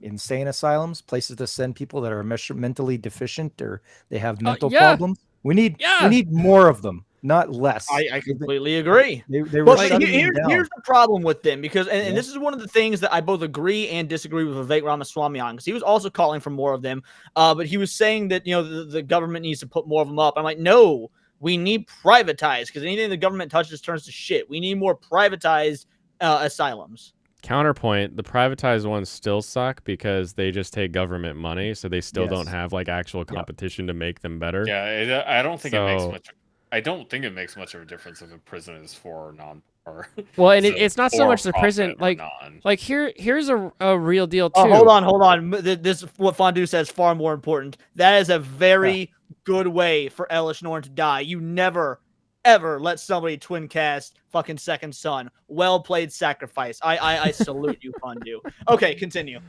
insane asylums, places to send people that are mentally deficient or they have mental yeah. problems. We need more of them, not less. I completely agree. They were But shutting them down. here's the problem with them because, and Yeah. this is one of the things that I both agree and disagree with Vivek Ramaswamy on because he was also calling for more of them. But he was saying that the government needs to put more of them up. I'm like, no, we need privatized because anything the government touches turns to shit. We need more privatized asylums. Counterpoint, the privatized ones still suck because they just take government money, so they still don't Yes. have like actual competition to make them better. Yeah, I don't think it makes So- much. I don't think it makes much of a difference if a prison is for or non. Or Well, and is it's not so much the for-profit prison. or Like, non. like here's a real deal too. Oh, hold on. This what Fondue says far more important. That is a very good way for Ellis Norn to die. You never, ever let somebody twin cast fucking Second Son. Well played, sacrifice. I salute you, Fondue. Okay, continue.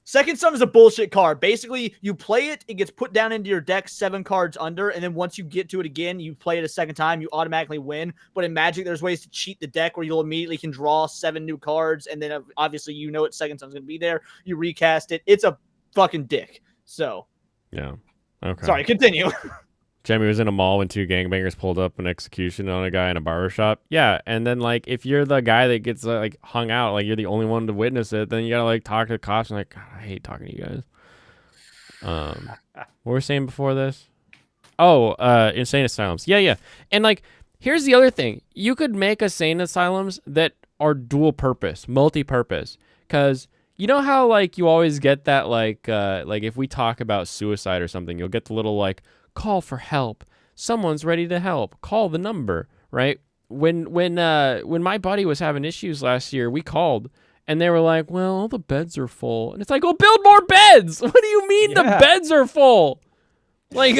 Second Son is a bullshit card. Basically, you play it, it gets put down into your deck 7 cards under, and then once you get to it again, you play it a second time, you automatically win. But in Magic, there's ways to cheat the deck where you'll immediately can draw 7 new cards, and then obviously you know it's Second Son's going to be there. You recast it. It's a fucking dick. So, Yeah. Okay. sorry, continue. Jemmy was in a mall when 2 gangbangers pulled up an execution on a guy in a barber shop. Yeah, and then like if you're the guy that gets like hung out, like you're the only one to witness it, then you gotta like talk to the cops and like, God, I hate talking to you guys. What were we saying before this? Oh, insane asylums. Yeah. And like, here's the other thing: you could make insane asylums that are dual purpose, multi-purpose, because. You know how like you always get that like if we talk about suicide or something, you'll get the little like call for help. Someone's ready to help. Call the number, right? When my buddy was having issues last year, we called and they were like, "Well, all the beds are full." And it's like, "Well, build more beds." What do you mean the beds are full? Like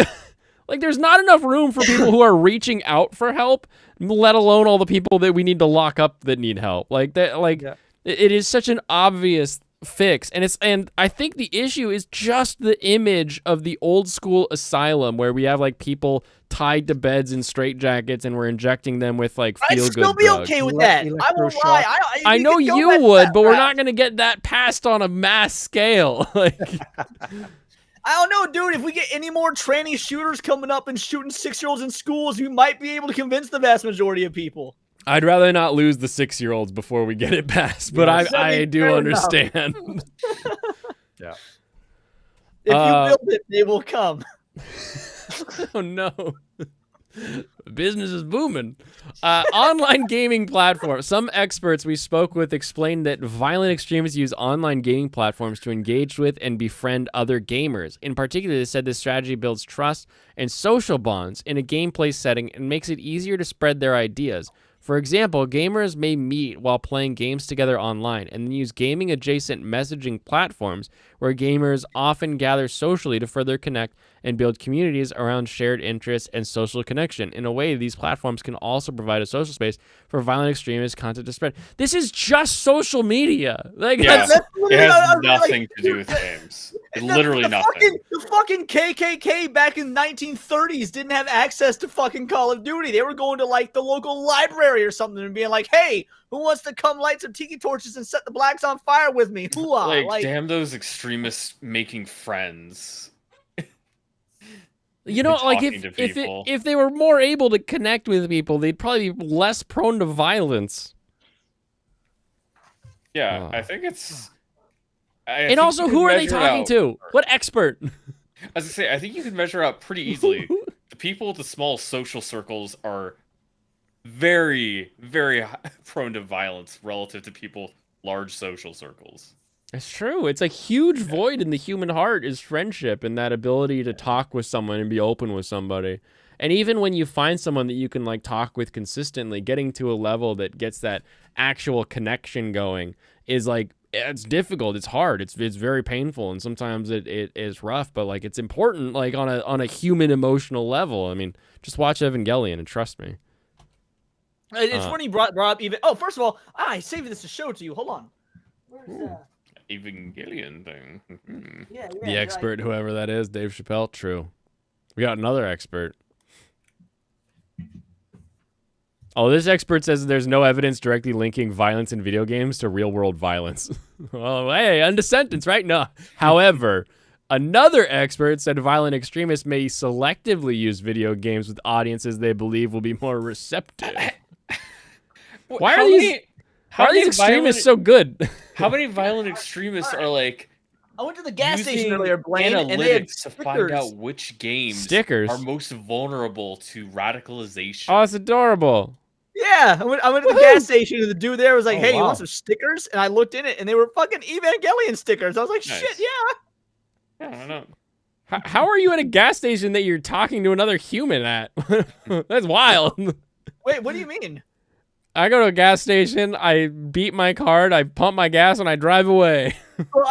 like there's not enough room for people who are reaching out for help, let alone all the people that we need to lock up that need help. Like that it is such an obvious fix, and I think the issue is just the image of the old school asylum where we have like people tied to beds in straitjackets and we're injecting them with like I'd feel still good be drugs. okay with that. I won't Electroshock. lie. I know could go you that would, but we're route. not going to get that passed on a mass scale. Like I don't know, dude. If we get any more tranny shooters coming up and shooting 6-year-olds in schools, we might be able to convince the vast majority of people. I'd rather not lose the 6-year-olds before we get it passed, but Yes. I I mean, do fair understand. If you build it, they will come. Oh no. Business is booming. Online gaming platforms. Some experts we spoke with explained that violent extremists use online gaming platforms to engage with and befriend other gamers. In particular, they said this strategy builds trust and social bonds in a gameplay setting and makes it easier to spread their ideas. For example, gamers may meet while playing games together online and then use gaming-adjacent messaging platforms where gamers often gather socially to further connect and build communities around shared interests and social connection. In a way, these platforms can also provide a social space for violent extremist content to spread. This is just social media. Like, Yeah, That's it literally has not- nothing to do with games. Literally the nothing. The fucking KKK back in 1930s didn't have access to fucking Call of Duty. They were going to like the local library or something and being like, "Hey, who wants to come light some tiki torches and set the blacks on fire with me?" Hooah! Like, damn those extremists making friends. You know, like talking to people. if they were more able to connect with people, they'd probably be less prone to violence. Yeah, Oh. I think it's. And also, who are they talking to? What expert? As I say, I think you can measure out pretty easily. The people with the small social circles are very, very prone to violence relative to people with large social circles. It's true. It's a huge void in the human heart is friendship and that ability to talk with someone and be open with somebody. And even when you find someone that you can like talk with consistently, getting to a level that gets that actual connection going is like it's difficult. It's hard. It's very painful, and sometimes it is rough. But like it's important, like on a human emotional level. I mean, just watch Evangelion and trust me. It's funny you brought up even. Oh, first of all, I saved this to show to you. Hold on. Where's Evangelion thing. yeah, The expert, whoever that is, Dave Chappelle. True. We got another expert. Oh, this expert says there's no evidence directly linking violence in video games to real-world violence. Well, hey, end of sentence, right? No. However, another expert said violent extremists may selectively use video games with audiences they believe will be more receptive. Why are these extremists so good? How many violent extremists are like I went to the gas station using earlier, Blaine, and they had analytics to find stickers. out which games Stickers? are most vulnerable to radicalization? Oh, it's adorable. Yeah, I went to the gas station and the dude there was like, Oh, "Hey, you wow. want some stickers?" And I looked in it and they were fucking Evangelion stickers. I was like, Nice. "Shit, yeah." Yeah, I don't know. How are you at a gas station that you're talking to another human at? That's wild. Wait, what do you mean? I go to a gas station, I beat my card, I pump my gas, and I drive away. Well,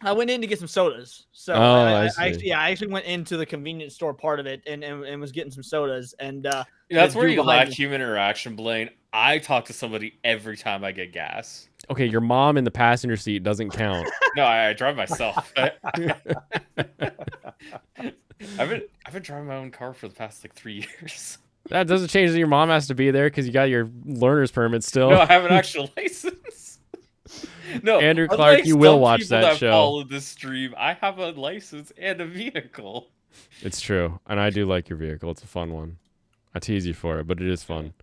I went in to get some sodas. So Oh, I see. I actually went into the convenience store part of it and was getting some sodas. And That's the where dude you behind lack me- human interaction, Blaine. I talk to somebody every time I get gas. Okay, your mom in the passenger seat doesn't count. No, I drive myself. I've been driving my own car for the past like 3 years. That doesn't change that your mom has to be there because you got your learner's permit still. No, I have an actual license. No, Andrew unlike Clark, you will some watch people that show. Follow this stream. I have a license and a vehicle. It's true, and I do like your vehicle. It's a fun one. I tease you for it, but it is fun.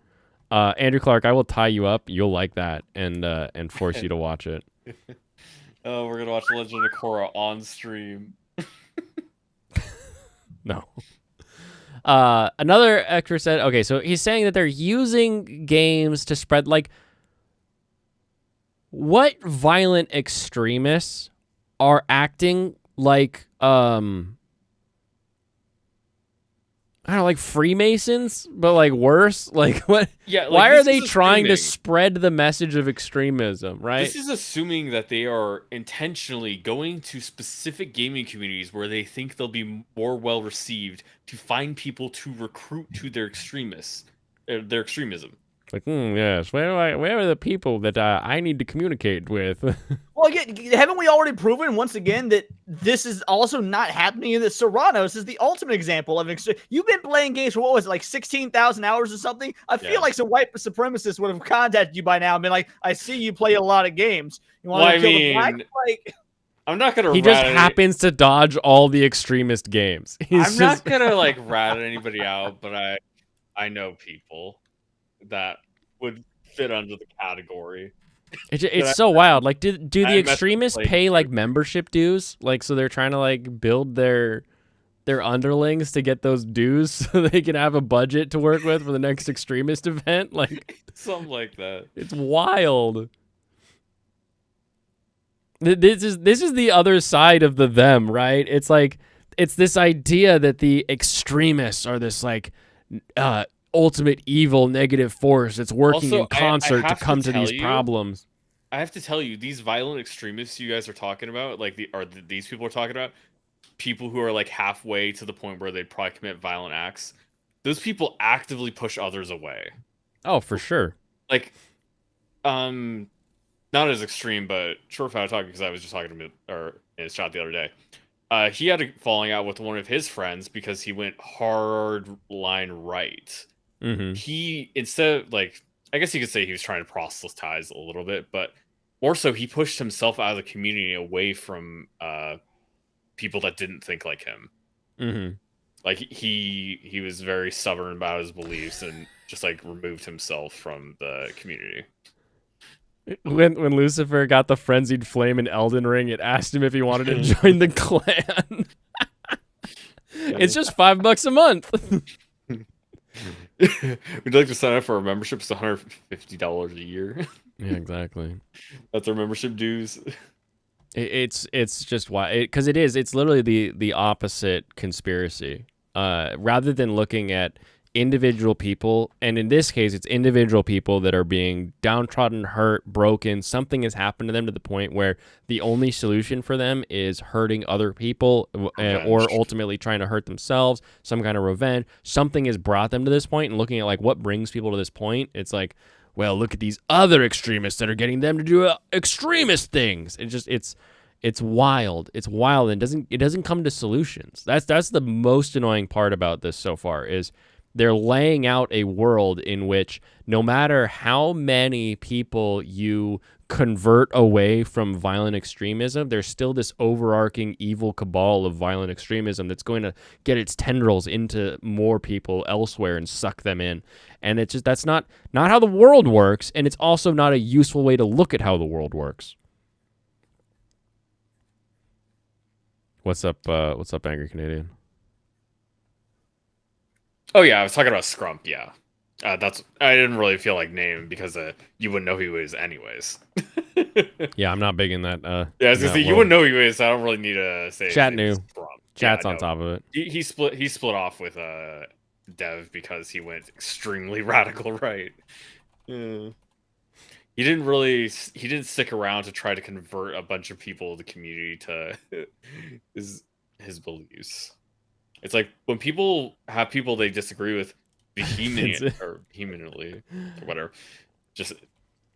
Andrew Clark, I will tie you up. You'll like that, and force you to watch it. Oh, we're gonna watch Legend of Korra on stream. No. Another expert said, okay, so he's saying that they're using games to spread, like, what violent extremists are acting like, I don't know, like Freemasons, but like worse? Like, what? Yeah, like, Why are this they is trying to assuming- spread the message of extremism, right? This is assuming that they are intentionally going to specific gaming communities where they think they'll be more well received to find people to recruit to their their extremism. Like, yes, where are the people that I need to communicate with? Well, haven't we already proven once again that this is also not happening in the Serranos is the ultimate example of an extreme. You've been playing games for what was it, like 16,000 hours or something? I feel Yeah. like some white supremacists would have contacted you by now and been like, "I see you play a lot of games. You want Well, to I kill the black?" mean, Like, I'm not gonna. He just rat any- happens to dodge all the extremist games. He's I'm just, not gonna like rat anybody out, but I know people that would fit under the category. it's so wild. Like, do I the met extremists like- pay like membership dues? Like, so they're trying to like build their underlings to get those dues so they can have a budget to work with for the next extremist event. Like, Something like that. it's wild. This is the other side of the them, right? It's like it's this idea that the extremists are this like ultimate evil negative force that's working Also, in concert to have to come to tell these you- problems. I have to tell you, these violent extremists you guys are talking about, like these people are talking about, people who are like halfway to the point where they'd probably commit violent acts. Those people actively push others away. Oh, for sure. Like, not as extreme, but short fat talking because I was just talking to him in his chat the other day. He had a falling out with one of his friends because he went hard line right. Mm-hmm. He instead of like, I guess you could say he was trying to proselytize a little bit, but more so he pushed himself out of the community away from people that didn't think like him. Mm-hmm. Like he was very stubborn about his beliefs and just like removed himself from the community. When Lucifer got the frenzied flame in Elden Ring, it asked him if he wanted to join the clan. It's just $5 a month. Would you like to sign up for a membership? It's $150 a year. Yeah, exactly. That's our membership dues. It's just why, because it's literally the opposite conspiracy. Rather than looking at individual people, and in this case, it's individual people that are being downtrodden, hurt, broken. Something has happened to them to the point where the only solution for them is hurting other people, or ultimately trying to hurt themselves. Some kind of revenge. Something has brought them to this point, and looking at like what brings people to this point, it's like, well, look at these other extremists that are getting them to do extremist things. It's wild. It's wild, and it doesn't come to solutions. That's the most annoying part about this so far is they're laying out a world in which no matter how many people you convert away from violent extremism, there's still this overarching evil cabal of violent extremism that's going to get its tendrils into more people elsewhere and suck them in. And it's just that's not how the world works, and it's also not a useful way to look at how the world works. What's up, Angry Canadian? Oh yeah, I was talking about Scrump. Yeah, I didn't really feel like naming because you wouldn't know who he was anyways. Yeah, I'm not big in that. Yeah, I was gonna say you wouldn't know who he was, so I don't really need to say. Chat knew. Scrump. Chat's Yeah, on top of it. He split off with Dev because he went extremely radical right. Yeah. He didn't stick around to try to convert a bunch of people in the community to his beliefs. It's like when people have people they disagree with vehemently or whatever, just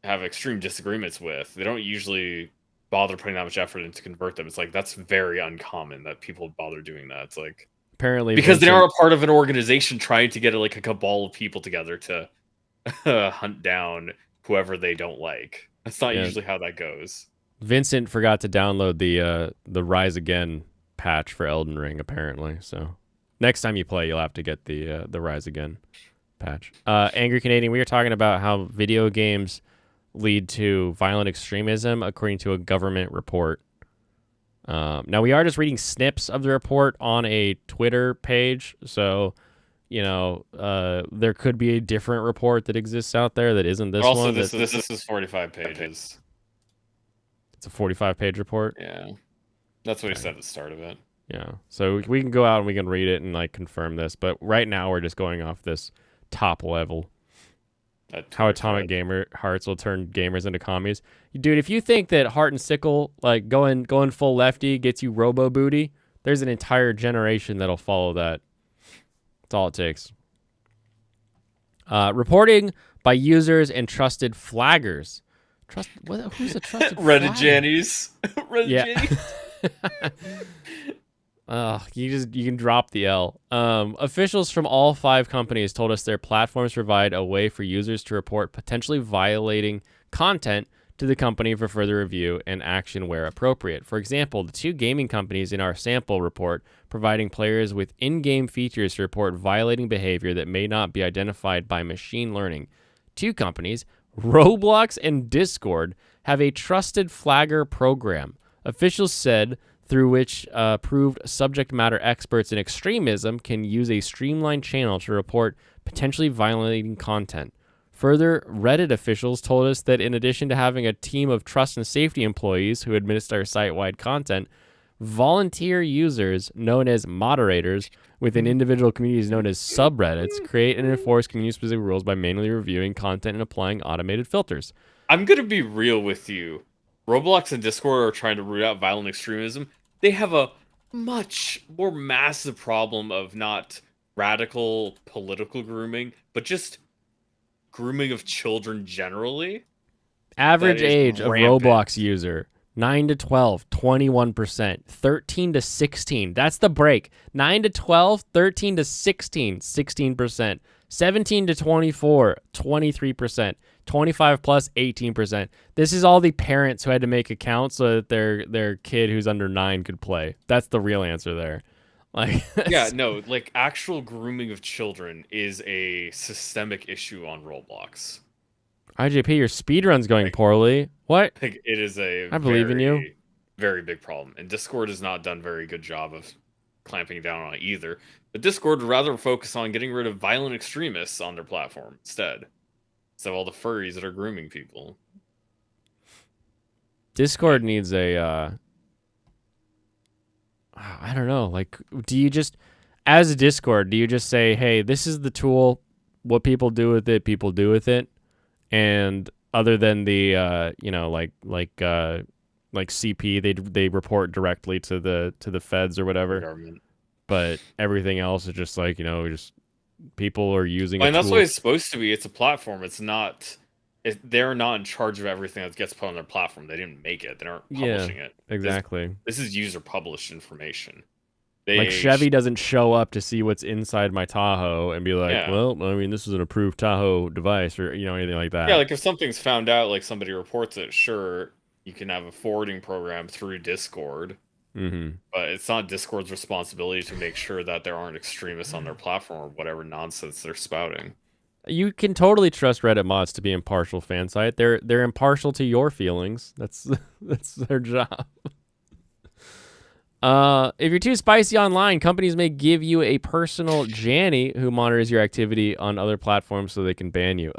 have extreme disagreements with, they don't usually bother putting that much effort in to convert them. It's like that's very uncommon that people bother doing that. It's like apparently because they are a part of an organization trying to get like a cabal of people together to hunt down whoever they don't like. That's not usually how that goes. Vincent forgot to download the Rise Again patch for Elden Ring, apparently. So next time you play, you'll have to get the Rise Again patch. Angry Canadian, we were talking about how video games lead to violent extremism, according to a government report. Now, we are just reading snips of the report on a Twitter page, so there could be a different report that exists out there that isn't this also, one. This is 45 pages. It's a 45-page report? Yeah. That's what he said at the start of it. Yeah. So we can go out and we can read it and like confirm this, but right now we're just going off this top level. How Atomic Gamer Hearts will turn gamers into commies. Dude, if you think that Heart and Sickle like going full lefty gets you robo booty, there's an entire generation that'll follow that. That's all it takes. Reporting by users and trusted flaggers. Who's a trusted Reddit flagger? Jannies. Reddit Jannies. You can drop the L. Officials from all 5 companies told us their platforms provide a way for users to report potentially violating content to the company for further review and action where appropriate. For example, the 2 gaming companies in our sample report providing players with in-game features to report violating behavior that may not be identified by machine learning. 2 companies, Roblox and Discord, have a trusted flagger program. Officials said through which proved subject matter experts in extremism can use a streamlined channel to report potentially violating content. Further, Reddit officials told us that in addition to having a team of trust and safety employees who administer site-wide content, volunteer users, known as moderators, within individual communities known as subreddits, create and enforce community-specific rules by manually reviewing content and applying automated filters. I'm going to be real with you. Roblox and Discord are trying to root out violent extremism. They have a much more massive problem of not radical political grooming, but just grooming of children generally. Average age of rampant. Roblox user, 9 to 12, 21%. 13 to 16, that's the break. 9 to 12, 13 to 16, 16%. 17 to 24, 23%. 25 plus, 18%. This is all the parents who had to make accounts so that their kid who's under 9 could play. That's the real answer there. Like, Yeah, no, like actual grooming of children is a systemic issue on Roblox. IJP, your speedrun's going Like- poorly. What? Like it is a I believe in you. very, very big problem. And Discord has not done a very good job of clamping down on it either. But Discord would rather focus on getting rid of violent extremists on their platform instead. So all the furries that are grooming people. Discord needs a I don't know, like, do you just, as a Discord, do you just say, hey, this is the tool, what people do with it, and other than the you know, like CP, they report directly to the feds or whatever, Government. but everything else is just like, you know, just people are using And a that's tool. what it's supposed to be. It's a platform. It's not. They're not in charge of everything that gets put on their platform. They didn't make it. They aren't Yeah, publishing it. Exactly. This is user published information. Like Chevy doesn't show up to see what's inside my Tahoe and be like, Yeah. well, I mean, this is an approved Tahoe device, or, you know, anything like that. Yeah, like if something's found out, like somebody reports it, sure, you can have a forwarding program through Discord, Mm-hmm. but it's not Discord's responsibility to make sure that there aren't extremists on their platform or whatever nonsense they're spouting. You can totally trust Reddit mods to be impartial fan site. They're impartial to your feelings. That's their job. If you're too spicy online, companies may give you a personal Janny who monitors your activity on other platforms so they can ban you.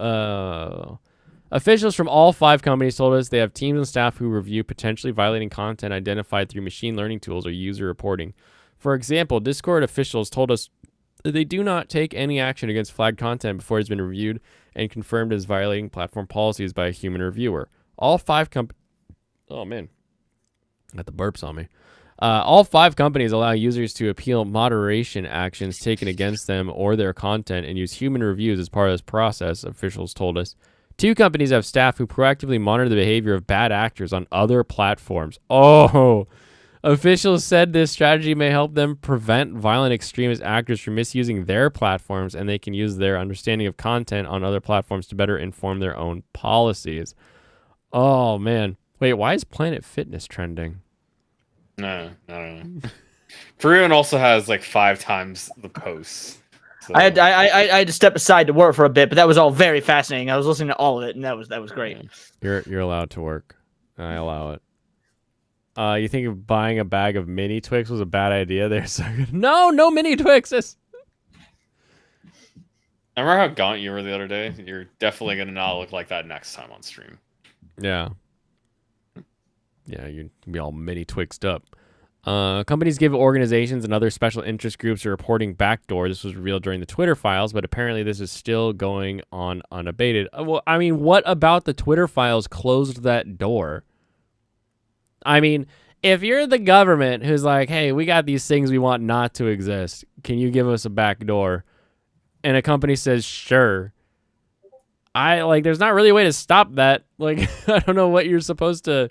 Officials from all 5 companies told us they have teams and staff who review potentially violating content identified through machine learning tools or user reporting. For example, Discord officials told us that they do not take any action against flagged content before it's been reviewed and confirmed as violating platform policies by a human reviewer. All 5 Oh, man. Got the burps on me. All 5 companies allow users to appeal moderation actions taken against them or their content and use human reviews as part of this process, officials told us. 2 companies have staff who proactively monitor the behavior of bad actors on other platforms. Oh, officials said this strategy may help them prevent violent extremist actors from misusing their platforms, and they can use their understanding of content on other platforms to better inform their own policies. Oh, man. Wait, why is Planet Fitness trending? No. Peruvian also has like 5 times the posts. So. I had to step aside to work for a bit, but that was all very fascinating. I was listening to all of it, and that was great. You're allowed to work. I allow it. You think of buying a bag of mini Twix was a bad idea? There, so no mini Twixes. I remember how gaunt you were the other day. You're definitely gonna not look like that next time on stream. Yeah, you'd be all mini Twixed up. Companies give organizations and other special interest groups a reporting backdoor. This was revealed during the Twitter files, but apparently this is still going on unabated. Well, I mean, what about the Twitter files closed that door? I mean, if you're the government who's like, hey, we got these things we want not to exist, can you give us a backdoor? And a company says, sure. There's not really a way to stop that. Like, I don't know what you're supposed to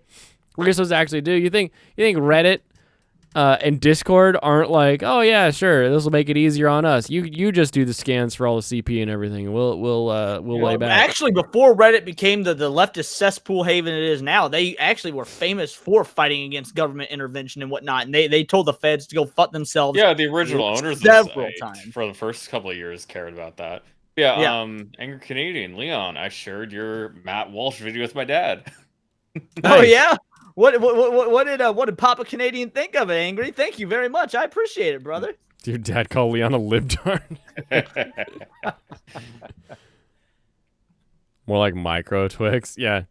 actually do. You think Reddit and Discord aren't like, oh yeah, sure, this will make it easier on us. You just do the scans for all the CP and everything. We'll lay back. Actually, before Reddit became the leftist cesspool haven it is now, they actually were famous for fighting against government intervention and whatnot. And they told the feds to go fuck themselves. Yeah, the original owners of several the site times for the first couple of years cared about that. Yeah. Angry Canadian Leon, I shared your Matt Walsh video with my dad. Oh yeah. What did Papa Canadian think of it, Angry? Thank you very much. I appreciate it, brother. Your dad called Leon a libtard. More like micro Twix. Yeah.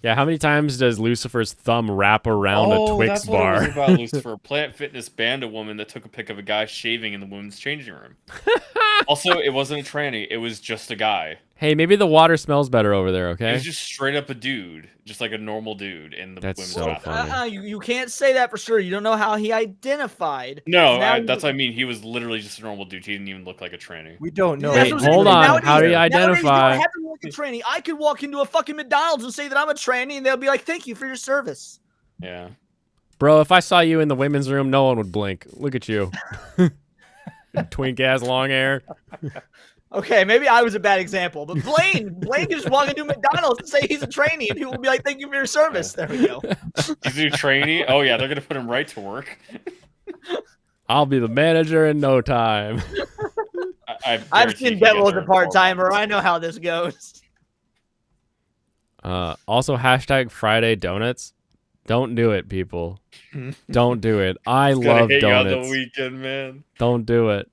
How many times does Lucifer's thumb wrap around a Twix that's bar? What it was about Lucifer. Planet Fitness banned a woman that took a pic of a guy shaving in the women's changing room. Also, it wasn't a tranny. It was just a guy. Hey, maybe the water smells better over there, It okay? was just straight up a dude, just like a normal dude in the That's women's so bathroom. funny. You can't say that for sure. You don't know how he identified. No, Now that's you- what I mean. He was literally just a normal dude. He didn't even look like a tranny. We don't know. Wait, That's what I'm hold saying. on. Nowadays- How do you nowadays, identify? don't have to look at tranny. I could walk into a fucking McDonald's and say that I'm a tranny, and they'll be like, "Thank you for your service." Yeah. Bro, if I saw you in the women's room, no one would blink. Look at you. Twink ass long hair. Okay, maybe I was a bad example, but Blaine can just walk into McDonald's and say he's a trainee, and people will be like, "Thank you for your service." There we go. He's a new trainee. Oh yeah, they're gonna put him right to work. I'll be the manager in no time. I've guarantee seen you can get Devil as there a in 4 part-timer. months. I know how this goes. Also, hashtag Friday donuts. Don't do it, people. Don't do it. I It's gonna love hit you on the donuts. weekend, man. Don't do it.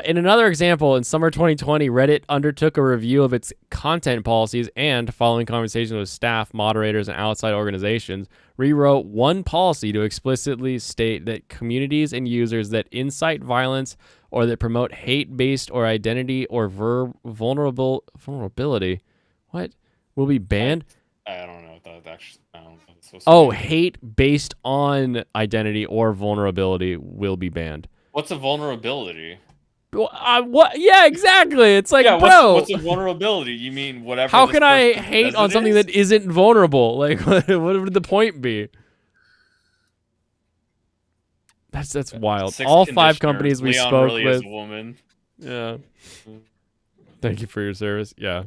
In another example, in summer 2020, Reddit undertook a review of its content policies and, following conversations with staff, moderators, and outside organizations, rewrote one policy to explicitly state that communities and users that incite violence or that promote hate-based or identity or vulnerability, will be banned. I don't know what that actually. I don't know what it's supposed to Oh, mean. hate based on identity or vulnerability will be banned. What's a vulnerability? What? Yeah, exactly. It's like, Yeah, bro, what's a vulnerability? You mean whatever? how this can I person hate says on it something is? that isn't vulnerable? Like, what would the point be? That's wild. 6 All 5 conditioners. companies we Leon spoke really with. is a woman. Yeah. Thank you for your service. Yeah.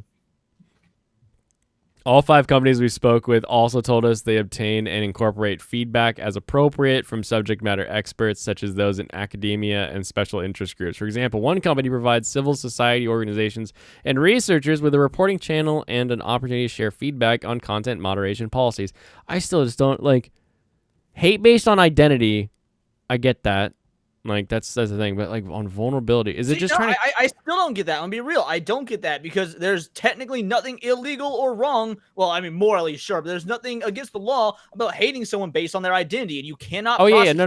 All 5 companies we spoke with also told us they obtain and incorporate feedback as appropriate from subject matter experts, such as those in academia and special interest groups. For example, one company provides civil society organizations and researchers with a reporting channel and an opportunity to share feedback on content moderation policies. I still just don't like hate based on identity. I get that. Like that's the thing, but like on vulnerability, is it See, just no, trying to? I still don't get that. I'm gonna be real. I don't get that because there's technically nothing illegal or wrong. Well, I mean, morally, sure, but there's nothing against the law about hating someone based on their identity, and you cannot. Oh, yeah, no.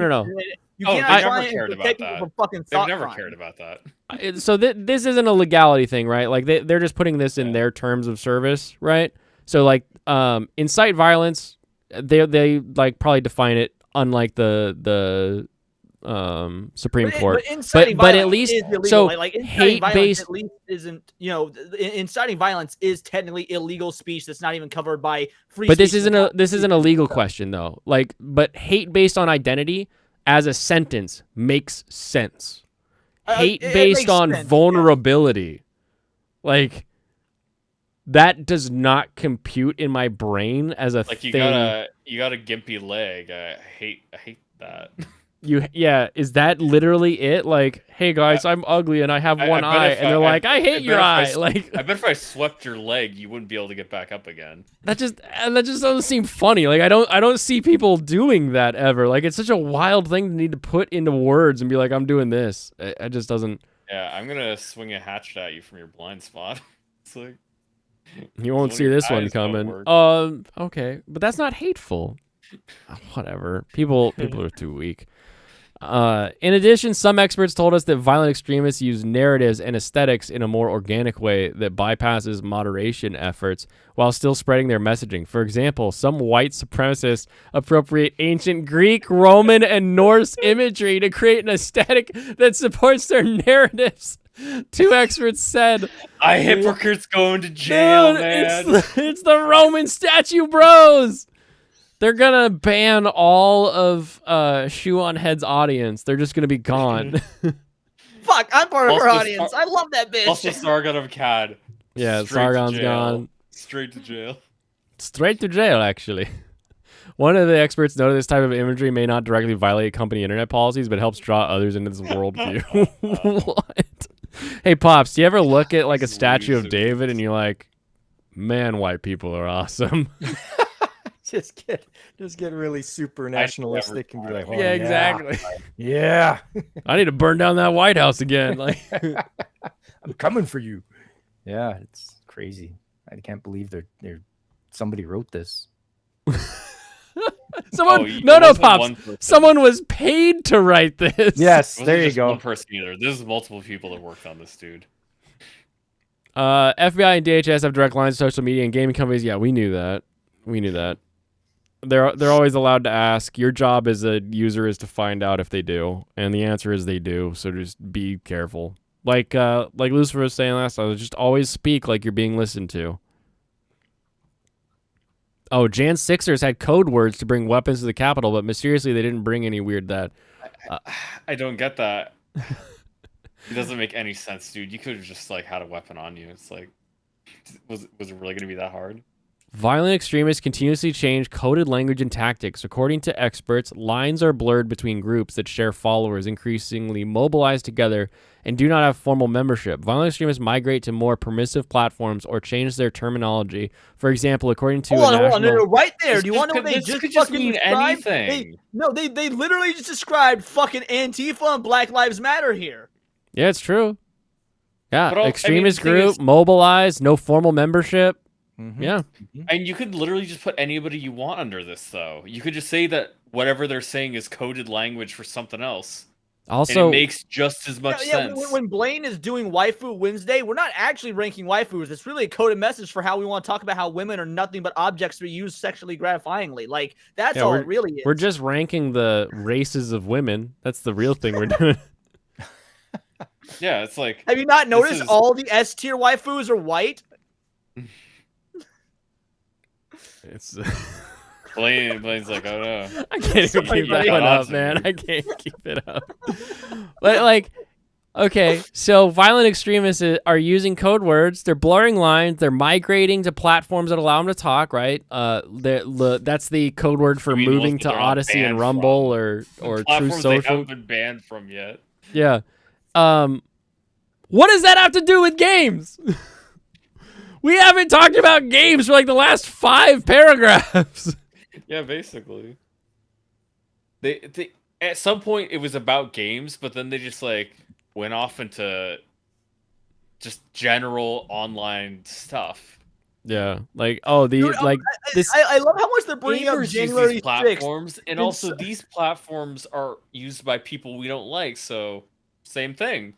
You Oh, cannot they've try never and cared protect about people that. from fucking They've thought never crime. cared about that. So this isn't a legality thing, right? Like they're just putting this in Yeah. their terms of service, right? So like incite violence, they like probably define it unlike the Supreme Court. inciting but at violence least- is illegal. so like inciting hate-based- violence at least isn't, inciting violence is technically illegal speech that's not even covered by free. But this speech isn't and a legal question though. Like, but hate based on identity as a sentence makes sense. Hate it based makes on sense, yeah. vulnerability, like that does not compute in my brain as a Like you thing. got a gimpy leg. I hate that. Is that literally it? Like, hey guys, I'm ugly and I have I one bet eye, if and they're like, I hate bet your if I eye. s- Like I bet if I swept your leg, you wouldn't be able to get back up again. that just doesn't seem funny. Like I don't see people doing that ever. Like it's such a wild thing to need to put into words and be like, I'm doing this. It just doesn't. Yeah, I'm gonna swing a hatchet at you from your blind spot. It's like You won't One of see your this one eyes don't coming. work. Okay, but that's not hateful. Whatever. People are too weak. In addition, some experts told us that violent extremists use narratives and aesthetics in a more organic way that bypasses moderation efforts while still spreading their messaging. For example, some white supremacists appropriate ancient Greek, Roman, and Norse imagery to create an aesthetic that supports their narratives. 2 experts said, hypocrites going to jail, "Dude, man. it's the Roman statue bros. They're gonna ban all of Shoe on Head's audience. They're just gonna be gone." Fuck, I'm part of her Also, audience. I love that bitch. Also, Sargon of Akkad. Yeah, Straight to Sargon's jail. gone. Straight to jail. Straight to jail, actually. One of the experts noted this type of imagery may not directly violate company internet policies, but helps draw others into this worldview. What? Hey, Pops, do you ever look at like a statue of David and you're like, man, white people are awesome? just get really super nationalistic and be like, oh, Yeah, exactly. Yeah, I need to burn down that White House again. Like, I'm coming for you. Yeah, it's crazy. I can't believe they're somebody wrote this. someone, Oh, it no, wasn't Pops. one person. Someone was paid to write this. Yes, It wasn't there you just go. One person either. This is multiple people that worked on this, dude. FBI and DHS have direct lines to social media and gaming companies. Yeah, we knew that. They're always allowed to ask. Your job as a user is to find out if they do, and the answer is they do. So just be careful. Like Lucifer was saying last time, just always speak like you're being listened to. Oh, Jan Sixers had code words to bring weapons to the Capitol, but mysteriously they didn't bring any weird that. I don't get that. It doesn't make any sense, dude. You could have just like had a weapon on you. It's like, was it really gonna be that hard? Violent extremists continuously change coded language and tactics. According to experts, lines are blurred between groups that share followers, increasingly mobilize together, and do not have formal membership. Violent extremists migrate to more permissive platforms or change their terminology. For example, according to Hold a on, national... no, right there. This Do you want to know what they this just could just fucking mean described? anything. They literally just described fucking Antifa and Black Lives Matter here. Yeah, it's true. Yeah, But extremist the thing group, is- mobilize, no formal membership. Mhm. Yeah. And you could literally just put anybody you want under this, though. You could just say that whatever they're saying is coded language for something else. Also, And it makes just as much sense. When Blaine is doing Waifu Wednesday, we're not actually ranking waifus. It's really a coded message for how we want to talk about how women are nothing but objects to be used sexually gratifyingly. Like, that's Yeah, all it really is. we're just ranking the races of women. That's the real thing we're doing. Yeah, it's like Have you not noticed is- all the S tier waifus are white? It's Blaine's like, oh no. I can't even Sorry, keep that buddy. one up, Awesome. man. I can't keep it up. But like, okay, so violent extremists are using code words. They're blurring lines. They're migrating to platforms that allow them to talk. Right? That's the code word for You mean moving ones to that they're not Odyssey and banned Rumble from? or True Platforms they Social. haven't been banned from yet. Yeah. What does that have to do with games? We haven't talked about games for like the last 5 paragraphs. Yeah, basically. They at some point it was about games, but then they just like went off into just general online stuff. Yeah. Like, oh, Dude, this. I love how much they're bringing up Gamers use January these 6th. platforms, and It's- also these platforms are used by people we don't like, so same thing.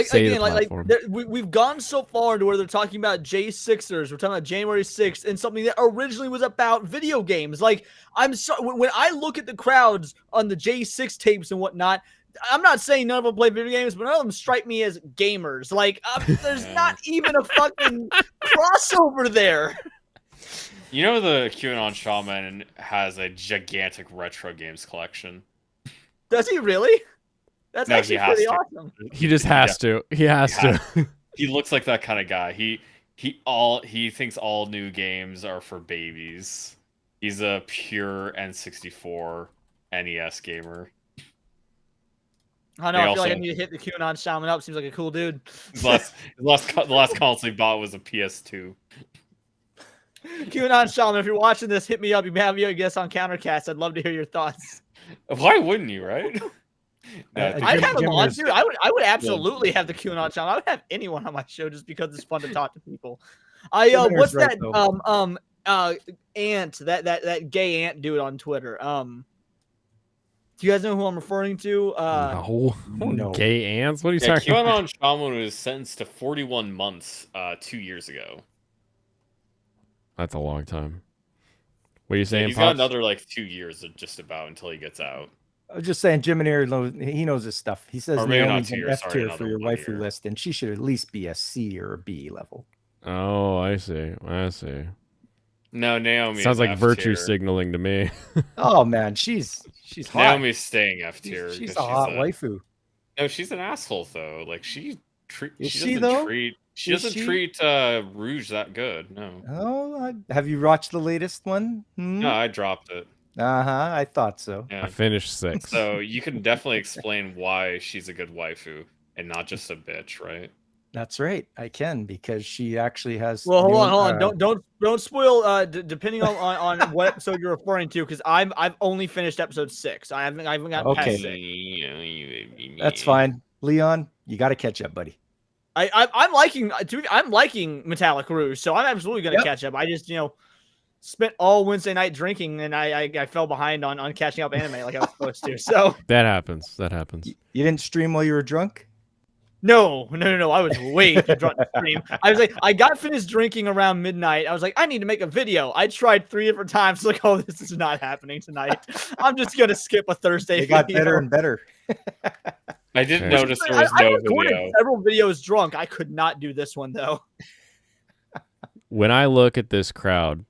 Say the Again, like platform. we've gone so far to where they're talking about J6ers. We're talking about January 6th and something that originally was about video games. Like, I'm so when I look at the crowds on the J6 tapes and whatnot, I'm not saying none of them play video games, but none of them strike me as gamers. Like, there's Yeah. not even a fucking crossover there. You know the QAnon Shaman has a gigantic retro games collection. Does he really? That's No, he actually has pretty to. awesome. He just has to. He has He to. He looks like that kind of guy. He thinks all new games are for babies. He's a pure N64 NES gamer. I know. They I feel like I also- need to hit the QAnon shaman up. Seems like a cool dude. The last console he bought was a PS2. QAnon shaman, if you're watching this, hit me up. You may have your guest on Countercast. I'd love to hear your thoughts. Why wouldn't you, right? No, Jim- I have him Jim on is- too. I would absolutely have the QAnon channel. I would have anyone on my show just because it's fun to talk to people. Jim is What's right, that though. ant that gay ant dude on Twitter? Do you guys know who I'm referring to? No. Gay ants? What are you yeah, talking about? QAnon Shaman was sentenced to 41 months 2 years ago. That's a long time. What are you Yeah, saying, he's got Pops? another like 2 years just about until he gets out. I was just saying, Jim and Aaron knows he knows his stuff. He says Or maybe not Naomi's 2 an years, F sorry, tier another for your 1 waifu year. list, and she should at least be a C or a B level. Oh, I see. I see. No, Naomi Sounds is like F virtue tier. signaling to me. Oh man, she's hot. Naomi's staying F tier. She's 'cause a hot waifu. No, she's an asshole though. Like she Is she she, doesn't though? treat she Is doesn't she? treat Rouge that good. No. Oh, have you watched the latest one? No, I dropped it. I thought so. Yeah. I finished 6. So you can definitely explain why she's a good waifu and not just a bitch, right? That's right, I can because she actually has. Well, hold new, on. Don't spoil. Depending on what episode you're referring to, because I've only finished episode 6. I haven't gotten Okay. past 6. That's fine, Leon. You got to catch up, buddy. I'm liking Metallic Rouge, so I'm absolutely gonna Yep. catch up. I just spent all Wednesday night drinking, and I fell behind on catching up anime like I was supposed to. So That happens. That happens. You didn't stream while you were drunk? no, I was way too drunk to stream. I was like, I got finished drinking around midnight. I was like, I need to make a video. I tried 3 different times. Like, oh, this is not happening tonight. I'm just gonna skip a Thursday. It got video. better and better. I did Okay. notice there was I no recorded video. several videos drunk. I could not do this one though. When I look at this crowd,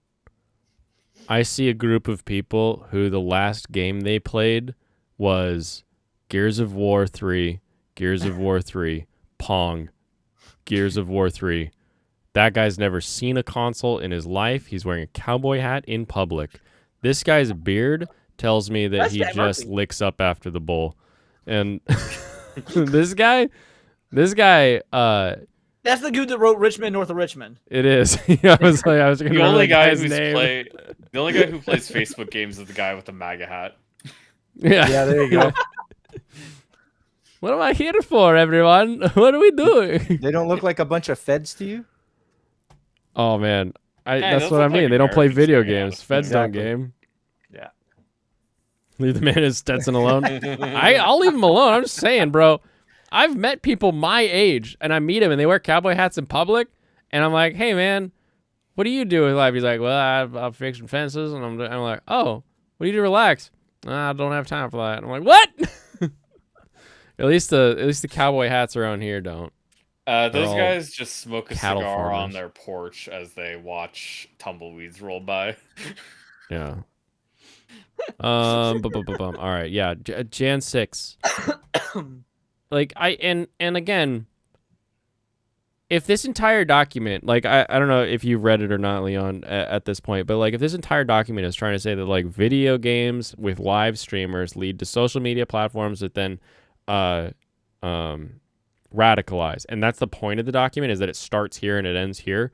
I see a group of people who the last game they played was Gears of War 3, Gears of War 3, Pong, Gears of War 3, That guy's never seen a console in his life. He's wearing a cowboy hat in public. This guy's beard tells me that That's he Matt just Murphy. licks up after the bowl. And this guy, That's the dude that wrote Richmond North of Richmond. it is. I was going to The remember only that guy guy's who's name. the only guy who plays Facebook games is the guy with the MAGA hat. Yeah. Yeah, there you go. What am I here for, everyone? What are we doing? They don't look like a bunch of feds to you? Oh man, Yeah, that's those what I look like mean. They don't play Americans video to me, games. Feds Exactly. don't game. Yeah. Leave the man in Stetson alone. I'll leave him alone. I'm just saying, bro. I've met people my age, and I meet them, and they wear cowboy hats in public, and I'm like, hey man, what do you do with life? He's like, well, I'm fixing fences, and I'm like, oh, what do you do to relax? I don't have time for that. I'm like, what? At least the cowboy hats around here don't. Those all guys just smoke a cattle cigar on farmers. their porch as they watch tumbleweeds roll by. Yeah. All right. Yeah. Jan 6. Like and again, if this entire document, like I don't know if you've read it or not, Leon, at this point, but like if this entire document is trying to say that like video games with live streamers lead to social media platforms that then radicalize, and that's the point of the document, is that it starts here and it ends here.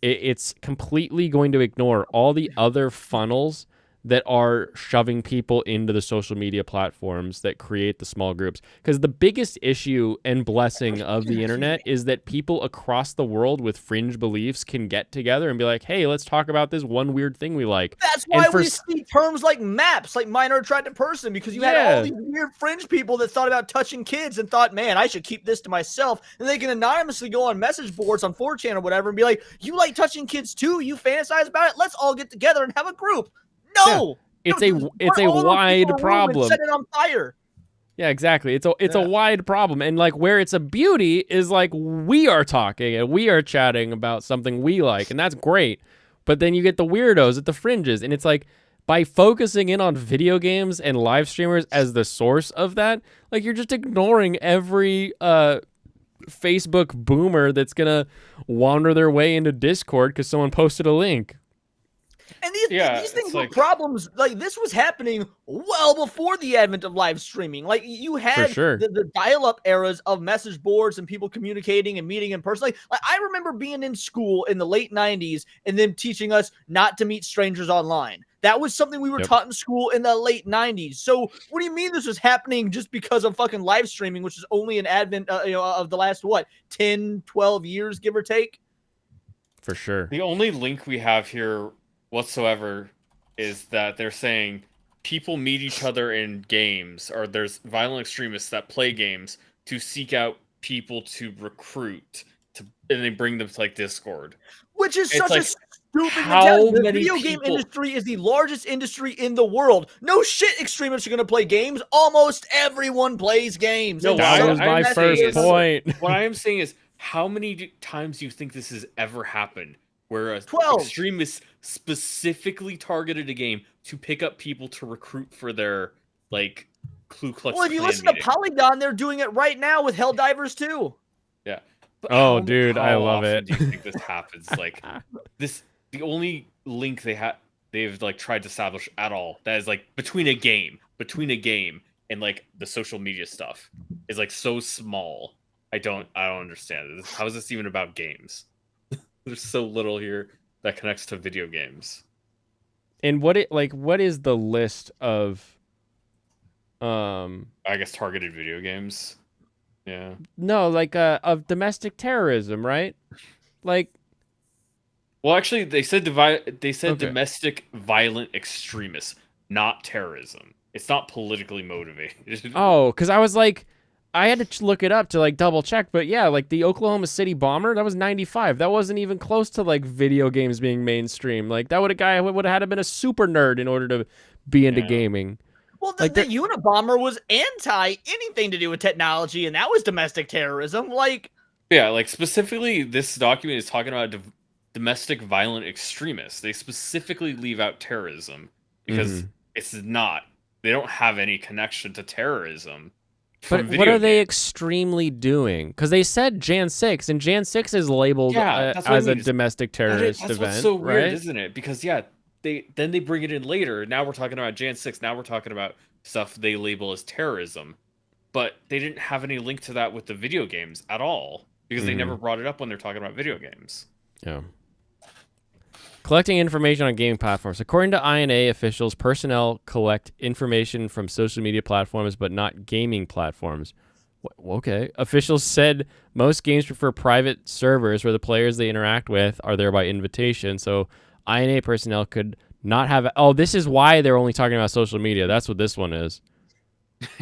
It's completely going to ignore all the other funnels that are shoving people into the social media platforms that create the small groups. Because the biggest issue and blessing of the internet is that people across the world with fringe beliefs can get together and be like, hey, let's talk about this one weird thing we like. That's And why for we s- see terms like MAPS, like minor attracted person, because you had Yeah. all these weird fringe people that thought about touching kids and thought, man, I should keep this to myself. And they can anonymously go on message boards on 4chan or whatever and be like, you like touching kids too? You fantasize about it? Let's all get together and have a group. No! It's No, a just it's put a all those people wide in a room and problem. Set it on fire. Yeah, exactly. It's a Yeah. wide problem, and like where it's a beauty is like we are talking and we are chatting about something we like, and that's great. But then you get the weirdos at the fringes, and it's like by focusing in on video games and live streamers as the source of that, like you're just ignoring every Facebook boomer that's gonna wander their way into Discord because someone posted a link. And these it's things were like- problems. Like this was happening well before the advent of live streaming. Like you had sure. the dial-up eras of message boards and people communicating and meeting in person. Like I remember being in school in the late '90s and them teaching us not to meet strangers online. That was something we were Yep. taught in school in the late '90s. So what do you mean this was happening just because of fucking live streaming, which is only an advent, of the last 10, 12 years, give or take? For sure. The only link we have here whatsoever is that they're saying people meet each other in games, or there's violent extremists that play games to seek out people to recruit, and they bring them to like Discord. Which is It's such like, a stupid how mentality. The many video game people- industry is the largest industry in the world. No shit, extremists are going to play games. Almost everyone plays games. No, And That I- was I my am first saying is- point. What I am saying is, how many times do you think this has ever happened? Where a 12. extremist specifically targeted a game to pick up people to recruit for their like Ku Klux Well, if you Klan listen meeting. to Polygon, they're doing it right now with Helldivers too. But Oh, how- dude, I how love often it. Do you think this happens? Like this, the only link they've like tried to establish at all that is like between a game and like the social media stuff is like so small. I don't understand it. How is this even about games? There's so little here that connects to video games. And what is the list of I guess targeted video games. Yeah. no, like of domestic terrorism, right? Like Well, actually, they said Okay. domestic violent extremists, not terrorism. It's not politically motivated. oh, cuz I was like I had to look it up to like double check, but yeah, like the Oklahoma City bomber, that was 95. That wasn't even close to like video games being mainstream. Like that would have had to been a super nerd in order to be into Yeah. gaming. Well, Like the Unabomber was anti anything to do with technology, and that was domestic terrorism. Like, Yeah, like specifically, this document is talking about domestic violent extremists. They specifically leave out terrorism because it's not. They don't have any connection to terrorism. But what are they extremely doing? Because they said Jan 6, and Jan 6 is labeled Yeah, that's what I as a mean. domestic terrorist That's event, what's so weird, right? isn't it? Because they bring it in later. Now we're talking about Jan 6. Now we're talking about stuff they label as terrorism, but they didn't have any link to that with the video games at all because they never brought it up when they're talking about video games. Yeah. Collecting information on gaming platforms. According to INA officials, personnel collect information from social media platforms, but not gaming platforms. Okay. Officials said most games prefer private servers where the players they interact with are there by invitation. So INA personnel could not have. Oh, this is why they're only talking about social media. That's what this one is.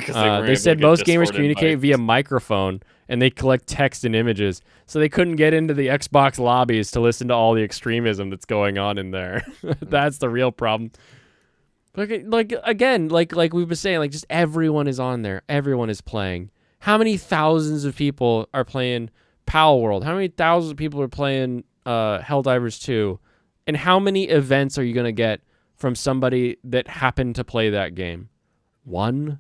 They said most gamers communicate via microphone and they collect text and images. So they couldn't get into the Xbox lobbies to listen to all the extremism that's going on in there. That's the real problem. Like again, like we've been saying, like just everyone is on there. Everyone is playing. How many thousands of people are playing Pal World? How many thousands of people are playing Helldivers 2? And how many events are you going to get from somebody that happened to play that game? One?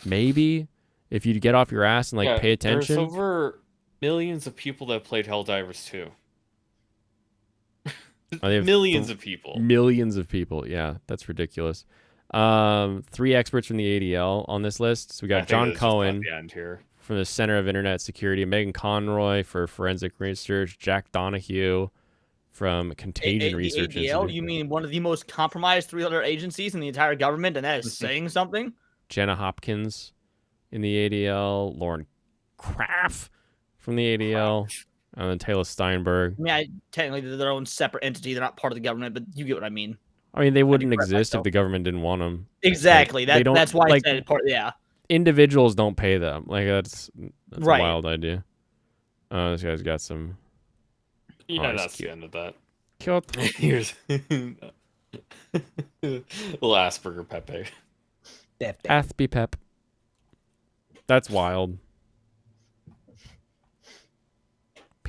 Maybe? If you get off your ass and pay attention? There's over millions of people that played Helldivers 2. Millions of people. Millions of people. Yeah, that's ridiculous. 3 experts from the ADL on this list. So we got John Cohen the end here. from the Center of Internet Security, Megan Conroy for Forensic Research, Jack Donahue from Contagion Research ADL? Institute. You mean one of the most compromised 300 agencies in the entire government, and that is saying something? Jenna Hopkins in the ADL, Lauren Kraft from the ADL, and then Taylor Steinberg. I mean, technically they're their own separate entity. They're not part of the government, but you get what I mean. I mean, they wouldn't exist if the government didn't want them. Exactly. They don't, that's why I said part. Yeah. Individuals don't pay them. Like that's Right. a wild idea. This guy's got some. Yeah, he's that's cute. the end of that. Cute. Here's little Asperger Pepe. Athby Pep. That's wild.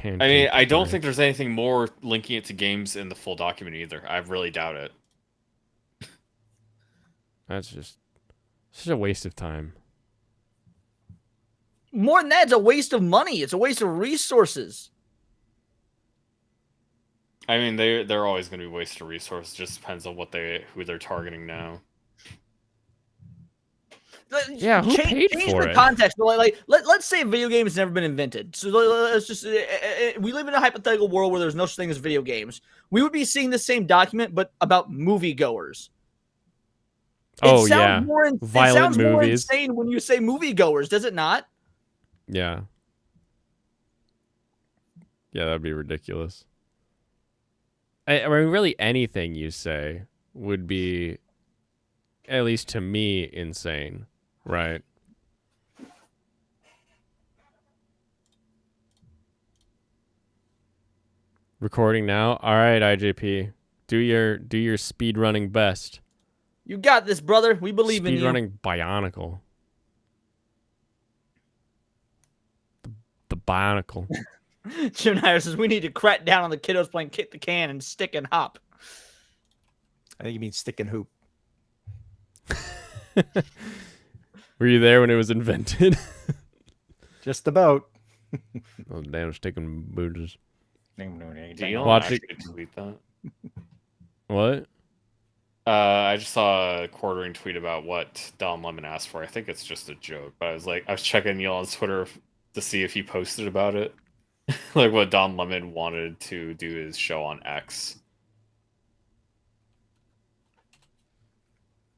I mean, I don't think there's anything more linking it to games in the full document either. I really doubt it. That's just such a waste of time. More than that, it's a waste of money. It's a waste of resources. I mean, they're always going to be wasted resources. Just depends on who they're targeting now. Yeah, who paid change for the it? context. Let's say video games never been invented. So let's just we live in a hypothetical world where there's no such thing as video games. We would be seeing the same document, but about moviegoers. Oh, it yeah. sounds more Violent more movies. insane when you say moviegoers, does it not? Yeah. Yeah, that'd be ridiculous. I mean, really anything you say would be, at least to me, insane. Right. Recording now. All right, IJP. Do your speed running best. You got this, brother. We believe in Speed you. running Bionicle. The Bionicle. Jim Nyer says we need to crack down on the kiddos playing kick the can and stick and hop. I think you mean stick and hoop. Were you there when it was invented? Just about. Oh, damn, sticking boots. Elon Watch it. actually tweet that. What? I just saw a quartering tweet about what Don Lemon asked for. I think it's just a joke, but I was checking Elon's Twitter to see if he posted about it. Like what Don Lemon wanted to do his show on X.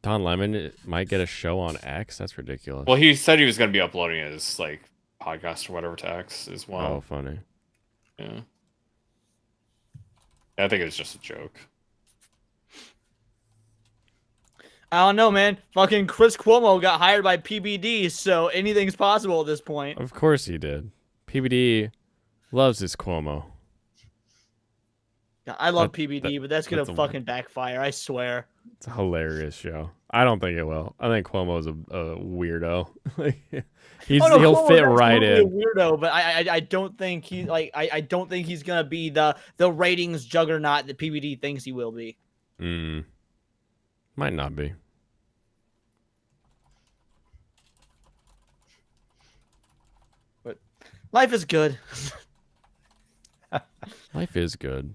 Don Lemon might get a show on X? That's ridiculous. Well, he said he was going to be uploading his podcast or whatever to X as Oh, well. funny. Yeah. I think it was just a joke. I don't know, man. Fucking Chris Cuomo got hired by PBD, so anything's possible at this point. Of course he did. PBD loves his Cuomo. I love That- PBD, but that's gonna that's a- fucking backfire. I swear. It's a hilarious show. I don't think it will. I think Cuomo's a weirdo. He'll Cuomo's fit right absolutely in. a weirdo, but I don't think I don't think he's gonna be the ratings juggernaut that PBD thinks he will be. Might not be. Life is good. Life is good.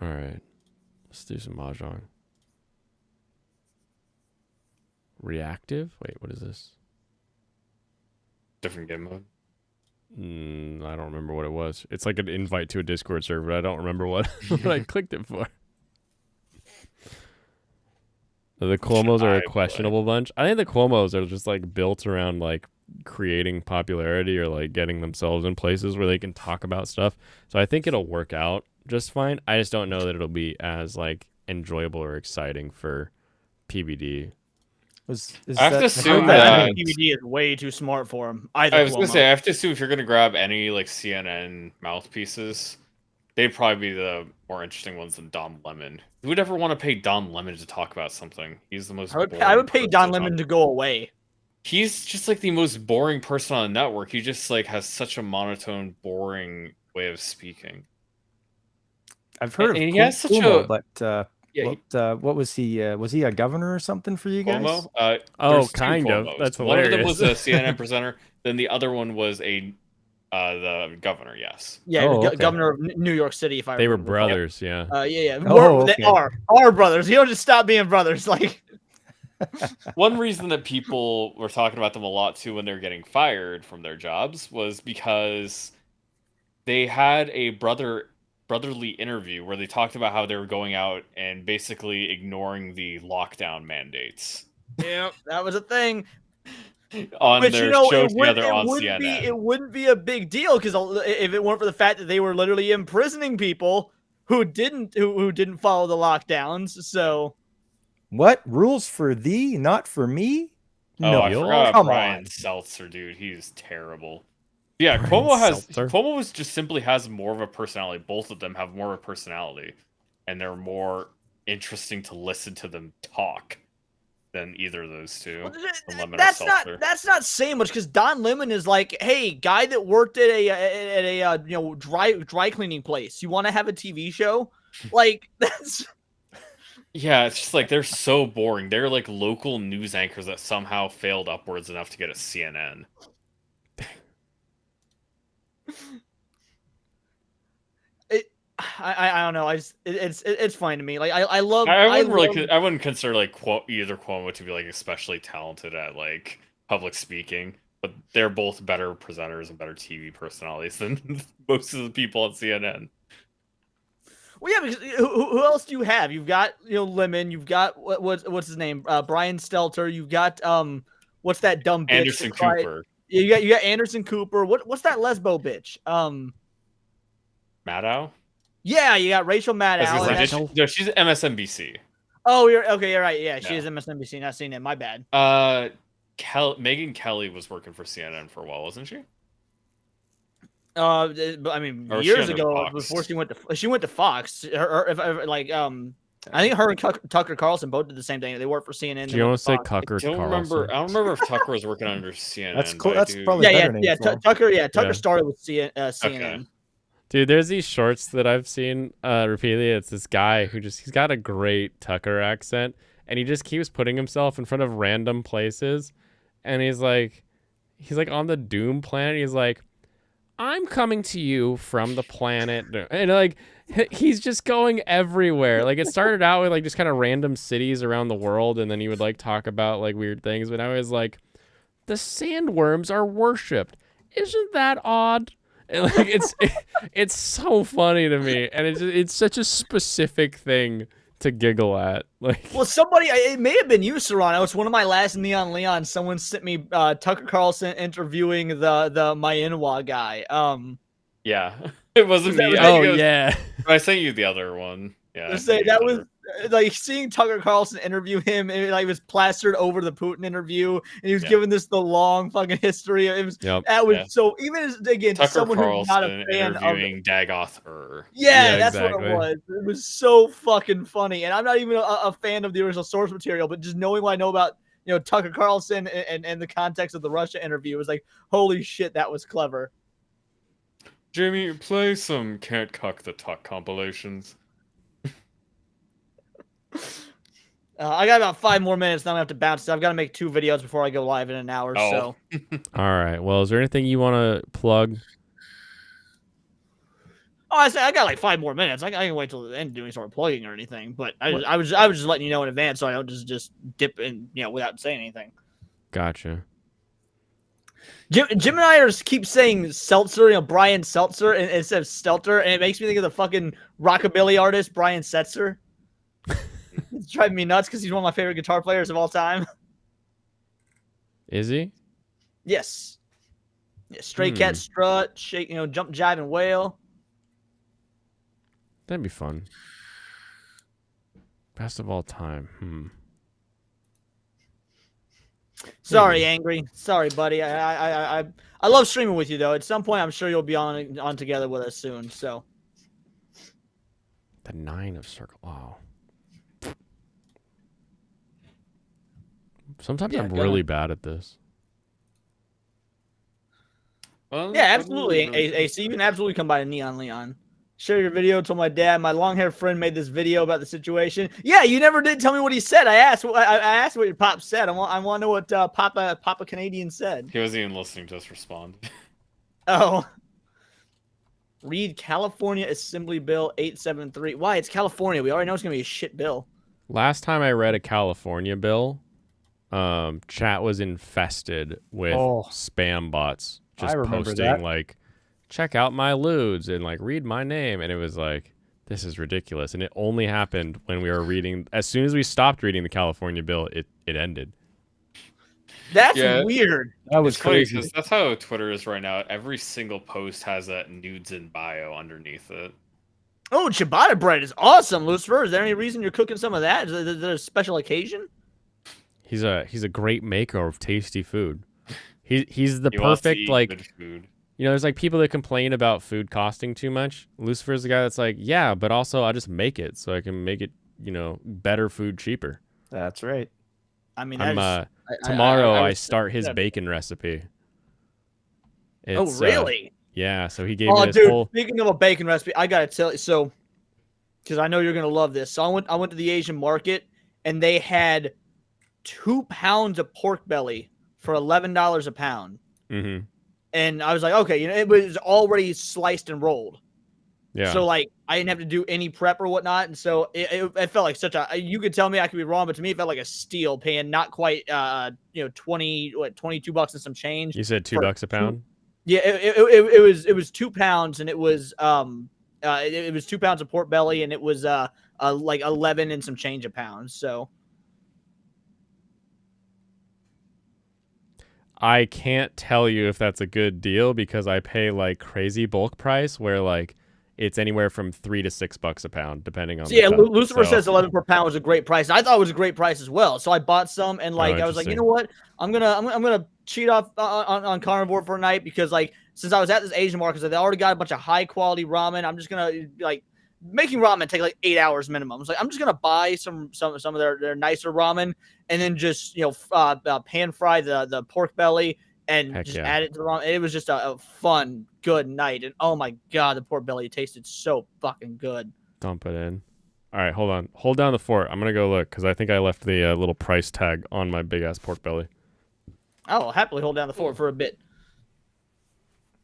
All right. Let's do some Mahjong. Reactive? Wait, what is this? Different game mode. I don't remember what it was. It's like an invite to a Discord server. I don't remember what, what I clicked it for. The Cuomos are a questionable bunch. I think the Cuomos are just like built around like creating popularity or like getting themselves in places where they can talk about stuff. So I think it'll work out just fine. I just don't know that it'll be as like enjoyable or exciting for PBD. I have to assume I that think PBD is way too smart for him. I was gonna say I have to assume if you're gonna grab any like CNN mouthpieces, they'd probably be the more interesting ones than Don Lemon. Who would ever want to pay Don Lemon to talk about something? He's the most. I would pay Don boring Lemon person to go away. He's just like the most boring person on the network. He just like has such a monotone, boring way of speaking. I've heard And of he has such Cuomo, a- but Yeah, what was he? Was he a governor or something for you guys? Cuomo. Oh, There's two kind of. Cuomos. That's One of them hilarious. was a CNN presenter. Then the other one was the governor. Yes. Yeah, Oh, okay. governor of New York City. If I They were remember. brothers, yeah. Yeah. Oh, They okay. are brothers. You don't just stop being brothers. Like, One reason that people were talking about them a lot too when they were getting fired from their jobs was because they had a brotherly interview where they talked about how they were going out and basically ignoring the lockdown mandates yeah, that was a thing. on Which, their you know, show it wouldn't, together it on wouldn't CNN. be it wouldn't be a big deal because if it weren't for the fact that they were literally imprisoning people who didn't follow the lockdowns. So What rules for thee, not for me? Oh, No, I forgot about come Brian on. Seltzer, dude. He's terrible. Yeah, Brian Seltzer? Cuomo just simply has more of a personality. Both of them have more of a personality, and they're more interesting to listen to them talk than either of those two. than Lemon or Seltzer. that's not saying much because Don Lemon is like, hey, guy that worked at a dry cleaning place. You want to have a TV show? Like that's. Yeah, it's just like they're so boring. They're like local news anchors that somehow failed upwards enough to get a CNN. I don't know. It's fine to me. Like I love. I wouldn't love- really. I wouldn't consider like either Cuomo to be like especially talented at like public speaking, but they're both better presenters and better TV personalities than most of the people at CNN. Well, yeah, because who else do you have? You've got Lemon. You've got what's his name? Brian Stelter. You've got what's that dumb bitch? Anderson Cooper, You got Anderson Cooper. What's that lesbo bitch? Maddow. Yeah, you got Rachel Maddow. I was gonna and say, Rachel? no, she's MSNBC. Oh, you're right. Yeah, she Yeah. is MSNBC. Not seen it. My bad. Megan Kelly was working for CNN for a while, wasn't she? But I mean, Or was she years under ago, Fox? before she went to Fox. I think her and Tucker Carlson both did the same thing. They worked for CNN. Do they you went want to to say Fox. Tucker I don't Carlson? remember if Tucker was working under CNN. That's cool. but I That's do- probably Yeah, better name for him. Tucker Yeah. started with CNN. Dude, there's these shorts that I've seen repeatedly. It's this guy who he's got a great Tucker accent, and he just keeps putting himself in front of random places, and he's like on the Doom planet. He's like, I'm coming to you from the planet, and like he's just going everywhere. Like it started out with like just kind of random cities around the world, and then he would like talk about like weird things. But now he's like, the sandworms are worshipped. Isn't that odd? And like it's so funny to me, and it's such a specific thing to giggle at. Like, Well, it may have been you, Serrano. It's one of my last Neon Leon. Someone sent me Tucker Carlson interviewing the Mayenwa guy. Yeah, it wasn't me. that- I think oh it was- yeah, I sent you the other one. Yeah, I Let's sent say you that the was other- like seeing Tucker Carlson interview him, and like was plastered over the Putin interview, and he was Yeah. giving this the long fucking history. It was yep. that was Yeah. so even as again to Tucker someone who's not Carlson a fan of. interviewing Dagoth Ur. Yeah, Yeah, that's exactly. what it was. It was so fucking funny, and I'm not even a fan of the original source material, but just knowing what I know about Tucker Carlson and the context of the Russia interview was like, holy shit, that was clever. Jimmy, play some Can't Cuck the Tuck compilations. I got about 5 more minutes. Then I'm gonna have to bounce. I've got to make 2 videos before I go live in an hour. Oh. So All right. Well, is there anything you want to plug? I say I got like 5 more minutes. I can wait till the end doing sort of plugging or anything. But I was just letting you know in advance, so I don't just dip in, without saying anything. Gotcha. Jim and I keep saying Seltzer, Brian Seltzer, instead of Stelter, and it makes me think of the fucking rockabilly artist Brian Setzer. It's driving me nuts because he's one of my favorite guitar players of all time. Is he? Yes. Yeah, Stray Cat Strut, shake, jump, jive, and wail. That'd be fun. Best of all time. Sorry, Angry. Sorry, buddy. I love streaming with you though. At some point, I'm sure you'll be on together with us soon. So. The 9 of circle. Wow. Sometimes I'm really bad at this. Well, Yeah, absolutely. AC, you can absolutely come by to Neon Leon. Share your video. Told my dad, my long-haired friend made this video about the situation. Yeah, you never did tell me what he said. I asked what your pop said. I want to know what Papa Canadian said. He wasn't even listening to us respond. Oh. Read California Assembly Bill 873. Why? It's California. We already know it's gonna be a shit bill. Last time I read a California bill, chat was infested with spam bots just posting that. like, check out my lewds and like read my name, and it was like, this is ridiculous. And it only happened when we were reading. As soon as we stopped reading the California bill, it ended. That's Yeah. weird. That was It's funny crazy. 'cause that's how Twitter is right now. Every single post has that nudes in bio underneath it. Oh, ciabatta bread is awesome, Lucifer. Is there any reason you're cooking some of that? Is there a special occasion? He's a great maker of tasty food. He's the He wants to perfect eat like. good food. There's like people that complain about food costing too much. Lucifer's the guy that's like, yeah, but also I'll just make it so I can make it, better food cheaper. That's right. I mean, Tomorrow I was- start his yeah. bacon recipe. Oh, It's, really? yeah, so he gave me Oh, this dude. whole. Speaking of a bacon recipe, I gotta tell you. So, because I know you're gonna love this. So I went to the Asian market, and they had 2 pounds of pork belly for $11 a pound. Mm-hmm. And I was like, okay, it was already sliced and rolled. Yeah. So like I didn't have to do any prep or whatnot, and so it felt like such a. You could tell me I could be wrong, but to me it felt like a steal, paying not quite 22 bucks and some change. You said for $2 a pound. Yeah, it was 2 pounds, and it was it was 2 pounds of pork belly, and it was like 11 and some change a pound. So I can't tell you if that's a good deal because I pay like crazy bulk price where like it's anywhere from $3 to $6 a pound depending on. So yeah, the pound. Lucifer So- says 11 per pound was a great price. I thought it was a great price as well. So I bought some, and like I was like, you interesting. know what? I'm gonna cheat off on carnivore for a night because like since I was at this Asian market, so they already got a bunch of high quality ramen. I'm just gonna like making ramen take like 8 hours minimum. I was like, I'm just gonna buy some of their nicer ramen and then just pan fry the pork belly and Heck just yeah. add it to the ramen. It was just a fun, good night. And oh my god, the pork belly tasted so fucking good. Dump it in. All right, hold on. Hold down the fort. I'm gonna go look because I think I left the little price tag on my big ass pork belly. I'll happily hold down the fort for a bit.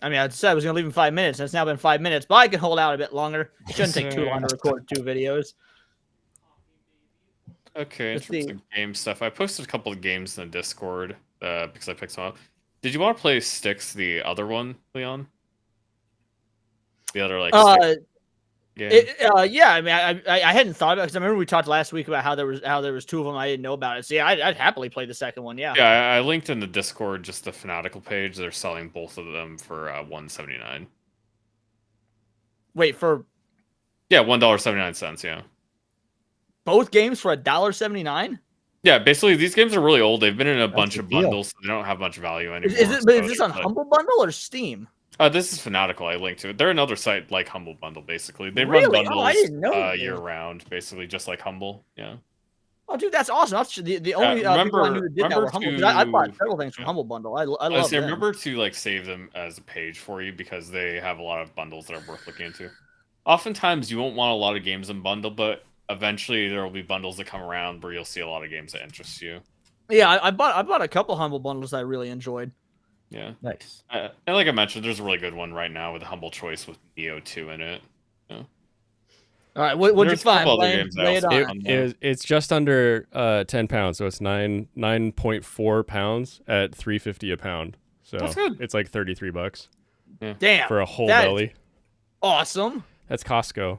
I mean, I said I was going to leave in 5 minutes, and it's now been 5 minutes, but I can hold out a bit longer. It shouldn't take too long to record 2 videos. Okay, in Let's terms see. of game stuff, I posted a couple of games in the Discord because I picked some up. Did you want to play Styx, the other one, Leon? The other like Styx game? Yeah, I mean, I hadn't thought about it because I remember we talked last week about how there was 2 of them I didn't know about it. So yeah, I'd happily play the second one. Yeah. Yeah, I linked in the Discord just the Fanatical page. They're selling both of them for $1.79. Wait, for Yeah, $1.79. Yeah. both games for $1.79? Yeah, basically these games are really old. They've been in a bunch a of deal. bondles, so they don't have much value anymore. Is so this they're on like- Humble Bundle or Steam? This is Fanatical. I linked to it. They're another site like Humble Bundle, basically. They Really? run Oh, bundles I didn't know that. year round, basically, just like Humble. Yeah. Oh, dude, that's awesome. That's the only people I knew that did that were Humble. 'Cause I bought several things from yeah. Humble Bundle. I I love say, them. remember to like save them as a page for you because they have a lot of bundles that are worth looking into. Oftentimes, you won't want a lot of games in bundle, but eventually there will be bundles that come around where you'll see a lot of games that interest you. Yeah, I bought a couple Humble bundles that I really enjoyed. Yeah. Nice. And like I mentioned, there's a really good one right now with a Humble Choice with Neo 2 in it. All right, what'd you There's a couple find? other Lay, games that lay it also on. come there. It's just under 10 pounds, so it's 9.4 pounds at $3.50 a pound. So That's good. it's like $33 Damn, for a whole that is belly. awesome. That's Costco.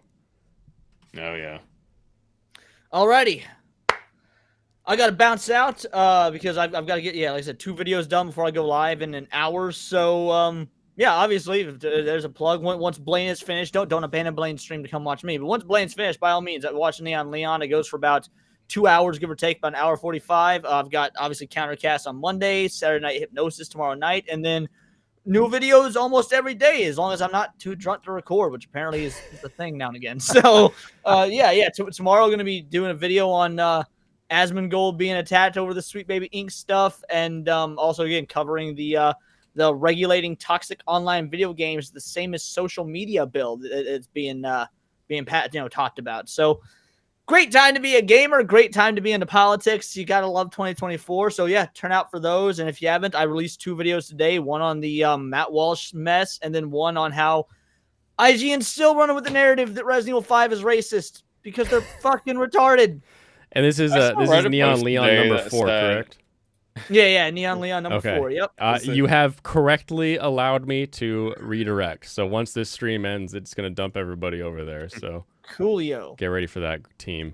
Oh yeah. Alrighty. I got to bounce out because I've got to get, like I said, 2 videos done before I go live in an hour. So, yeah, obviously, if there's a plug. Once Blaine is finished, don't abandon Blaine's stream to come watch me. But once Blaine's finished, by all means, watch Neon Leon. It goes for about 2 hours, give or take, about an hour 45. I've got, obviously, Countercast on Monday, Saturday Night Hypnosis tomorrow night, and then new videos almost every day, as long as I'm not too drunk to record, which apparently is the thing now and again. So, tomorrow I'm going to be doing a video on Asmongold being attacked over the Sweet Baby Inc. stuff, and also again covering the regulating toxic online video games, the same as social media bill. It's being talked about. So great time to be a gamer, great time to be into politics. You gotta love 2024. So yeah, turn out for those. And if you haven't, I released 2 videos today. One on the Matt Walsh mess, and then one on how IGN's still running with the narrative that Resident Evil 5 is racist because they're fucking retarded. And this is I saw this is Reddit Neon post Leon today number that 4, said- correct? Yeah, Neon Leon number 4. Yep. You have correctly allowed me to redirect. So once this stream ends, it's gonna dump everybody over there. So Coolio. get ready for that, team.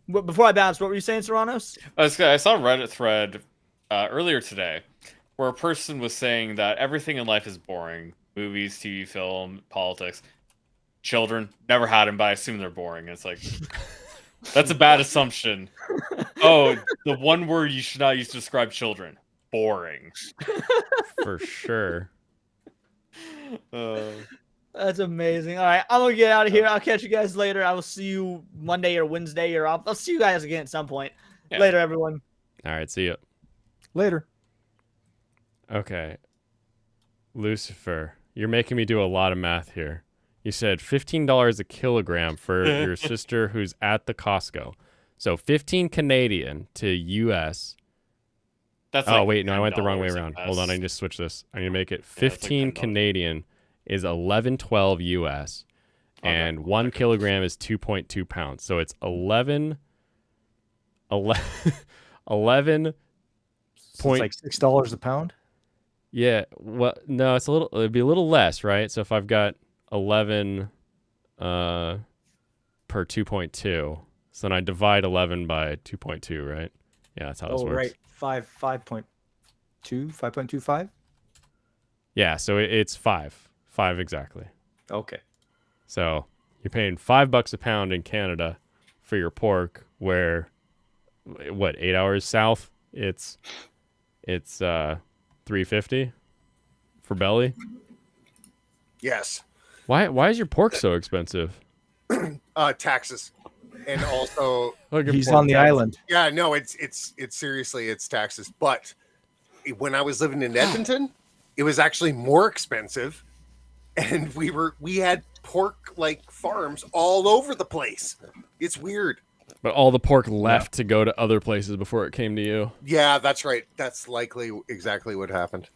But before I bounce, what were you saying, Serranos? I saw a Reddit thread earlier today where a person was saying that everything in life is boring. Movies, TV, film, politics. Children, never had them, but I assume they're boring. It's like, that's a bad assumption. Oh, the one word you should not use to describe children. Boring. For sure. That's amazing. All right, I'm gonna get out of here. I'll catch you guys later. I will see you Monday or Wednesday, or I'll see you guys again at some point. Yeah. Later, everyone. All right, see ya. Later. Okay. Lucifer, you're making me do a lot of math here. You said $15 a kilogram for your sister who's at the Costco. So 15 Canadian to US. That's Oh, like wait, no, I went the wrong way $10 around. US. Hold on, I need to switch this. I need to make it Yeah, it's like 15 $10. Canadian is 11.12 US. Okay. And 1 kilogram is 2.2 pounds. So it's 11 So it's like $6 a pound. Yeah, well, no, it'd be a little less, right? So if I've got 11 per 2.2, so then I divide 11 by 2.2, right? Yeah, that's how this works. Right. 5.25. Yeah, so it's 5 exactly. Okay. So you're paying $5 a pound in Canada for your pork, where 8 hours south, it's $3.50 for belly. Yes. Why is your pork so expensive? Taxes. And also Look at He's pork on the taxes. island. yeah, no, it's seriously it's taxes. But when I was living in Edmonton, it was actually more expensive. And we had pork like farms all over the place. It's weird. But all the pork left to go to other places before it came to you. Yeah, that's right. That's likely exactly what happened.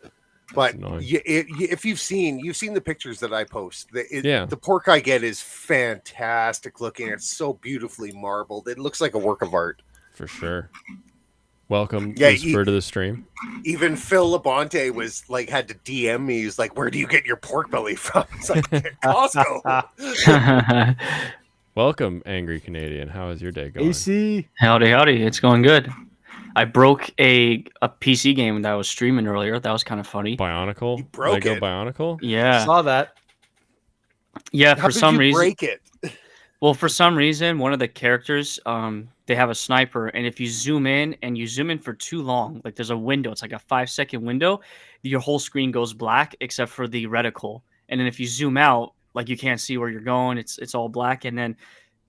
But annoying. if you've seen the pictures that I post, Yeah. the pork I get is fantastic looking. It's so beautifully marbled. It looks like a work of art. For sure. Welcome, Yeah, Lucifer, to the stream. Even Phil Labonte was like had to DM me. He's like, "Where do you get your pork belly from?" It's like Costco. Welcome, Angry Canadian. How is your day going? AC. Howdy. It's going good. I broke a PC game that I was streaming earlier. That was kind of funny. Bionicle? You broke Lego it? Bionicle? Yeah. Saw that. Yeah, How for did some you reason. break it? Well, for some reason, one of the characters, they have a sniper, and if you zoom in for too long, like there's a window, it's like a 5-second window, your whole screen goes black except for the reticle. And then if you zoom out, like you can't see where you're going, it's all black, and then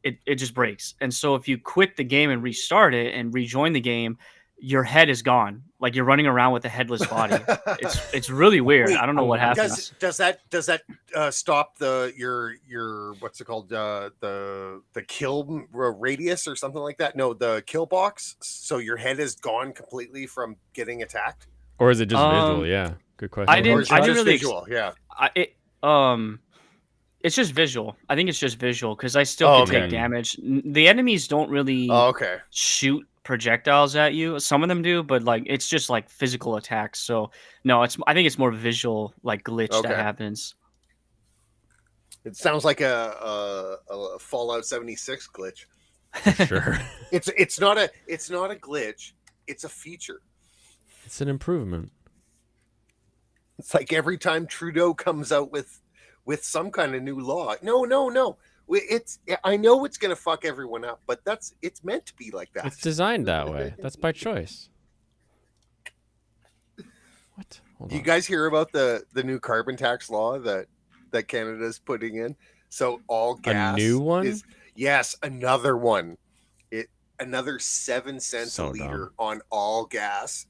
it just breaks. And so if you quit the game and restart it and rejoin the game, your head is gone. Like you're running around with a headless body. It's really weird. Wait, I don't know what happens. Does that stop your what's it called the kill radius or something like that? No, the kill box. So your head is gone completely from getting attacked. Or is it just visual? Yeah, good question. I Or didn't is it really just visual. Yeah. It's just visual. I think it's just visual because I still Oh, can okay. take damage. The enemies don't really Oh, okay. shoot projectiles at you. Some of them do, but like it's just like physical attacks. So no, I think it's more visual like glitch Okay. that happens. It sounds like a Fallout 76 glitch. Sure. It's not a glitch. It's a feature. It's an improvement. It's like every time Trudeau comes out with some kind of new law. No. I know it's gonna fuck everyone up, but it's meant to be like that. It's designed that way. That's by choice. What? Hold You on. guys hear about the new carbon tax law that Canada's putting in? So all gas new one? is yes, another one. Another 7 cents So a liter dumb. on all gas,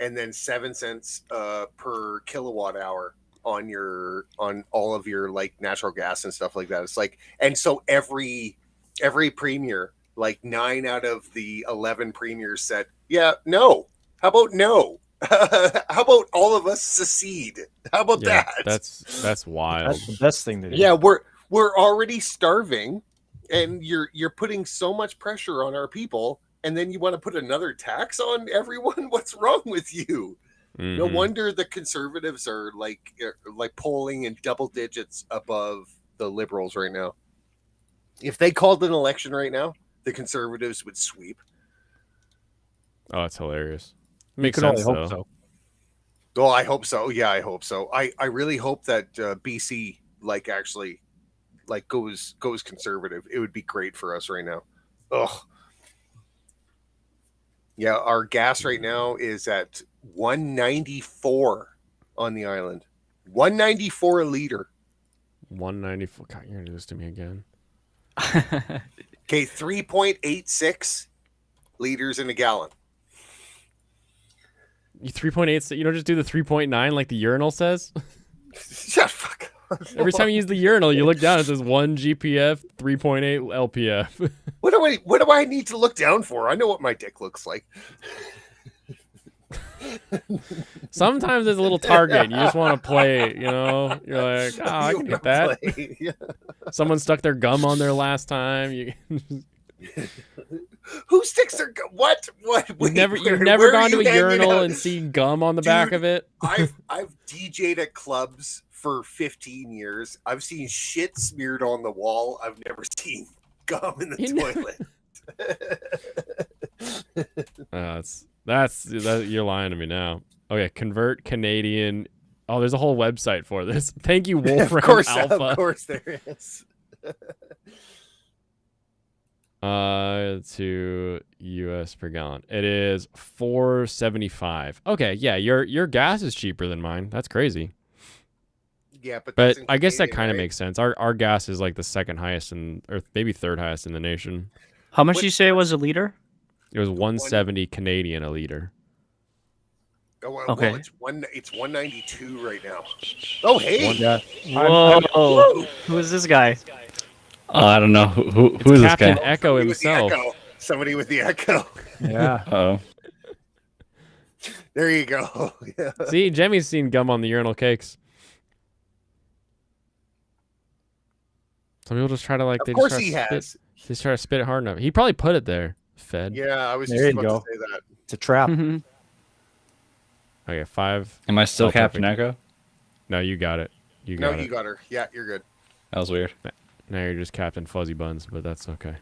and then 7 cents per kilowatt hour on all of your like natural gas and stuff like that. It's like, and so every premier, like 9 out of the 11 premiers said, yeah, no. How about no? How about all of us secede? How about Yeah, that? that's wild. That's the best thing to do. Yeah, we're already starving, and you're putting so much pressure on our people, and then you want to put another tax on everyone? What's wrong with you? No Mhm. wonder the conservatives are like polling in double digits above the liberals right now. If they called an election right now, the conservatives would sweep. Oh, it's hilarious. You Makes could only sense hope though. so. Oh, I hope so. Yeah, I hope so. I really hope that BC actually goes conservative. It would be great for us right now. Ugh. Yeah, our gas right now is at 194 on the island. 194 a liter. 194. God, you're gonna do this to me again. Okay, 3.86 liters in a gallon. You 3.8. You don't just do the 3.9 like the urinal says. Shut fuck up. Every time you use the urinal, you look down. It says 1 GPF, 3.8 LPF. What do I need to look down for? I know what my dick looks like. Sometimes there's a little target. And you just want to play it. You know, you're like, oh, I You can wanna get that. play. Yeah. Someone stuck their gum on there last time. You Who sticks their what? you've never where gone are to you a hanging urinal out? and seen gum on the Dude, back of it. I've DJ'd at clubs for 15 years. I've seen shit smeared on the wall. I've never seen gum in the You know- toilet. That's you're lying to me now. Okay, convert Canadian. Oh, there's a whole website for this. Thank you, Wolfram Alpha. Of course there is. To US per gallon. It is $4.75. Okay, yeah, your gas is cheaper than mine. That's crazy. Yeah, but But that's in I guess that Canadian, kind of right? makes sense. Our gas is like the second highest or maybe third highest in the nation. How much What- did you say it was a liter? It was 170 Canadian a liter. Oh, well, Okay. it's 192 right now. Oh, hey. Yeah. Whoa! Who is this guy? I don't know who It's is this Captain guy. Echo Somebody with the himself. echo. Somebody with the echo. Yeah. Oh, There you go. Yeah. See, Jemmy's seen gum on the urinal cakes. Some people just try to like. Of They course just he try to has. Spit, they just try to spit it hard enough. He probably put it there. Fed. Yeah, I was There just you about go. to say that. It's a trap. Okay, 5. am I still Oh, Captain perfect. Echo? No, you got it. You No, got you it. got her. Yeah, you're good. That was weird. Now you're just Captain Fuzzy Buns, but that's okay.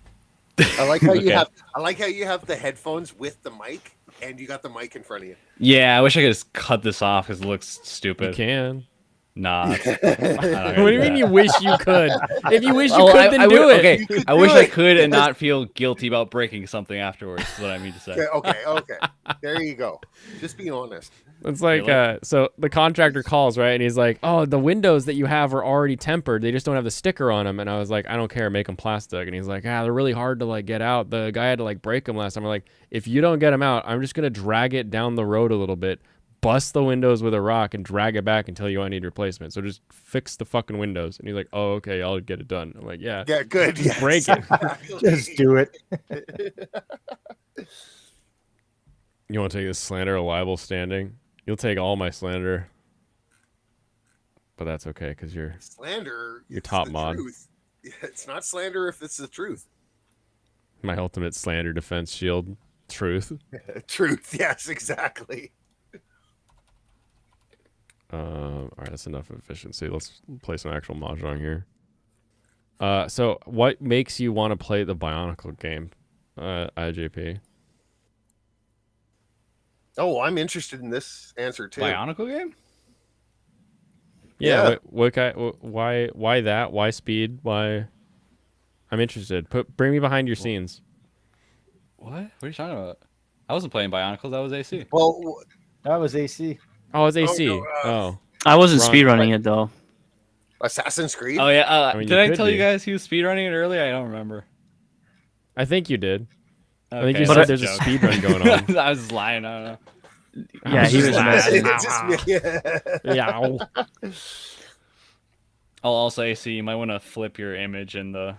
I like how you Okay. have. I like how you have the headphones with the mic, and you got the mic in front of you. Yeah, I wish I could just cut this off because it looks You stupid. can. Nah. What do you mean you wish you could? If you wish you Oh, could, then do it. Okay, I wish I could and not feel guilty about breaking something afterwards. Is what I mean to say. Okay. There you go. Just be honest. It's like, so the contractor calls, right? And he's like, oh, the windows that you have are already tempered. They just don't have the sticker on them. And I was like, I don't care. Make them plastic. And he's like, they're really hard to like get out. The guy had to like break them last time. I'm like, if you don't get them out, I'm just going to drag it down the road a little bit, bust the windows with a rock and drag it back until you need replacement. So just fix the fucking windows. And he's like, oh, okay, I'll get it done. I'm like, yeah. Yeah, good. Just break it. Just do it. You want to take this slander or libel standing? You'll take all my slander. But that's okay, because you're slander. You're it's top the mod. Truth. It's not slander if it's the truth. My ultimate slander defense shield. Truth. Truth, yes, exactly. All right, that's enough efficiency. Let's play some actual Mahjong here. So what makes you want to play the Bionicle game, IJP? Oh, I'm interested in this answer too. Bionicle game? Yeah. Why that? Why speed? Why? I'm interested. Bring me behind your scenes. What? What are you talking about? I wasn't playing Bionicles. That was AC. Well, that was AC. Oh, it's AC. no, Oh. I wasn't Wrong. speedrunning it though. Assassin's Creed. Oh yeah. I mean, did you I could tell you be. guys he was speedrunning it earlier? I don't remember. I think you did. I think Okay, you that's said a there's a joke. speed run going on. I was lying. I don't know. Yeah, he was messing. It's just me. Yeah. I'll also AC. You might want to flip your image in the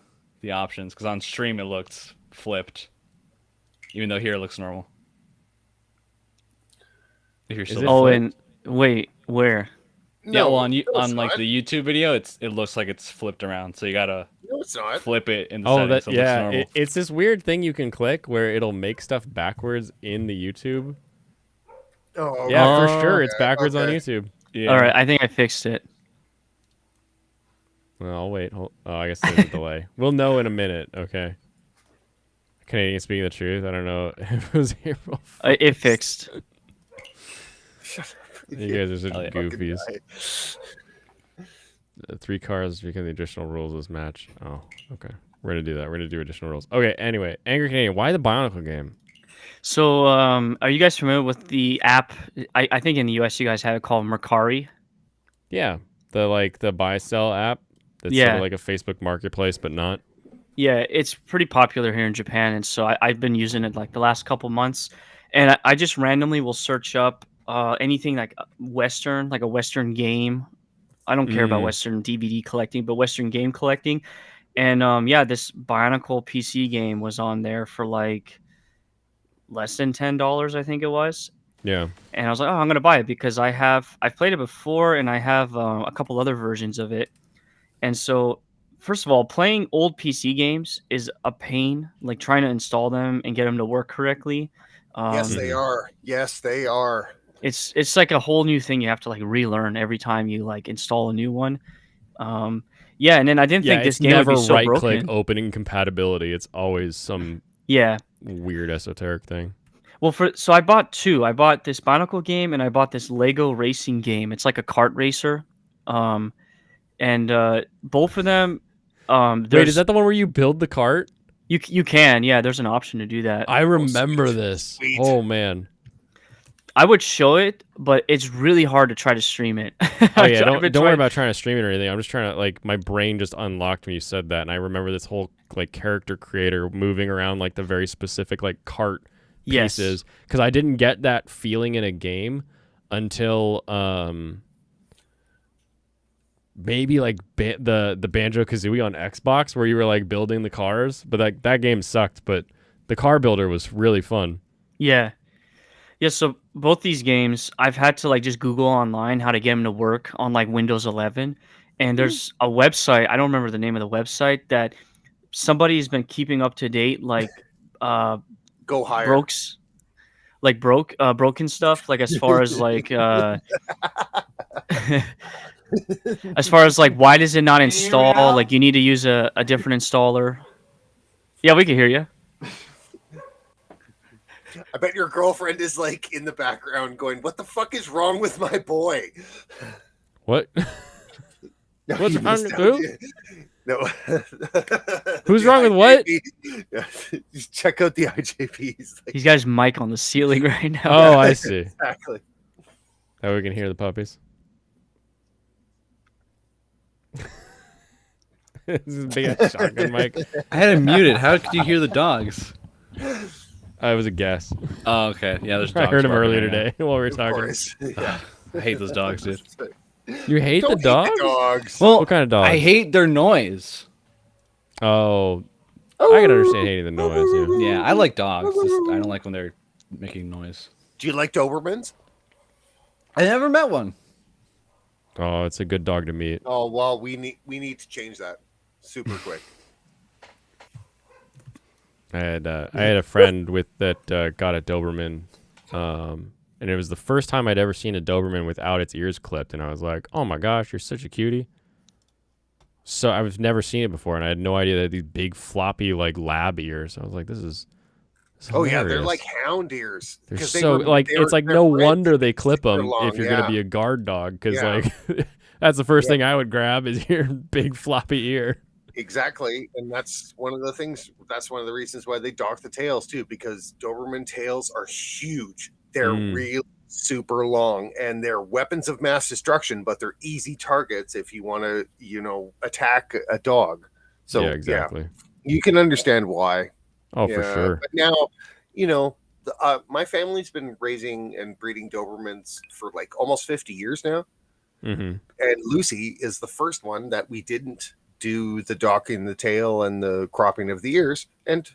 options because on stream it looked flipped, even though here it looks normal. If you're Is still it Oh, flipped? and wait, where? yeah, well on no, it's on like not. the YouTube video, it looks like it's flipped around, so you gotta No, it's not. flip it in the Oh, settings that so it looks yeah. normal. It's this weird thing you can click where it'll make stuff backwards in the YouTube. Oh, Yeah, for Oh, sure. It's backwards on okay. YouTube. Yeah. All right, I think I fixed it. Well, I'll wait. Oh, I guess there's a delay. We'll know in a minute. Okay. Canadian speaking the truth. I don't know if it was April. It fixed. You guys are such Hell yeah. goofies. 3 cars because the additional rules of this match. Oh, okay. We're gonna do that. We're gonna do additional rules. Okay. Anyway, Angry Canadian. Why the Bionicle game? So, are you guys familiar with the app? I think in the US you guys have it called Mercari. Yeah, the buy sell app. That's Yeah. sort of like a Facebook Marketplace, but not. Yeah, it's pretty popular here in Japan, and so I've been using it like the last couple months, and I just randomly will search up anything like Western, like a Western game. I don't care about Mm. Western DVD collecting, but Western game collecting, and yeah, this Bionicle PC game was on there for like less than $10, I think it was. Yeah. And I was like, oh, I'm gonna buy it because I've played it before, and I have a couple other versions of it. And so, first of all, playing old PC games is a pain. Like trying to install them and get them to work correctly. Yes, they are. Yes, they are. It's like a whole new thing you have to like relearn every time you like install a new one. Yeah, and then I didn't Yeah, think this it's game would never be so right click broken. opening compatibility. It's always some Yeah. weird esoteric thing. Well, so I bought two. I bought this Bionicle game and I bought this Lego racing game. It's like a kart racer. And both of them. Wait, is that the one where you build the cart? You can, yeah. There's an option to do that. I remember this. Sweet. Oh man. I would show it, but it's really hard to try to stream it. Oh yeah, don't worry about trying to stream it or anything. I'm just trying to like my brain just unlocked when you said that, and I remember this whole like character creator moving around like the very specific like cart Yes. pieces because I didn't get that feeling in a game until maybe like the Banjo-Kazooie on Xbox where you were like building the cars, but like that game sucked, but the car builder was really fun. Yeah. Yeah, so both these games, I've had to like just Google online how to get them to work on like Windows 11. And there's a website, I don't remember the name of the website, that somebody's been keeping up to date, like Go higher. broken stuff, like as far as like as far as like why does it not install? Like you need to use a different installer. Yeah, we can hear you. I bet your girlfriend is like in the background going, "What the fuck is wrong with my boy?" What? No, What's you wrong missed with out. who? No. Who's The wrong with what? IJP. Yeah, just check out the IJPs. He's got his mic on the ceiling right now. Oh, I see. Exactly. Oh, we can hear the puppies. This is a big ass shotgun mic. I had it muted. How could you hear the dogs? It was a guess. Oh, okay. Yeah, there's I dogs. heard him barking earlier right now. today while we were Of talking. course. Yeah. I hate those dogs, dude. You hate Don't the dogs? dogs. Well, What kind of dogs? I hate their noise. Oh, I can understand hating the noise. Yeah. Yeah, I like dogs. Just, I don't like when they're making noise. Do you like Dobermans? I never met one. Oh, it's a good dog to meet. Oh well, we need to change that super quick. I had a friend with that got a Doberman, and it was the first time I'd ever seen a Doberman without its ears clipped, and I was like, "Oh my gosh, you're such a cutie!" So I've never seen it before, and I had no idea that these big floppy like lab ears. I was like, "This is Oh yeah, they're hilarious. like hound ears. They're 'cause so they it's like they're no bred wonder to they be clip super them long, if you're yeah. gonna be a guard dog, because Yeah. like that's the first Yeah. thing I would grab is your big floppy ear. Exactly, and that's one of the things. That's one of the reasons why they dock the tails too, because Doberman tails are huge. They're Mm. really super long, and they're weapons of mass destruction. But they're easy targets if you want to, attack a dog. So yeah, exactly. you can understand why. Oh, for Yeah, sure. But now, my family's been raising and breeding Dobermans for like almost 50 years now. Mm-hmm. And Lucy is the first one that we didn't do the docking the tail and the cropping of the ears. And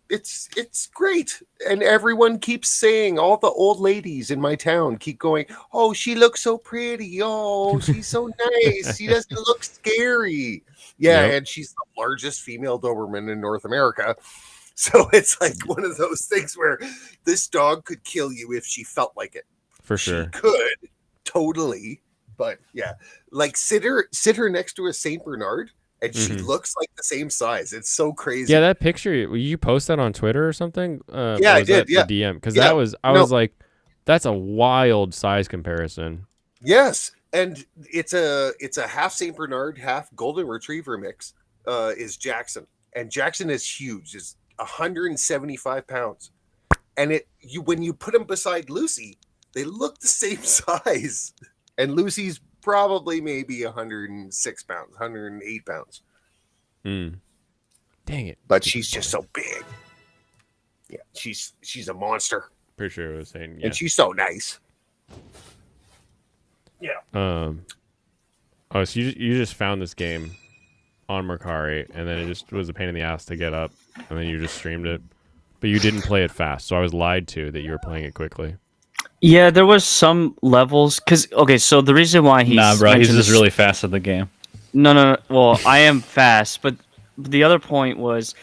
it's great. And everyone keeps saying, all the old ladies in my town keep going, "Oh, she looks so pretty. Oh, she's so nice. She doesn't look scary." Yeah, Yep. and she's the largest female Doberman in North America. So it's like one of those things where this dog could kill you if she felt like it. For She sure. could, totally. But yeah, like sit her next to a Saint Bernard, and she Mhm. looks like the same size. It's so crazy. Yeah, that picture, will you post that on Twitter or something? Yeah, or I was did, that yeah. the DM, because Yeah, I was no. like, that's a wild size comparison. Yes, and it's a half Saint Bernard, half Golden Retriever mix. Is Jackson, and Jackson is huge. Is 175 pounds, and when you put them beside Lucy, they look the same size. And Lucy's probably maybe 106 pounds, 108 pounds, Mm. Dang it. but she's just so big. Yeah, she's a monster, Pretty sure it was saying, yeah. and she's so nice. Yeah. Oh, so you just found this game on Mercari, and then it just was a pain in the ass to get up, and then you just streamed it, but you didn't play it fast, so I was lied to that you were playing it quickly. Yeah, there was some levels because so the reason why he's Nah, bro, he's mentioned just this- really fast at the game. No. Well, I am fast, but the other point was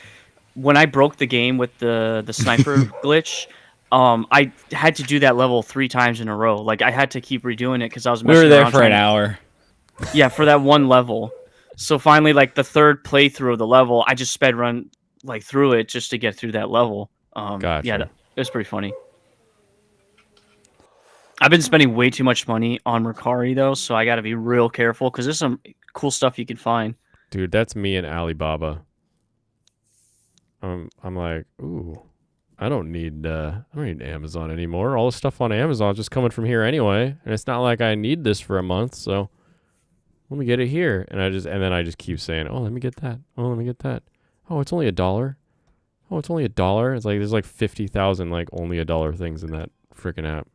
when I broke the game with the sniper glitch. I had to do that level 3 times in a row. Like I had to keep redoing it because I was. We were messing there around for an trying- hour. Yeah, for that one level. So finally, like the third playthrough of the level, I just sped run like through it just to get through that level. Gotcha. Yeah, it was pretty funny. I've been spending way too much money on Mercari though, so I got to be real careful because there's some cool stuff you can find. Dude, that's me and Alibaba. I'm like, ooh, I don't need Amazon anymore. All the stuff on Amazon is just coming from here anyway, and it's not like I need this for a month, so let me get it here. And then I just keep saying, oh, let me get that. Oh, let me get that. Oh, it's only $1. Oh, it's only $1. It's like there's like 50,000 like only $1 things in that freaking app.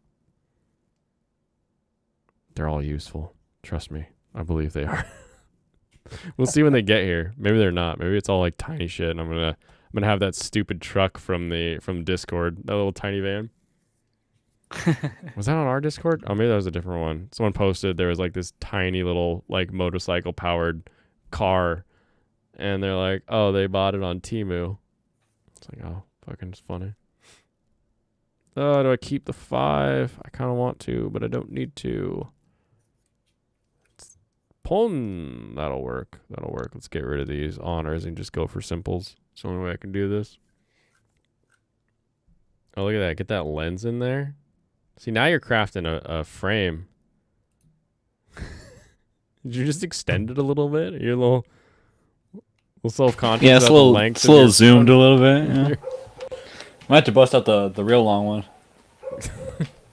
They're all useful. Trust me. I believe they are. We'll see when they get here. Maybe they're not. Maybe it's all like tiny shit, and I'm gonna have that stupid truck from Discord, that little tiny van. Was that on our Discord? Oh, maybe that was a different one. Someone posted there was like this tiny little like motorcycle powered car, and they're like, oh, they bought it on Temu. It's like, oh, fucking it's funny. Oh, do I keep the 5? I kind of want to, but I don't need to. Pulling, that'll work. Let's get rid of these honors and just go for simples. It's the only way I can do this. Oh, look at that. Get that lens in there. See, now you're crafting a frame. Did you just extend it a little bit? You're a little self-conscious. Yeah, it's about a little, the length it's of a little your zoomed a phone? little bit. Yeah. Might have to bust out the real long one.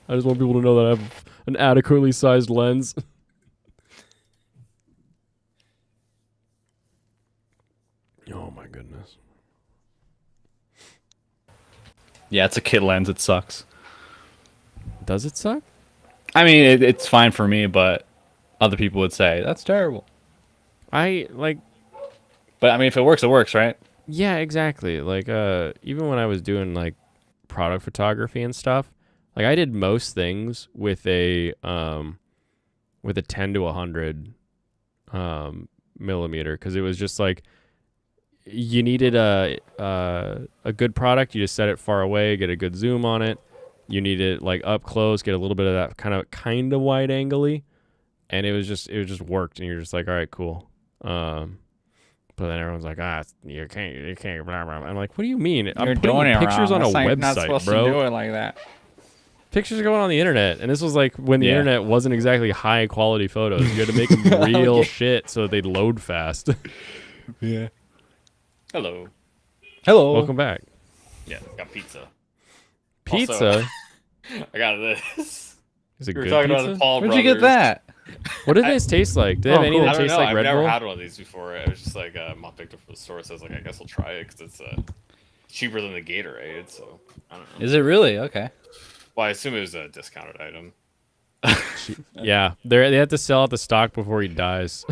I just want people to know that I have an adequately sized lens. Oh my goodness. Yeah, it's a kit lens. It sucks. Does it suck? I mean, it's fine for me, but other people would say that's terrible. But I mean, if it works, it works, right? Yeah, exactly. Like, even when I was doing like product photography and stuff, like I did most things with a 10 to 100 millimeter, because it was just like you needed a good product. You just set it far away, get a good zoom on it. You need it like up close, get a little bit of that kind of wide angle-y, and it just worked. And you're just like, all right, cool. But then everyone's like, you can't, blah, blah. I'm like, what do you mean? I'm putting pictures on a website, bro. Do it like that. Pictures are going on the internet, and this was like when the Yeah. internet wasn't exactly high quality photos. You had to make them real shit so they'd load fast. Yeah. Hello. Hello. Welcome back. Yeah, got pizza. Pizza? Also, I got this. Is it We were good talking pizza? about the Paul Where'd you get Brothers. that? What do these taste like? Do they have any I that don't taste know. like I've Red never Bull? had one of these before. It was just like Mom picked up from the store, so I was like, I guess I'll try it because it's cheaper than the Gatorade. So I don't know. Is it really? Okay. Well, I assume it was a discounted item. Yeah, they have to sell out the stock before he dies.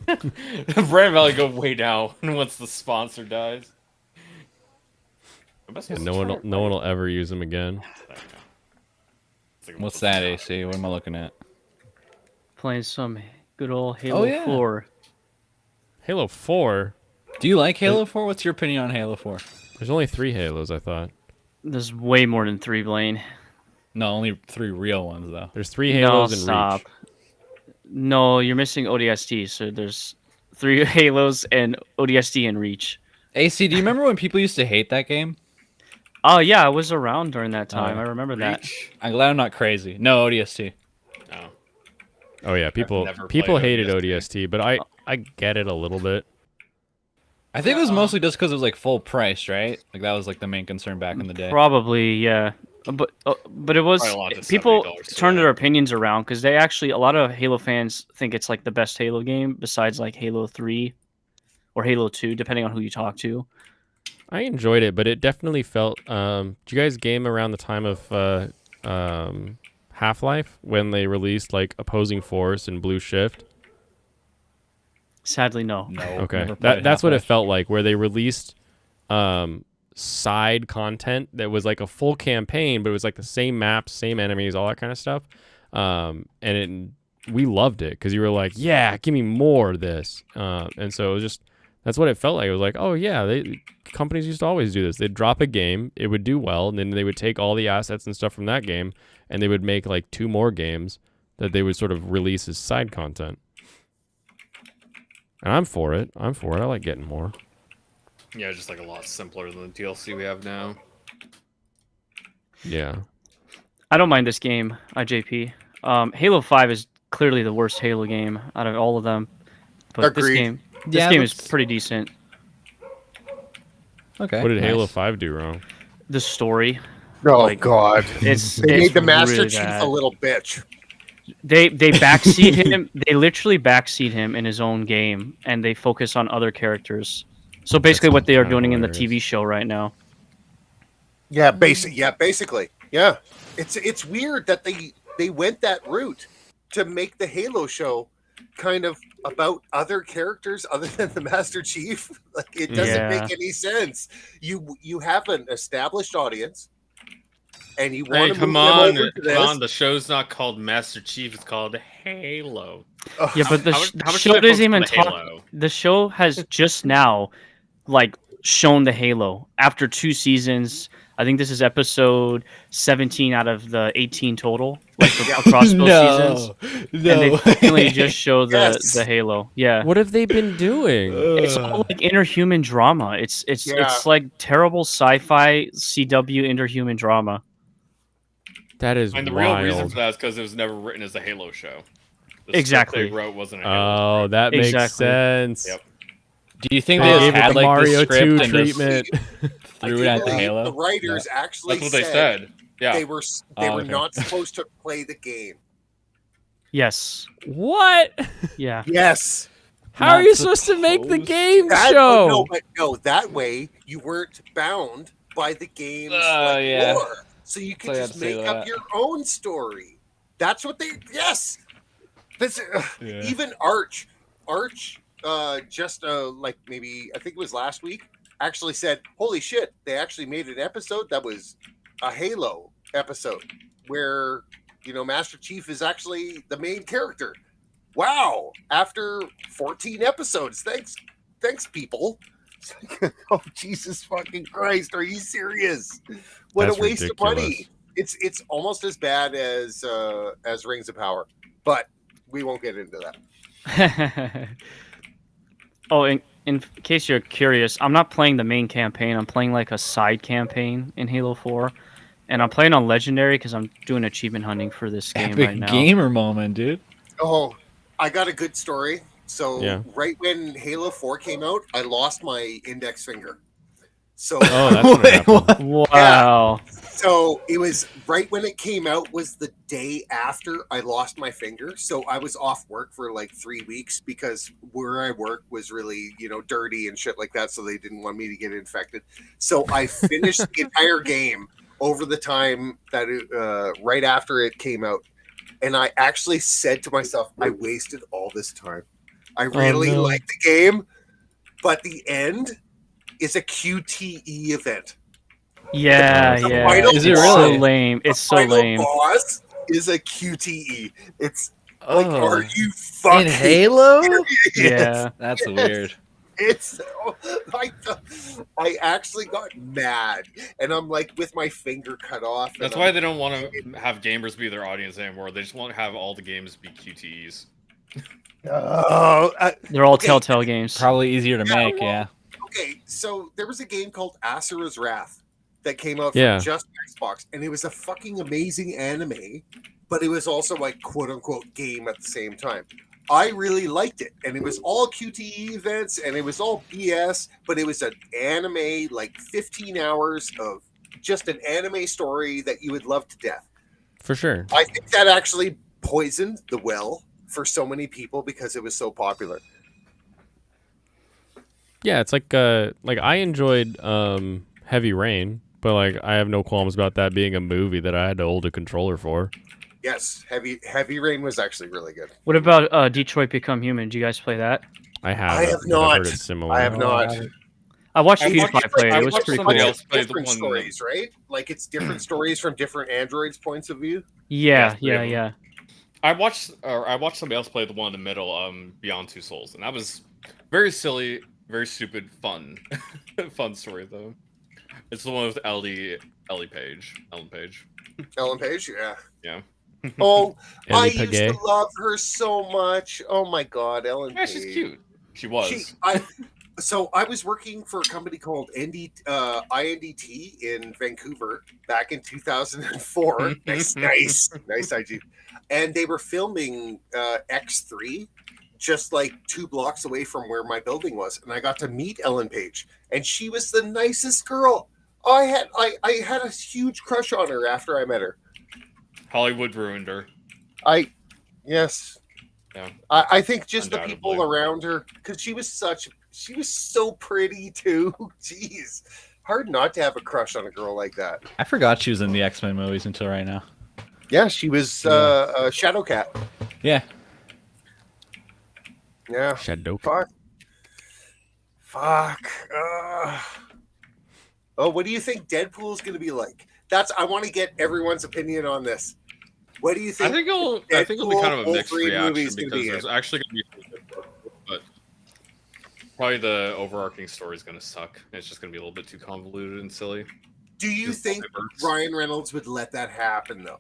Brand value go way down once the sponsor dies. Yeah, no one will ever use them again. What's that, AC? What am I looking at? Playing some good old Halo yeah. 4. Halo 4? Do you like Halo 4? What's your opinion on Halo 4? There's only 3 Halos, I thought. There's way more than 3, Blaine. No, only 3 real ones though. There's 3 Halos and stop. Reach. No, you're missing ODST. So there's 3 Halos and ODST and Reach. AC, do you remember when people used to hate that game? Oh yeah, I was around during that time. Oh, I remember that. Reach? I'm glad I'm not crazy. No, ODST. No. Oh yeah, people never people played hated ODST. ODST, but I get it a little bit. I think it was mostly just because it was like full price, right? Like that was like the main concern back in the day. Probably, yeah. But it was Probably a lot to people $70 turned for their opinions around because they actually a lot of Halo fans think it's like the best Halo game besides like Halo 3 or Halo 2, depending on who you talk to. I enjoyed it, but it definitely felt. Did you guys game around the time of Half-Life when they released like Opposing Force and Blue Shift? Sadly, no. No. Okay, never played that's what it Half-Life. felt like, where they released side content that was like a full campaign, but it was like the same maps, same enemies, all that kind of stuff. We loved it because you were like, yeah, give me more of this. And so it was just, that's what it felt like. It was like, oh yeah, companies used to always do this. They'd drop a game, it would do well, and then they would take all the assets and stuff from that game, and they would make like 2 more games that they would sort of release as side content. And I'm for it. I like getting more. Yeah, just like a lot simpler than the DLC we have now. Yeah. I don't mind this game, IJP. Halo 5 is clearly the worst Halo game out of all of them. But Agreed. this Yeah, game is that's- pretty decent. Okay. What did Halo nice. 5 do wrong? The story, Oh Like, God! it's They it's made the Master really Chief bad. a little bitch. They backseat him. They literally backseat him in his own game, and they focus on other characters. So basically, what they are kinda doing in the hilarious. TV show right now. Yeah, basically. Yeah. It's weird that they went that route to make the Halo show kind of about other characters other than the Master Chief. Like it doesn't Yeah. make any sense. You have an established audience and you Hey, want to come move on, them over to this. come on! The show's not called Master Chief; it's called Halo. Ugh. Yeah, but the How much show did I doesn't focus even on the talk. Halo? The show has just now, like, shown the Halo after 2 seasons. I think this is episode 17 out of the 18 total, like across both seasons. And they finally just show Yes. the Halo. Yeah. What have they been doing? It's all like interhuman drama. It's Yeah. like terrible sci-fi CW interhuman drama. That is And the real reason wild. for that is because it was never written as a Halo show. The script Exactly. they wrote wasn't a Halo Oh, that makes Exactly. sense. Yep. Do you think They they just gave it had the like Mario the script 2 and just treatment. I threw do it at the believe Halo? The writers actually That's what they said. Yeah. they were they Oh, were okay. not supposed to play the game. Yes. What? Yeah. Yes. How are Not you supposed to make the supposed- game That, show? but no, that way you weren't bound by the game's Yeah. lore. So you could So I had just to say make up that. your own story. That's what they yes. This Yeah. even Arch just like maybe I think it was last week actually said, "Holy shit, they actually made an episode that was a Halo episode where, you know, Master Chief is actually the main character." Wow, after 14 episodes. Thanks people. Oh, Jesus fucking Christ, are you serious? What That's a waste of money. ridiculous. It's almost as bad as Rings of Power, but we won't get into that. Oh, in case you're curious, I'm not playing the main campaign. I'm playing like a side campaign in Halo 4. And I'm playing on Legendary because I'm doing achievement hunting for this game Epic right now. gamer moment, dude. Oh, I got a good story. So Yeah. right when Halo 4 came out, I lost my index finger. So Oh, that's what happened. Wow. So it was right when it came out was the day after I lost my finger. So I was off work for like 3 weeks because where I work was really, you know, dirty and shit like that. So they didn't want me to get infected. So I finished the entire game over the time that right after it came out. And I actually said to myself, I wasted all this time. I really no. liked the game, but the end is a QTE event. Yeah, The yeah. final It's boss- so lame. It's so final lame. boss is a QTE. It's like, are Oh. you fucking In Halo? serious? Yeah. That's Yes. weird. It's I actually got mad, and I'm like with my finger cut off. and That's I'm- why they don't want to have gamers be their audience anymore. They just want to have all the games be QTEs. Oh, They're all okay. Telltale games. Probably easier to Yeah, make, well, yeah. Okay, so there was a game called Asura's Wrath that came out Yeah. from just Xbox, and it was a fucking amazing anime, but it was also like quote unquote game at the same time. I really liked it, and it was all QTE events, and it was all BS, but it was an anime, like 15 hours of just an anime story that you would love to death. For sure. I think that actually poisoned the well for so many people because it was so popular. Yeah, it's like I enjoyed Heavy Rain, but like I have no qualms about that being a movie that I had to hold a controller for. Yes, Heavy Rain was actually really good. What about Detroit Become Human? Do you guys play that? I have. I have I've not. heard it's similar. I have not. I watched I watched- PewDiePie play it. I It was watched pretty somebody cool. else play the Different one. stories, right? Like it's different stories from different androids' points of view. Yeah, Yeah, yeah, three of yeah. I watched somebody else play the one in the middle, Beyond Two Souls, and that was very silly, very stupid, fun, fun story though. It's the one with Ellen Page. Ellen Page, yeah. Yeah. Oh, I Ellie used Page. to love her so much. Oh my god, Ellen Yeah, Page. she's cute. She was. So I was working for a company called INDT in Vancouver back in 2004. nice, IG. And they were filming X3 just like 2 blocks away from where my building was, and I got to meet Ellen Page, and she was the nicest girl. I had a huge crush on her after I met her. Hollywood ruined her. Yes. Yeah. I think just the Undoubtedly. people around her, because she was so pretty too. Jeez, hard not to have a crush on a girl like that. I forgot she was in the X-Men movies until right now. Yeah, she was Shadowcat. Yeah. Yeah. Shadow. Fuck. Oh, what do you think Deadpool's going to be like? I want to get everyone's opinion on this. What do you think? I think it'll be kind of a mixed Wolverine reaction movie's because gonna be there's in? actually going to be, but probably the overarching story is going to suck. It's just going to be a little bit too convoluted and silly. Do you Just think diverts. Ryan Reynolds would let that happen though?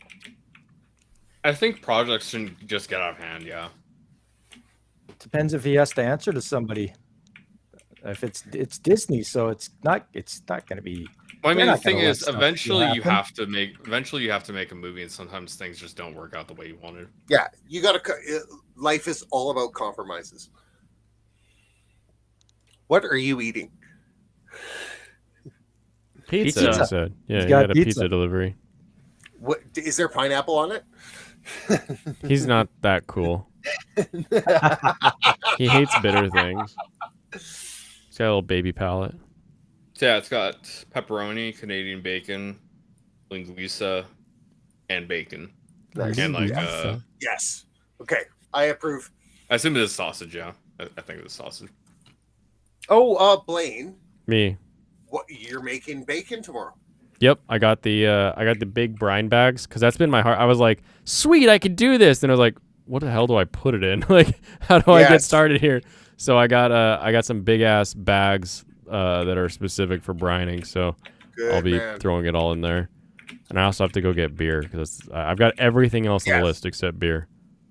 I think projects shouldn't just get out of hand. Yeah. Depends if he has to answer to somebody. If it's Disney, so it's not going to be. Well, I They're mean, the not gonna thing let is, stuff eventually you happen. have to make a movie, and sometimes things just don't work out the way you wanted. Yeah, you got to. Life is all about compromises. What are you eating? Pizza. Pizza. You said. Yeah, He's he got got a pizza. pizza delivery. What is there pineapple on it? He's not that cool. He hates bitter things. He's got a little baby palate. So yeah, it's got pepperoni, Canadian bacon, linguiça, and bacon. Nice. And like, Yes. Okay, I approve. I assume it is sausage. Yeah, I think it's sausage. Oh, Blaine, Me. what you're making bacon tomorrow? Yep, I got the big brine bags because that's been my heart. I was like, sweet, I could do this. Then I was like, what the hell do I put it in? Like, how do I get Yes. started here? So I got some big ass bags that are specific for brining. So Good, I'll be man. throwing it all in there. And I also have to go get beer because I've got everything else on Yes. the list except beer.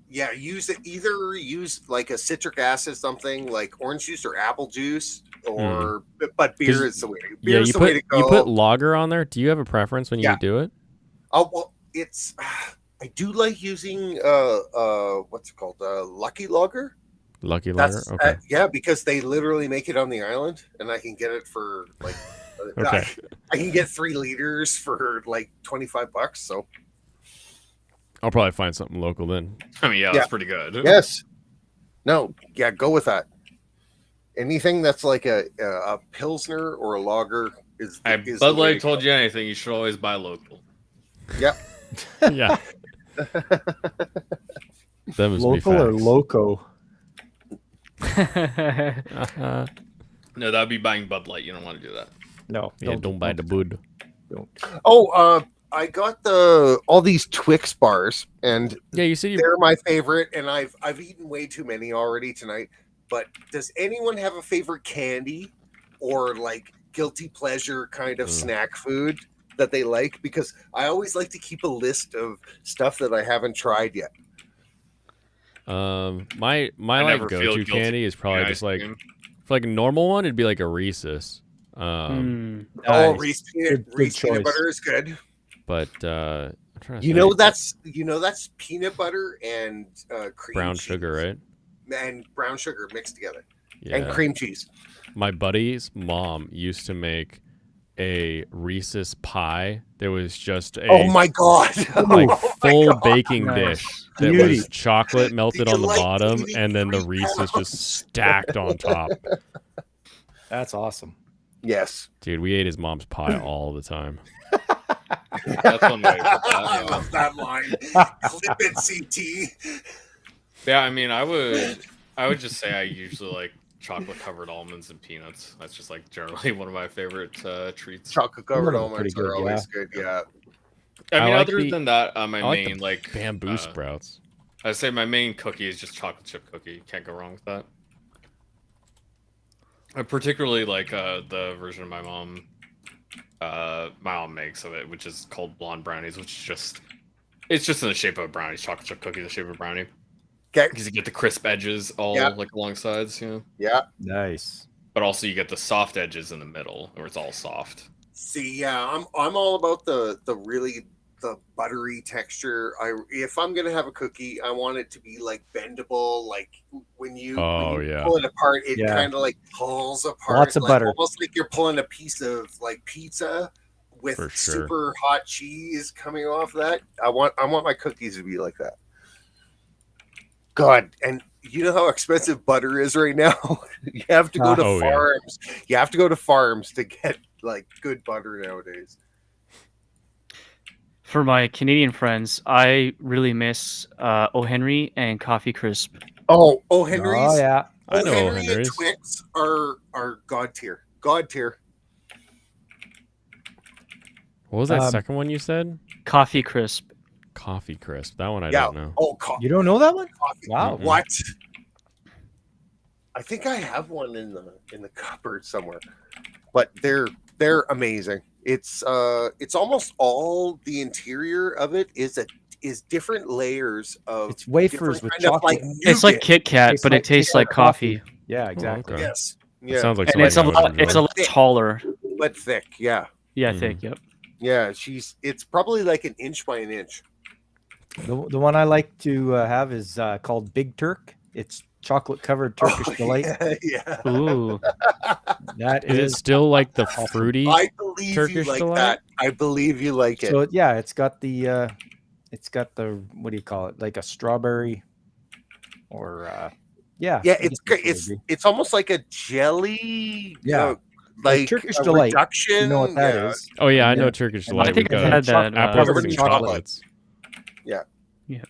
Yeah, either use like a citric acid, something like orange juice or apple juice, or but beer 'Cause- is the way. Yeah, Beer is you the way to put go. you put lager on there. Do you have a preference when you Yeah. do it? Oh well, it's I do like using what's it called, Lucky Lager. Lucky lager. That's Okay. yeah, because they literally make it on the island, and I can get it for like Okay. I can get 3 liters for like $25. So I'll probably find something local then. I mean, yeah, Yeah. that's pretty good. yes, no, yeah, go with that. Anything that's like a pilsner or a lager is. is Bud the way Light to told go. you anything, you should always buy local. Yep. Yeah. That must Local be or facts. loco? Uh-huh. No, that would be buying Bud Light. You don't want to do that. No. Yeah, don't buy the bud. Oh, I got all these Twix bars, and Yeah, you said you. they're my favorite, and I've eaten way too many already tonight. But does anyone have a favorite candy or like guilty pleasure kind of snack food that they like? Because I always like to keep a list of stuff that I haven't tried yet. My I like never feel go-to guilty candy is probably eating just ice like cream. for like a normal one, it'd be like a Reese's. Oh, Nice. Reese Good peanut choice. butter is good. But I'm trying to You know think. that's peanut butter and cream Brown cheese sugar, right? and brown sugar mixed together, Yeah. and cream cheese. My buddy's mom used to make a Reese's pie that was just a Oh my god! like Oh my full God. baking Nice. dish that Beauty. was chocolate melted You on the like bottom eating and then the 3 Reese's pounds. just stacked on top. That's awesome. Yes, Dude, we ate his mom's pie all the time. That's one way to put that. I Yeah. love that line. Clip it, CT. Yeah, I mean, I would just say I usually like chocolate covered almonds and peanuts. That's just like generally one of my favorite treats. Chocolate covered They're almonds pretty good, are always good. Yeah. I mean, like other the- than that, my I like the main like Bamboo sprouts. I'd say my main cookie is just chocolate chip cookie. Can't go wrong with that. I particularly like the version of my mom makes of it, which is called blonde brownies, which is just it's just in the shape of a brownie, chocolate chip cookie in the shape of a brownie. Okay. Because you get the crisp edges all Yeah. like along sides, you know. Yeah. Nice. But also you get the soft edges in the middle, where it's all soft. See, yeah, I'm all about the buttery texture. If I'm gonna have a cookie, I want it to be like bendable, like when you Yeah. pull it apart, it Yeah. kind of like pulls apart. Lots of like, butter. almost like you're pulling a piece of like pizza with For sure. super hot cheese coming off that. I want my cookies to be like that. God, and you know how expensive butter is right now. You have to go to Oh, yeah. farms. You have to go to farms to get like good butter nowadays. For my Canadian friends, I really miss O. Henry and Coffee Crisp. Oh, Henry's. Oh yeah. I know Henry and Henry's. Twix are god tier. God tier. What was that Um, second one you said? Coffee Crisp. Coffee crisp. That one I Yeah. don't know. Oh, You don't know that one? coffee. Wow. What? I think I have one in the cupboard somewhere. But they're amazing. It's almost all the interior of it is different layers of It's wafers different with kind of, chocolate. It's like nougat. Kit Kat, Tastes but like it tastes Kit like Kat coffee. Yeah, exactly. okay. Yes. It Yeah. sounds like And it's a something I would lot. It's a enjoy. lot taller. But thick. Yeah. Yeah, Mhm. thick. Yep. Yeah, it's probably like an inch by an inch. The one I like to have is called Big Turk. It's chocolate covered Turkish delight. Yeah. Ooh. That Is it still like the fruity? I believe Turkish you like delight? that. I believe you like it. So yeah, it's got the what do you call it? Like a strawberry, or yeah, Yeah, I guess it's that's what it's it'd be. it's almost like a jelly. Yeah. like Turkish a delight. reduction. You know what that yeah. is? Oh yeah, I know Yeah. Turkish And delight. I think We've I've got had that. apples covered and in chocolate. chocolates.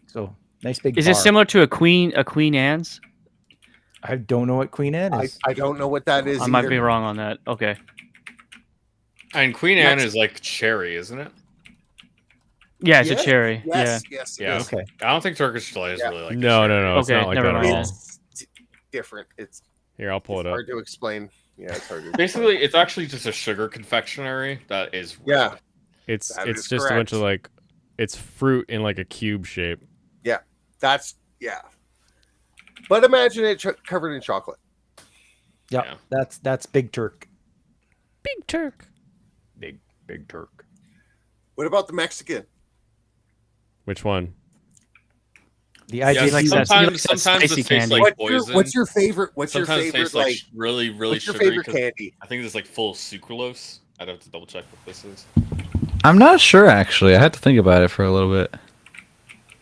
So nice big. Is it bar. similar to a Queen Anne's? I don't know what Queen Anne is. I don't know what that is. I might either. be wrong on that. Okay. And Queen Anne Next. is like cherry, isn't it? Yeah, it's Yes, a cherry. Yes, yes, Yeah. Okay. I don't think Turkish delight is Yeah. really like. No, a no, cherry. no. It's Okay, not like never that at mind. all. It's different. It's Here, I'll pull it up. hard to explain. Yeah, it's hard to explain. Basically, it's actually just a sugar confectionery that is. Yeah. It's That it's is just a bunch of correct. like, it's fruit in like a cube shape. That's But imagine it covered in chocolate. Yeah, Yeah. that's Big Turk. Big Turk. Big Turk. What about the Mexican? Which one? The Yeah, IJC. like that- sometimes that sometimes spicy it tastes candy. like What's your, poison. what's your favorite? What's Sometimes your it favorite? tastes like really, really what's your sugary. favorite 'cause candy? I think it's like full of sucralose. I'd have to double check what this is. I'm not sure actually. I had to think about it for a little bit.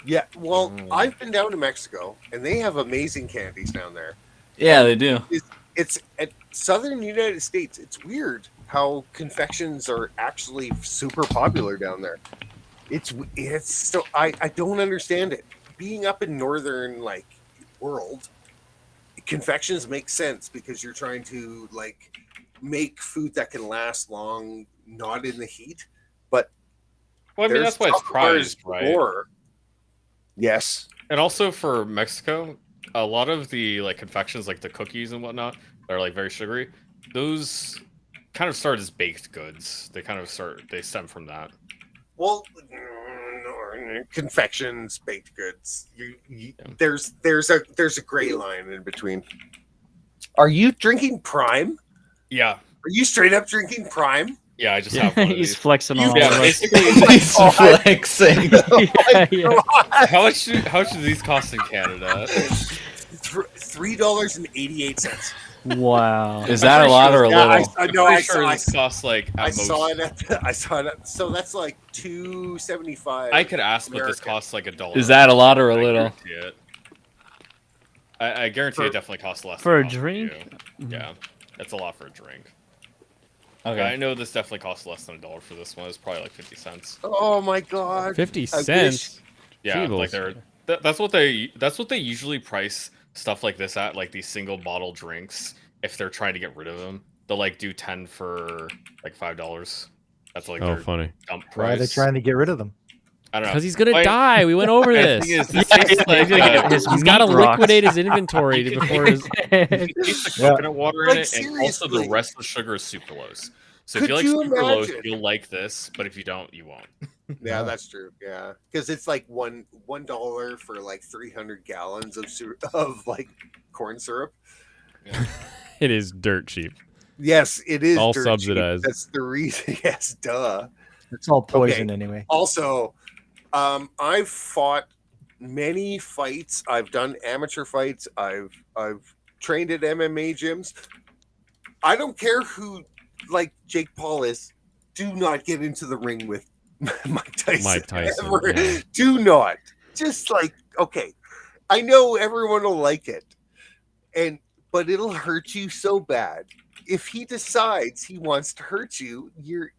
Yeah, well, I've been down to Mexico, and they have amazing candies down there. Yeah, they do. It's at southern United States. It's weird how confections are actually super popular down there. It's so I don't understand it. Being up in northern like world, confections make sense because you're trying to like make food that can last long, not in the heat. But Well, I mean, there's that's why it's chocolate bars prized, right? galore. Yes. And also for Mexico, a lot of the like confections, like the cookies and whatnot, that are like very sugary. Those kind of start as baked goods. They stem from that. Well, confections, baked goods. There's a gray line in between. Are you drinking Prime? Yeah, Are you straight up drinking Prime? yeah. I just have one of He's these. flexing on all Yeah, of us. basically. He's flexing. Yeah, yeah. How much do these cost in Canada? $3.88. Wow. Is that a lot or a Yeah, little? I'm no, pretty I sure saw, this costs like at I most. saw it. I saw it. So that's like $2.75. I could ask, but this American. costs like $1. Is that a lot or a I little? guarantee it. I guarantee For- it definitely costs less for than a it costs drink? you. Yeah, that's a lot for a drink. Okay. I know this definitely costs less than $1 for this one. It's probably like 50 cents. Oh my god. 50 I cents. Yeah, like Jeebles. that's what they usually price stuff like this at, like these single bottle drinks. If they're trying to get rid of them, they'll like do 10 for like $5. That's like Oh, their funny. dump Why are they price. trying to get rid of them? I don't know. Because he's gonna Like, die. We went over the this. thing is, this tastes like, His He's got to meat rocks. liquidate his inventory before his. you can taste the Yeah. coconut water in Like, it, and also the seriously. rest of the sugar is sucralose. So Could if you you like sucralose, imagine? you'll like this, but if you don't, you won't. Yeah, that's true. Yeah, because it's like $1 for like 300 gallons of like corn syrup. It is dirt cheap. Yes, it is All dirt cheap. subsidized. That's the reason. Yes, duh. It's all poison anyway. Also, I've fought many fights. I've done amateur fights. I've trained at MMA gyms. I don't care who, like Jake Paul is. Do not get into the ring with Mike Tyson. Mike Tyson, Ever. yeah. Do not. Just like, okay, I know everyone will like it, but it'll hurt you so bad. If he decides he wants to hurt you, you're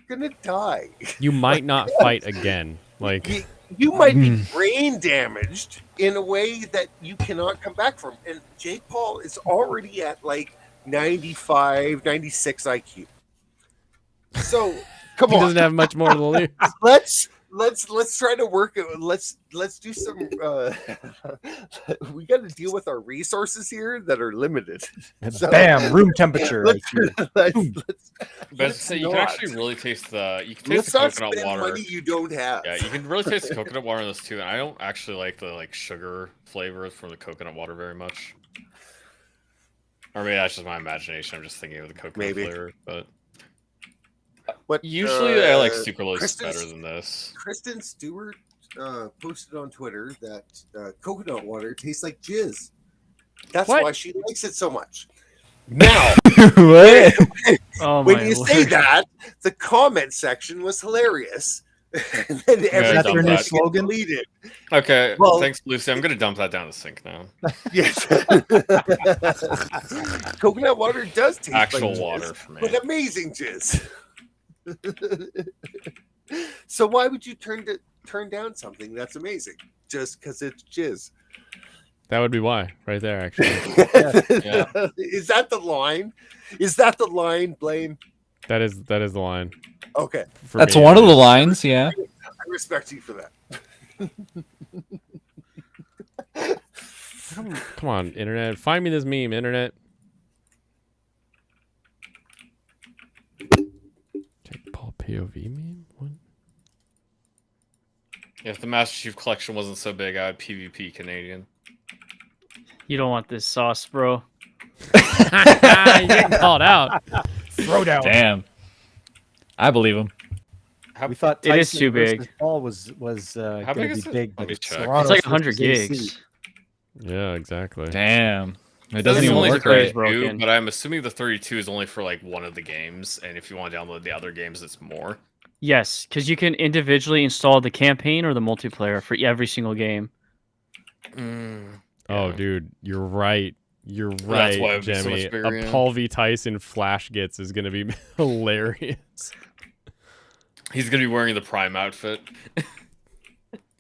gonna die. You might not fight again. Like You might be brain damaged in a way that you cannot come back from. And Jake Paul is already at like 95, 96 IQ. So come he on, doesn't have much more to lose. let's try to work it. Let's do some. We got to deal with our resources here that are limited. So- Bam, room temperature. Let's, IQ. But let's so you can not. actually really taste the Let's the not coconut spend water. money you don't have. Yeah, you can really taste the coconut water in this too. And I don't actually like the like sugar flavors from the coconut water very much. Or maybe that's just my imagination. I'm just thinking of the coconut Maybe. flavor, but But Usually, I like sucralose Kristen's- better than this. Kristen Stewart posted on Twitter that coconut water tastes like jizz. That's What? why she likes it so much. Now, What? Oh when my you lord. say that, the comment section was hilarious. And then everything dump gets that. slogan? deleted. Okay, Well- thanks, Lucy. I'm gonna dump that down the sink now. Yes. Coconut water does taste Actual like jizz, water for me. but amazing jizz. So why would you turn down something that's amazing just because it's jizz? That would be why, right there, actually. Yeah. Is that the line? Is that the line, Blaine? That is the line. Okay, For That's me, one at of the least. lines, yeah. I respect you for that. Come on, internet. Find me this meme, internet. Jake Paul POV meme? What? If the Master Chief collection wasn't so big, I would PvP Canadian. You don't want this sauce, bro. You getting called out. Throw down. Damn. I believe him. We thought It is Tyson too versus big. Paul was How going big to is be it? big, Let but me it's check. Serrano It's like versus 100 AC. gigs. Yeah, exactly. Damn. It This doesn't is even only work for right. 32, broken. but I'm assuming the 32 is only for like one of the games, and if you want to download the other games, it's more. Yes, because you can individually install the campaign or the multiplayer for every single game. Oh, Yeah. dude, you're right. You're That's right, why it would be so much Jimmy. bigger, A yeah. Paul V. Tyson Flash Gets is going to be hilarious. He's gonna be wearing the Prime outfit.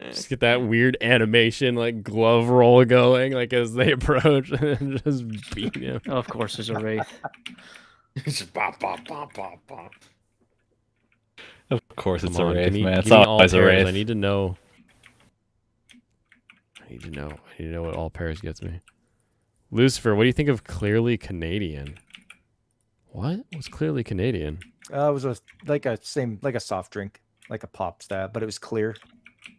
Just get that weird animation, like glove roll going, like as they approach, and just beat him. Oh, of course, there's a Wraith. It's just bop, bop, bop, bop, bop. Of course, it's Come a on, wraith, give me, man. It's give me all always a pairs. wraith. I need to know. I need to know what all pairs gets me. Lucifer, what do you think of Clearly Canadian? What was Clearly Canadian? It was like a soft drink, like a pop stab, but it was clear,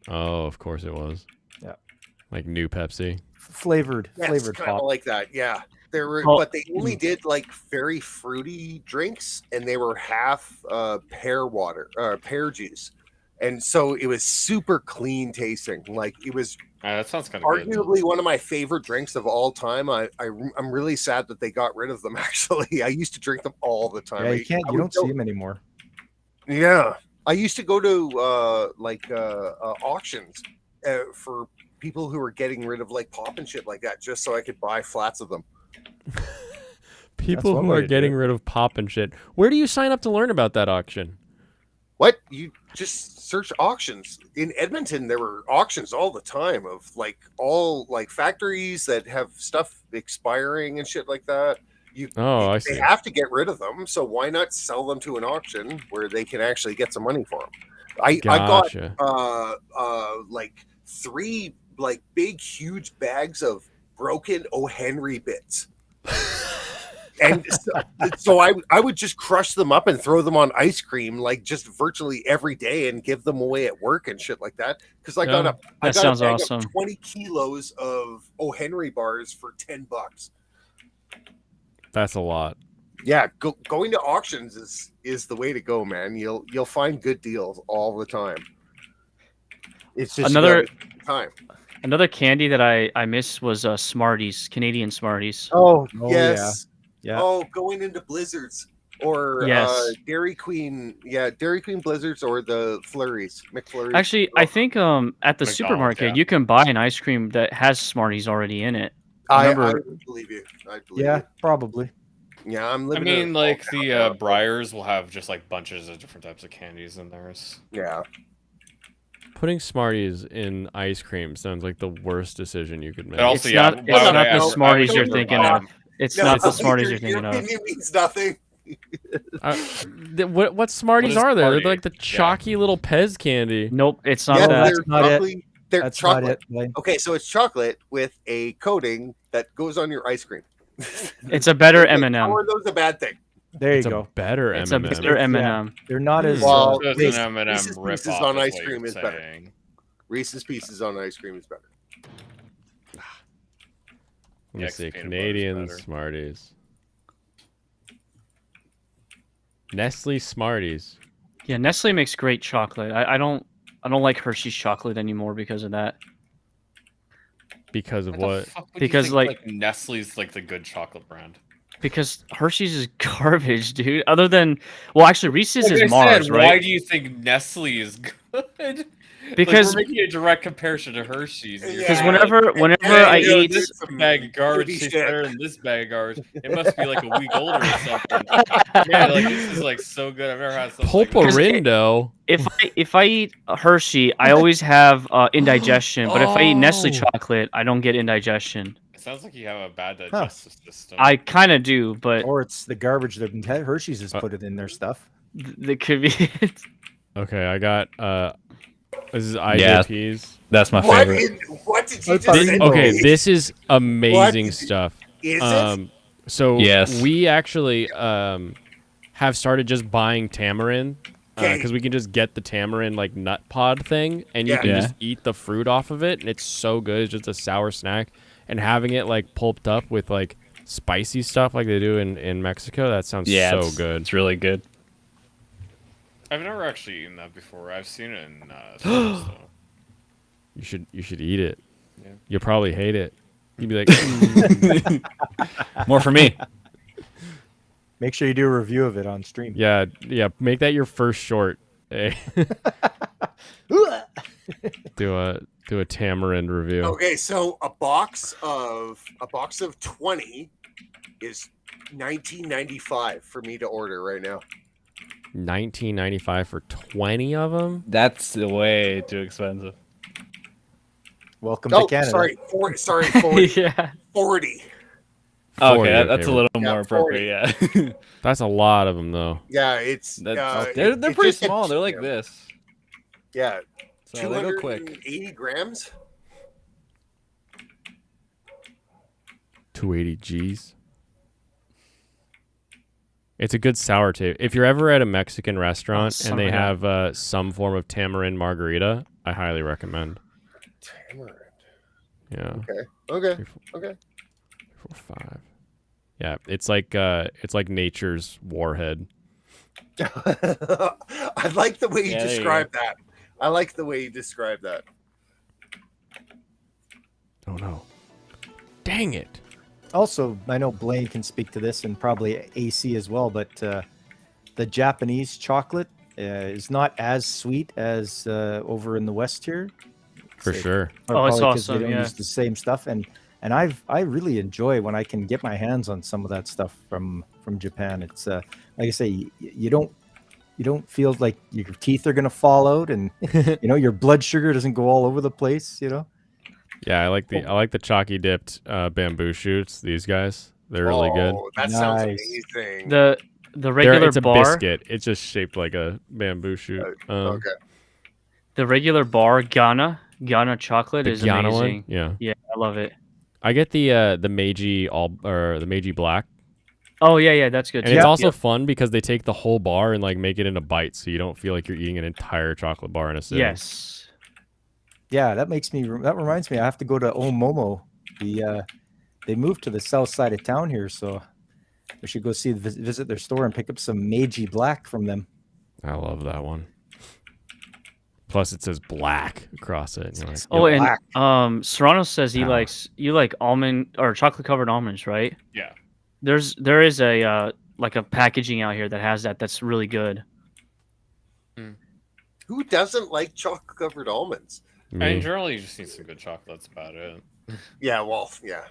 Oh, of course it was. Yeah. Like new Pepsi. flavored Yes, flavored kind of pop. like that. Yeah, there were, Oh. but they only did like very fruity drinks, and they were half pear water, pear juice, and so it was super clean tasting. Like it was That sounds kind of good. arguably one of my favorite drinks of all time. I'm really sad that they got rid of them. Actually, I used to drink them all the time. Yeah, you can't. I You would don't go- see them anymore. Yeah, I used to go to auctions for people who were getting rid of like pop and shit like that, just so I could buy flats of them. People one who way are to do getting it. rid of pop and shit. Where do you sign up to learn about that auction? What? You just search auctions. In Edmonton, there were auctions all the time of like all like factories that have stuff expiring and shit like that. Oh, I They see. have to get rid of them, so why not sell them to an auction where they can actually get some money for them? I got Gotcha. like 3 like big huge bags of broken O. Henry bits. And so I would just crush them up and throw them on ice cream like just virtually every day and give them away at work and shit like that. Because I got Yeah. I That got sounds a bag awesome. of 20 kilos of O. Henry bars for $10. That's a lot. Yeah, going to auctions is the way to go, man. You'll find good deals all the time. It's just Another- time. Another candy that I miss was Smarties, Canadian Smarties. Oh, Oh, yes. Yeah. Oh, going into Blizzards or Yes. Dairy Queen. Yeah, Dairy Queen Blizzards or the Flurries, McFlurries. Actually, I think at the McDonald's, supermarket yeah. you can buy an ice cream that has Smarties already in it. I remember- believe you. I believe Yeah, you. probably. Yeah, I'm I living. mean, in a like small the town now. Briars will have just like bunches of different types of candies in theirs. Yeah. Putting Smarties in ice cream sounds like the worst decision you could make. And also, It's yeah, not- why it's would not I the ever- Smarties I would you're never thinking buy of. them. It's No, not the Smarties your you're thinking of. opinion means nothing. What Smarties What is are there? They're Smartie? like the chalky little Pez candy. Nope, it's not Yeah, that. they're not it. chocolate- They're That's chocolate. not it. Blaine. Okay, so it's chocolate with a coating that goes on your ice cream. It's a better Like, M&M. How are those a bad thing? There you It's a go. better It's a M&M. better M&M. They're not as Well, So it's Reese's- an M&M Reese's rip Pieces on ice what cream you're is better. saying. Reese's Pieces on ice cream is better. Let me Yeah, 'cause see. peanut butter's Canadian better. Smarties. Nestle Smarties. Yeah, Nestle makes great chocolate. I don't like Hershey's chocolate anymore because of that. Because of Why the what? fuck would you Because, think, like- Nestle's like the good chocolate brand. Because Hershey's is garbage, dude. Other than, well, actually Reese's Like is I Mars, said, right? why do you think Nestle is good? Because- like, we're making a direct comparison to Hershey's. and you're Because saying, like, whenever "Hey, I you know, eat, this bag of garbage booty tastes shit." better than this bag of garbage, it must be like a week older or something. Man, like this is like so good. I've never had something like this. Pulparindo. if I eat a Hershey, I always have indigestion. But if I eat Nestle Oh. chocolate, I don't get indigestion. It sounds like you have a bad digestive system. I kind of do, but Or it's the garbage that Hershey's has put it in their stuff. that could be. Okay, I got this is Yeah. IJP's. That's my What? favorite. What did you just This, say? okay, this is amazing What? stuff. Is it? So Yes. we actually have started just buying tamarind Okay. because we can just get the tamarind like nut pod thing, and you Yeah. can Yeah. just eat the fruit off of it, and it's so good. It's just a sour snack, and having it like pulped up with like spicy stuff like they do in Mexico, that sounds Yeah, so it's, good. It's really good. I've never actually eaten that before. I've seen it in stores, though. You should eat it. Yeah. You'll probably hate it. You'd be like, More for me. Make sure you do a review of it on stream. yeah. Make that your first short. Eh? do a tamarind review. Okay, so a box of 20 is $19.95 for me to order right now. $19.95 for 20 of them. That's way too expensive. Welcome Oh, to Canada. sorry, 40. Yeah. 40. Okay, that's a favorite. little Yeah, more appropriate. Yeah, That's a lot of them, though. Yeah, it's they're it pretty just gets small. They're like cheaper. this, Yeah, so they go quick. 280 grams. 280 G's. It's a good sour taste. If you're ever at a Mexican restaurant son and they of a have some form of tamarind margarita, I highly recommend. Tamarind. Yeah. Okay. 3, 4, Okay. 4, 5. Yeah, it's like nature's warhead. I like the way you Yeah, there you describe that. I like the way you describe that. Oh no. Dang it. Also, I know Blaine can speak to this and probably AC as well, but the Japanese chocolate is not as sweet as over in the West here. For sure. Oh, it's Probably 'cause awesome, They don't yeah. use the same stuff, and I really enjoy when I can get my hands on some of that stuff from Japan. It's like I say, you don't feel like your teeth are gonna fall out, and your blood sugar doesn't go all over the place. Yeah, I like the chalky dipped bamboo shoots. These guys, they're really good. Oh, that sounds Nice. amazing. The regular It's a bar, biscuit. It's just shaped like a bamboo shoot. Okay. the regular bar Ghana chocolate The is Ghana amazing. one. Yeah. Yeah, I love it. I get the Meiji the Meiji Black, Oh yeah, that's good. and too. it's also fun because they take the whole bar and like make it into bites, so you don't feel like you're eating an entire chocolate bar in a sitting. Yes. Yeah, that reminds me. I have to go to Omomo. They moved to the south side of town here, so I should go visit their store and pick up some Meiji Black from them. I love that one. Plus, it says black across it. And you're like, Oh, yep. and Serrano says Power. you like almond or chocolate covered almonds, right? Yeah. There is a like a packaging out here that has that. That's really good. Who doesn't like chocolate covered almonds? I mean, Me. generally, you just need some good chocolate. That's about it. Yeah, well, yeah.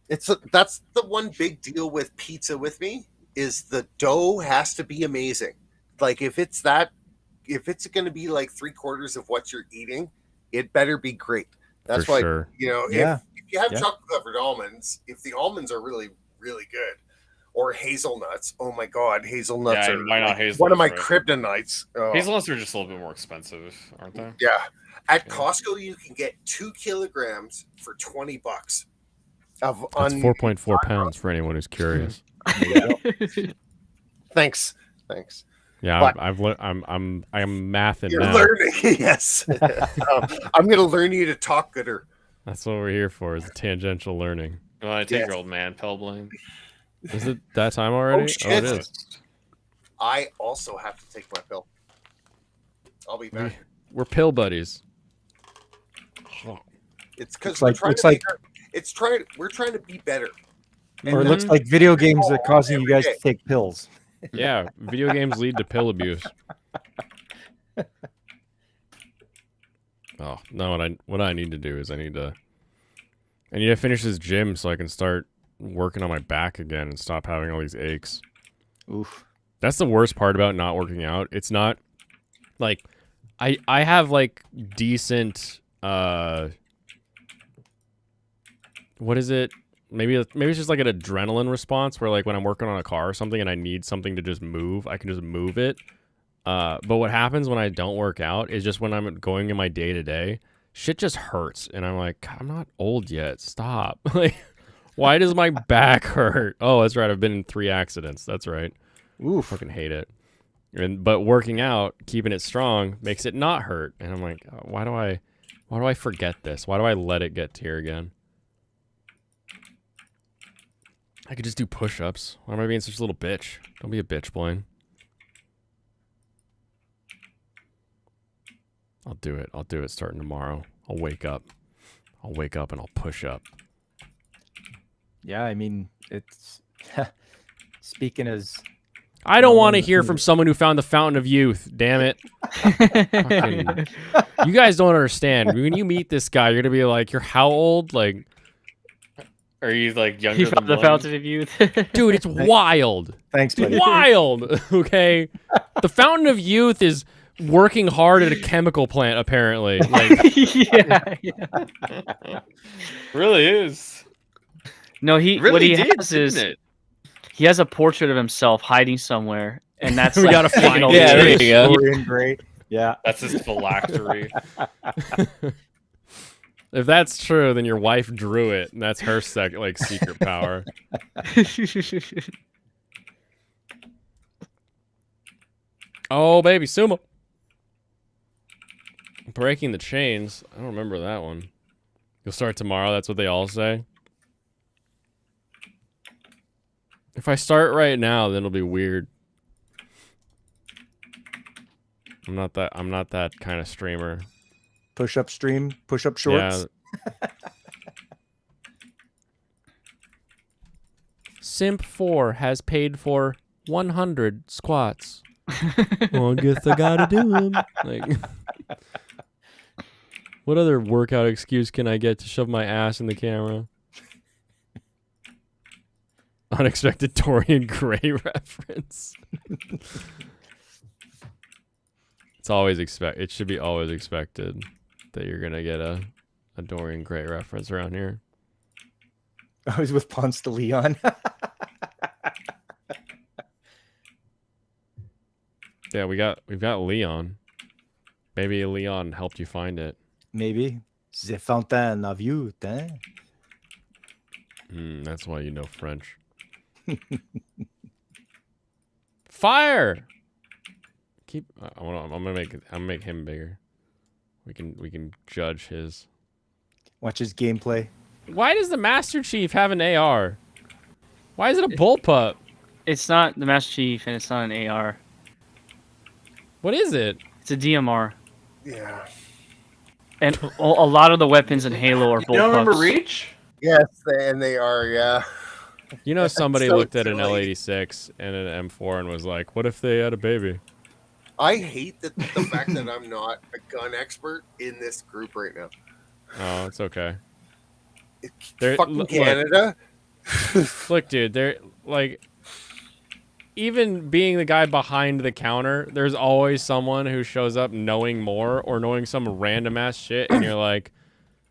That's the one big deal with pizza with me is the dough has to be amazing. Like if it's going to be like 3/4 of what you're eating, it better be great. That's For why sure. Yeah. if you have Yeah. chocolate covered almonds, if the almonds are really really good, or hazelnuts, oh my god, hazelnuts Yeah, are why not like hazelnuts, one of my right? kryptonites. Oh. Hazelnuts are just a little bit more expensive, aren't they? Yeah. At Yeah. Costco, you can get 2 kilograms for $20. That's 4.4 pounds for anyone who's curious. Thanks. Yeah, But- I'm mathing You're now. learning, yes. I'm gonna learn you to talk gooder. That's what we're here for, is tangential learning. Well, I take Yes. your old man, Pellblane. Is it that time already? Oh, shit. it is. I also have to take my pill. I'll be back. We're pill buddies. It's because Looks we're like- we're trying to be better. Or it looks like video games are causing you guys to take pills. Yeah, video games lead to pill abuse. Oh, no, what I need to do is I need to finish this gym so I can start working on my back again and stop having all these aches. Oof. That's the worst part about not working out. It's not like I have like decent what is it? Maybe it's just like an adrenaline response where like when I'm working on a car or something and I need something to just move, I can just move it. But what happens when I don't work out is just when I'm going in my day to day, shit just hurts, and I'm like, I'm not old yet. Stop. Like, why does my back hurt? Oh, that's right. I've been in 3 accidents. That's right. Ooh, fucking hate it. But working out, keeping it strong, makes it not hurt. And I'm like, why do I forget this? Why do I let it get to here again? I could just do push-ups. Why am I being such a little bitch? Don't be a bitch, Blaine. I'll do it. I'll do it starting tomorrow. I'll wake up and I'll push up. Yeah, I mean, it's speaking as I don't want to hear from someone who found the fountain of youth. Damn it. Fucking, you guys don't understand. When you meet this guy, you're going to be like, you're how old? Like, Are you like younger He than found the Blaine? fountain of youth. dude, it's wild. Thanks, buddy. Wild. Okay. The fountain of youth is working hard at a chemical plant, apparently. Like, yeah. Really is. No, what Really he did, has is didn't it? he has a portrait of himself hiding somewhere, and that's We like, gotta taking find all it. the Yeah, there space. you go. Dorian Gray. Yeah. That's his phylactery. if that's true, then your wife drew it, and that's her secret power. Oh, baby, sumo. Breaking the chains. I don't remember that one. You'll start tomorrow. That's what they all say. If I start right now, then it'll be weird. I'm not that kind of streamer. Push up stream, push up shorts. Yeah. Simp 4 has paid for 100 squats. Well, I guess I gotta do them. Like, what other workout excuse can I get to shove my ass in the camera? Unexpected Dorian Gray reference. It should be always expected that you're gonna get a Dorian Gray reference around here. I was with Ponce de Leon. Yeah, we've got Leon. Maybe Leon helped you find it. Maybe. The Fountain of Youth, eh? That's why you know French. Fire! I'm gonna make him bigger. We can judge his. Watch his gameplay. Why does the Master Chief have an AR? Why is it a bullpup? It's not the Master Chief, and it's not an AR. What is it? It's a DMR. Yeah. And a lot of the weapons in Halo are bullpups. You don't remember Reach? Yes, they are. Yeah. You know, somebody so looked at an silly. L86 and an M4 and was like, "What if they had a baby?" I hate the fact that I'm not a gun expert in this group right now. Oh, it's okay. Fucking look, Canada. Look, dude, they're like, even being the guy behind the counter, there's always someone who shows up knowing more or knowing some random ass shit, and you're like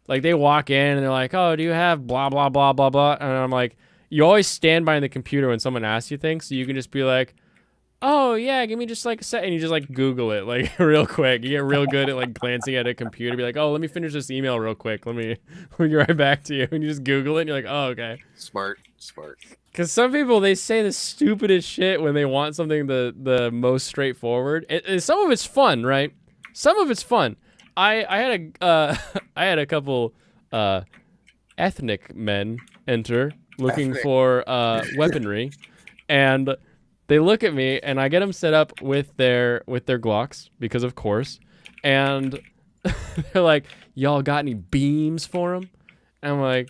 they walk in and they're like, "Oh, do you have blah blah blah blah blah?" And I'm like, you always stand behind the computer when someone asks you things, so you can just be like, "Oh yeah, give me just like a sec," and you just like Google it like real quick. You get real good at like glancing at a computer, be like, "Oh, let me finish this email real quick. Let me get right back to you," and you just Google it, and you're like, "Oh, okay." Smart. Because some people, they say the stupidest shit when they want something the most straightforward. And some of it's fun, right? Some of it's fun. I had a couple ethnic men enter looking for weaponry, and they look at me, and I get them set up with their Glocks because of course, and they're like, "Y'all got any beams for him?" And I'm like,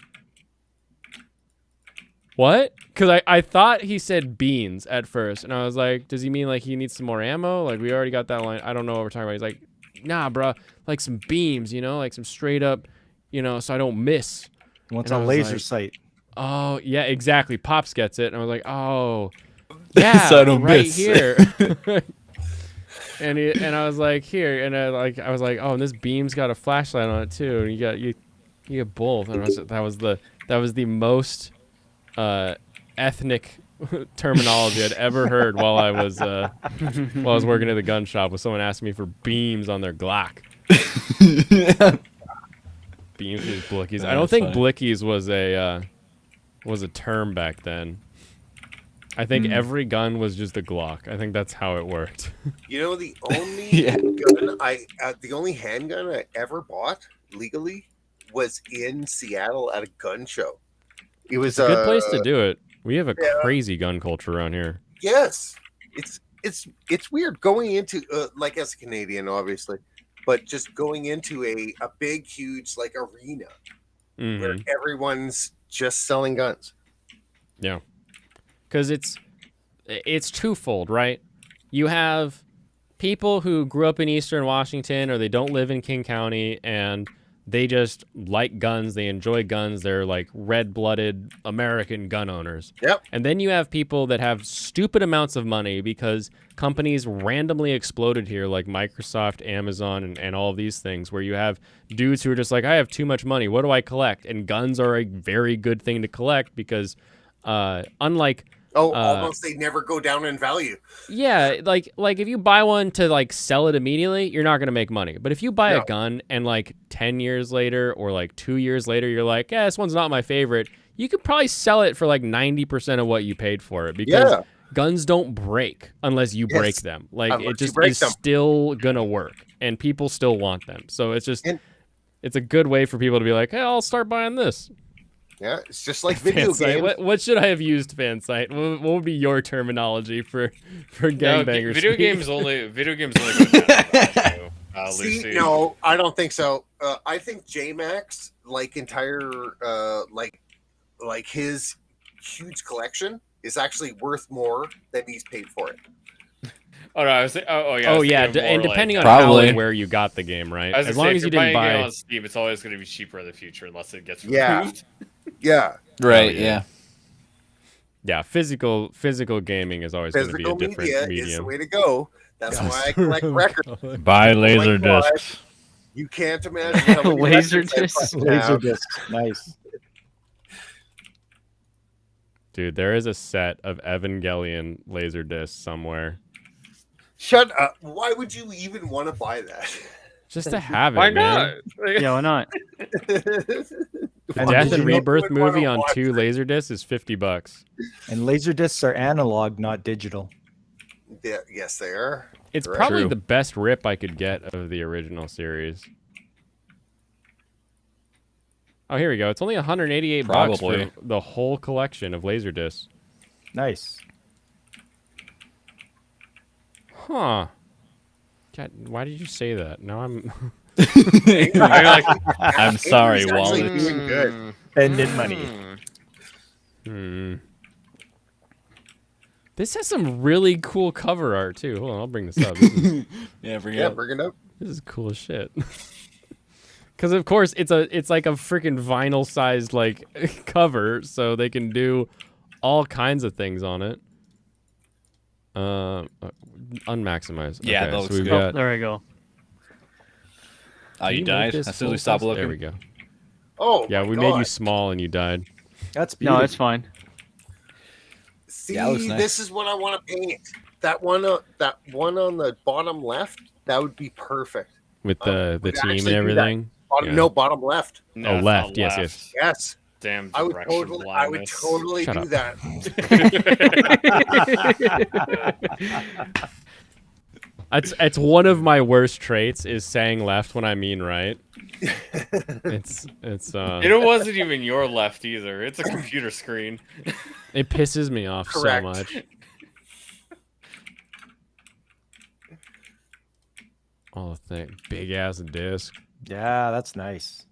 "What?" Because I thought he said beans at first, and I was like, "Does he mean like he needs some more ammo? Like we already got that line. I don't know what we're talking about." He's like, "Nah, bro, like some beams, you know, like some straight up, you know, so I don't miss." He wants And a I was laser like, sight. Oh yeah, exactly. Pops gets it, and I was like, "Oh, yeah, So I don't right miss. here." and I was like, "Here," and I was like, "Oh, and this beam's got a flashlight on it too." And you get both. And that was the most ethnic terminology I'd ever heard while I was working at the gun shop. Was someone asking me for beams on their Glock? Beams with blickies. I don't That's think funny. blickies was a term back then. I think every gun was just a Glock. I think that's how it worked. You know, the only Yeah. gun the only handgun I ever bought legally was in Seattle at a gun show. It was It's a good place to do it. We have a yeah. crazy gun culture around here. Yes, it's weird going into like as a Canadian, obviously, but just going into a big, huge like arena where Mhm. everyone's just selling guns. Yeah. Because it's twofold, right? You have people who grew up in Eastern Washington or they don't live in King County and they just like guns, they enjoy guns, they're like red-blooded American gun owners. Yep. And then you have people that have stupid amounts of money because companies randomly exploded here like Microsoft, Amazon, and all of these things where you have dudes who are just like, I have too much money, what do I collect? And guns are a very good thing to collect because unlike Almost they never go down in value. yeah, like if you buy one to like sell it immediately, you're not gonna make money. But if you buy No. a gun and like 10 years later or like 2 years later, you're like, yeah, this one's not my favorite. You could probably sell it for like 90% of what you paid for it because Yeah. guns don't break unless you break Yes, them. Like unless it you just break is them. still gonna work, and people still want them. So it's just And- it's a good way for people to be like, hey, I'll start buying this. Yeah, it's just like video Fansite. games. What should I have used, Fansite? What would be your terminology for No, gangbangers? video games only go down to value, See, Lucy. no, I don't think so. I think JMax, like entire, like his huge collection, is actually worth more than he's paid for it. Oh no, I was yeah. I Oh was yeah, thinking and more depending like, on how Probably. and where you got the game, right? I was As gonna long say, as if you you're didn't buying a game buy. on Steam, it's always going to be cheaper in the future unless it gets Yeah. removed. Yeah, Right, yeah. yeah. Yeah, physical gaming is always going to be a physical different media is the medium. way to go. That's why I collect records. Buy laser laser discs. You can't imagine how many Laser records I discs? fucking Laser have. discs. Nice. Dude, there is a set of Evangelion laser discs somewhere. Shut up! Why would you even want to buy that? Just to have it, Why man. not? Yeah, why not? The And Death did and you know- Rebirth would wanna movie on watch 2 laser discs is $50. And laser discs are analog, not digital. Yeah, yes, they are. It's Correct. probably True. the best rip I could get of the original series. Oh, here we go. It's only $188 Probably. for the whole collection of laser discs. Nice. Huh. God, why did you say that? Now I'm I'm sorry, He's actually Wallace. doing good. Spending money. Hmm. This has some really cool cover art too. Hold on, I'll bring this up. This is, Yeah, bring Yeah, bring it up. this is cool as shit. Because of course it's like a freaking vinyl sized like cover, so they can do all kinds of things on it. Unmaximize. Yeah, that so looks we've good. got. There we go. Oh, Can you make died? this As soon as we full stopped size? looking. There we go. Oh, Yeah, my we made you God. small and you died. That's No, beautiful. it's fine. See, Yeah, it looks nice. this is what I want to paint. That one on the bottom left, that would be perfect. With the would team actually and do that. everything. Bottom, Yeah. No, bottom left. No, Oh, it's left. not Yes, left. yes. Yes, Damn I would direction totally blindness. Shut do up. that. It's one of my worst traits is saying left when I mean right. It's It wasn't even your left either. It's a computer screen. it pisses me off Correct. so much. Oh, thing, big ass disc. Yeah, that's nice.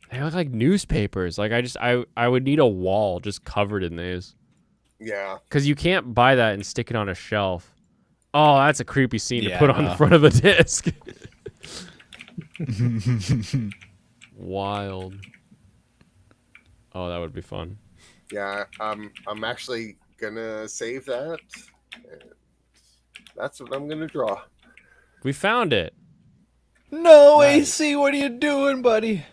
They look like newspapers. Like I would need a wall just covered in these. Yeah. Because you can't buy that and stick it on a shelf. Oh, that's a creepy scene to Yeah, put on the no. front of a disc. Wild. Oh, that would be fun. Yeah, I'm actually gonna save that. That's what I'm gonna draw. We found it. No, AC, what are you doing, buddy?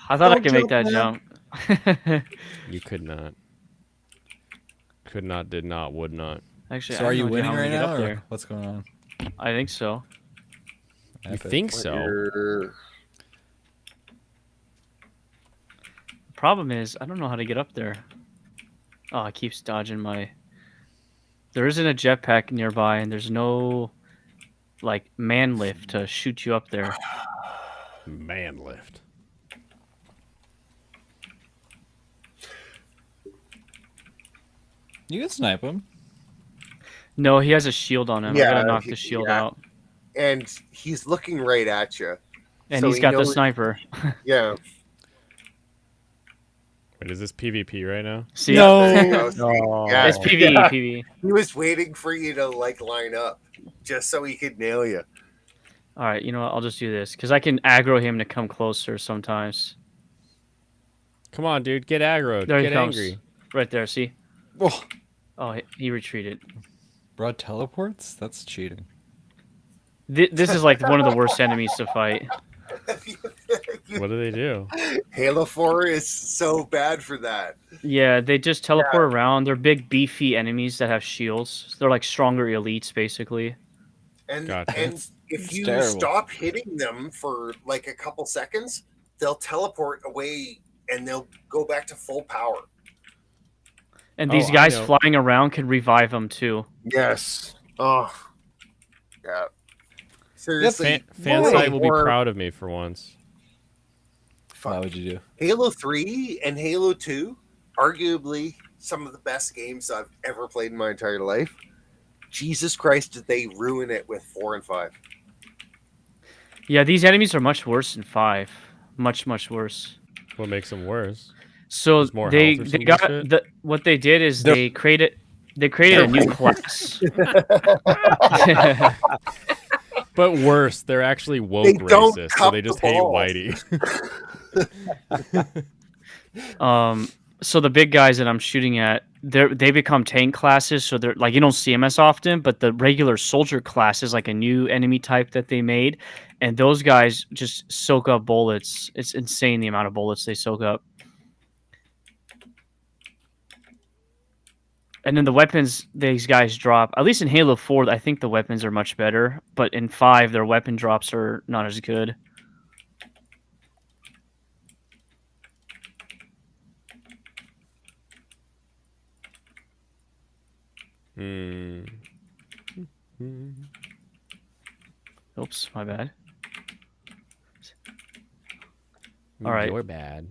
I thought I Don't could make that jump, jump. You could not. Could not, did not, would not. Actually, So I are have you no idea winning how I'm right gonna get now, up or there. what's going on? I think so. You Epic. think so? You're- Problem is, I don't know how to get up there. Oh, it keeps dodging my. There isn't a jetpack nearby, and there's no, like, man lift to shoot you up there. Man lift. You can snipe him. No, he has a shield on him. I Yeah, gotta knock the shield yeah. out. And he's looking right at you. And So he's he got the knows- sniper. Yeah. Wait, is this PvP right now? See? No, Oh. yeah. It's PvE, PvE. He was waiting for you to like line up just so he could nail you. All right, you know what? I'll just do this because I can aggro him to come closer sometimes. Come on, dude. Get aggroed. There he Get comes. angry. Right there. See? Oh, Oh, he retreated. bro, teleports? That's cheating. This is like one of the worst enemies to fight. What do they do? Halo 4 is so bad for that. Yeah, they just teleport around. They're big, beefy enemies that have shields. They're like stronger elites, basically. And Gotcha. and It's if you terrible. stop hitting them for like a couple seconds, they'll teleport away and they'll go back to full power. And Oh, these I guys know. flying around can revive them too. Yes. Oh. Yeah. Seriously. Fansite will be Halo 4 proud of me for once. Why would you do? Halo 3 and Halo 2, arguably some of the best games I've ever played in my entire life. Jesus Christ, did they ruin it with 4 and 5? Yeah, these enemies are much worse than 5. Much, much worse. What makes them worse? So There's more they health or they some got bullshit? what they did is They're- they created a new class. But worse, they're actually woke They don't racist, so cup they the just hate balls. Whitey. So the big guys that I'm shooting at, they become tank classes. So they're like, you don't see them as often, but the regular soldier class is like a new enemy type that they made, and those guys just soak up bullets. It's insane the amount of bullets they soak up. And then the weapons these guys drop, at least in Halo 4, I think the weapons are much better. But in 5, their weapon drops are not as good. Hmm. Oops, my bad. All right. You're bad.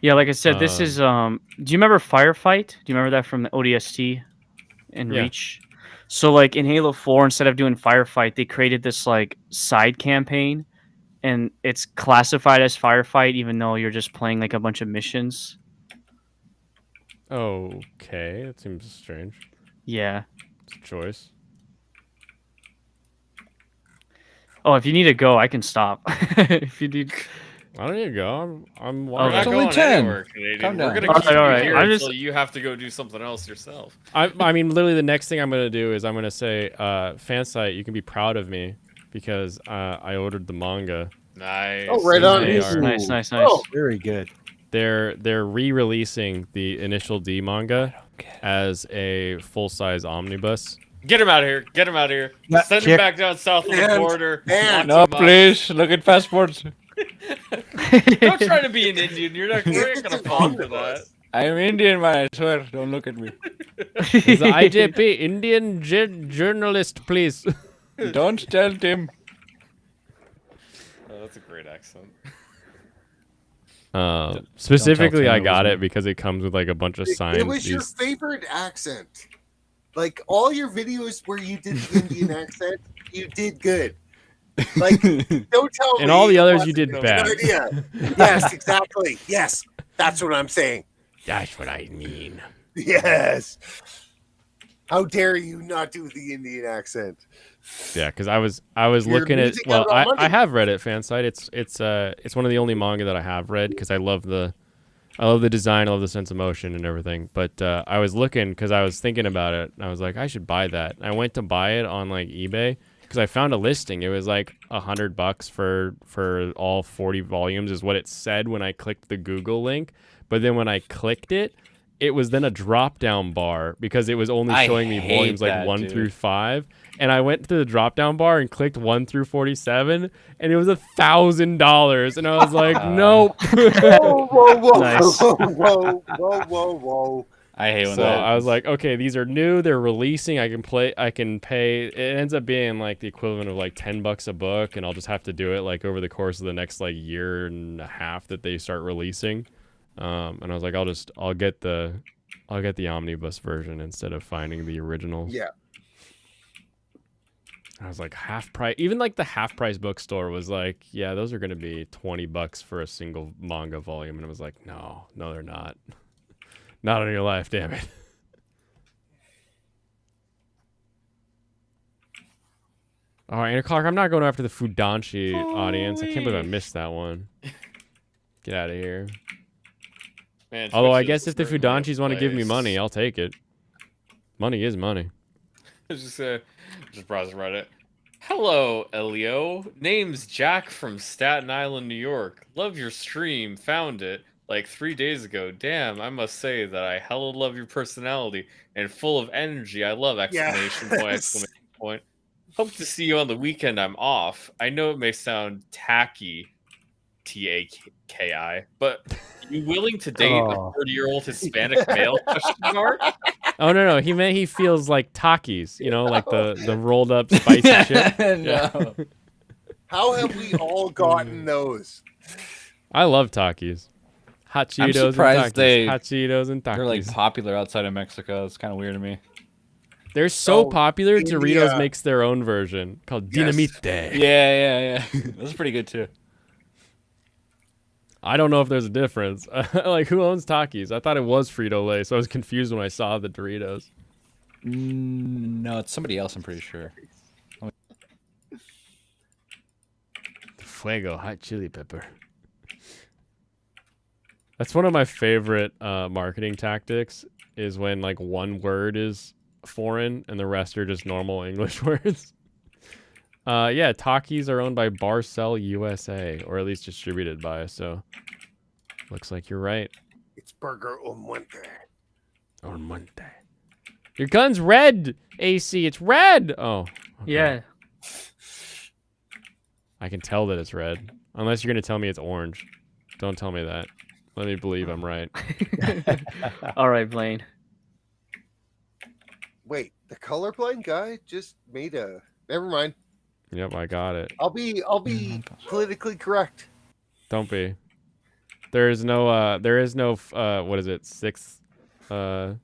Yeah, like I said, this is do you remember Firefight? Do you remember that from the ODST and Yeah. Reach? So like in Halo 4, instead of doing Firefight, they created this like side campaign, and it's classified as Firefight even though you're just playing like a bunch of missions. Okay, that seems strange. Yeah. It's a choice. Oh, if you need to go, I can stop. If you need I don't need to go. I'm Oh, We're not it's going only 10. anywhere, Canadian. Calm We're down. gonna All keep right, all you right. here I'm just- until you have to go do something else yourself. I mean, literally, the next thing I'm gonna do is I'm gonna say, Fansite, you can be proud of me because I ordered the manga. Nice. Oh, right on. They are. nice. Oh. Very good. They're re-releasing the Initial D manga as a full-size omnibus. Get him out of here. Get him out of here. Yeah, Send him kick. back down south of the And- border. and- Lock No, him up. please look at passports. Don't try to be an Indian. You're not If gonna it's fall an for that. omnibus, I am Indian, man. I swear. Don't look at me. Is the IJP Indian journalist, please? Don't tell Tim. Oh, that's a great accent. Specifically, Tim I it got was it me. because it comes with like a bunch of signs. it was your These- favorite accent. Like all your videos where you did the Indian accent, you did good. Like, don't tell me. And all the it others you wasn't did a good bad. idea. Yes, exactly. Yes, that's what I'm saying. That's what I mean. Yes. How dare you not do the Indian accent? Yeah, because I was You're looking at. losing Well, out on I money. have read it, Fansite. It's one of the only manga that I have read because I love the design, I love the sense of motion and everything. But I was looking because I was thinking about it. And I was like, I should buy that. I went to buy it on like eBay because I found a listing. It was like $100 for all 40 volumes, is what it said when I clicked the Google link. But then when I clicked it, it was then a drop down bar because it was only I showing me hate volumes like that, 1 dude. through 5. And I went to the drop down bar and clicked 1 through 47, and it was $1,000. And I was like, nope. Whoa, whoa, whoa, Nice. whoa, whoa, whoa, whoa, whoa. I hate when So that. I was like, okay, these are new. They're releasing. I can pay. It ends up being like the equivalent of like $10 a book, and I'll just have to do it like over the course of the next like year and a half that they start releasing. And I was like, I'll get the omnibus version instead of finding the originals. Yeah. I was like, half price. Even like the half price bookstore was like, yeah, those are gonna be $20 for a single manga volume, and I was like, no, they're not. Not on your life, damn it. All right, Anna Clark, I'm not going after the Fudanshi audience. I can't believe I missed that one. Get out of here. Man, Although I Twitch guess is if the certainly a Fudanshis want to give me place. money, I'll take it. Money is money. just browsing Reddit. Hello, Elio. Name's Jack from Staten Island, New York. Love your stream. Found it like 3 days ago. Damn, I must say that I hella love your personality and full of energy. I love exclamation point, Yes. exclamation point. Hope to see you on the weekend. I'm off. I know it may sound tacky, Taki, but you willing to date a 40-year-old Hispanic male? Question mark? Oh no, he meant he feels like Takis, you know, like the rolled up spicy chip. No. How have we all gotten those? I love Takis. Hot Cheetos I'm and surprised Takis. they- Hot Cheetos and Takis. They're like popular outside of Mexico. It's kind of weird to me. They're so Oh, popular. India. Doritos makes their own version called Yes. Dinamite. Yeah. That's pretty good too. I don't know if there's a difference. Like, who owns Takis? I thought it was Frito-Lay, so I was confused when I saw the Doritos. No, it's somebody else. I'm pretty sure. Fuego hot chili pepper. That's one of my favorite marketing tactics. Is when like one word is foreign and the rest are just normal English words. Yeah, Takis are owned by Barcel USA, or at least distributed by. So, looks like you're right. It's Burger on Monte. On Monday. Your gun's red, AC. It's red. Oh. okay. Yeah. I can tell that it's red. Unless you're gonna tell me it's orange. Don't tell me that. Let me believe I'm right. All right, Blaine. Wait, the colorblind guy just made a. Never mind. Yep, I got it. I'll be politically correct. Don't be. There is no what is it? Sixth what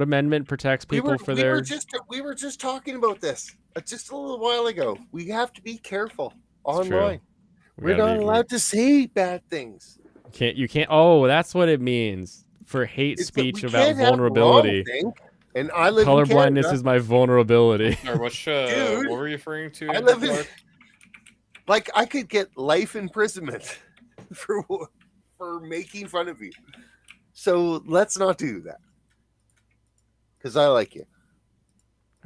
amendment protects people for their We were just talking about this just a little while ago. We have to be careful It's true. online. We We're gotta not be- allowed to say bad things. you can't oh, that's what it means. For hate It's that we speech about can't have vulnerability. wrong thing, and I live in Colorblindness Canada. is my vulnerability. Or what Dude, were you referring to? I Andrew live in, Clark? like I could get life imprisonment for making fun of you. So let's not do that. Because I like you.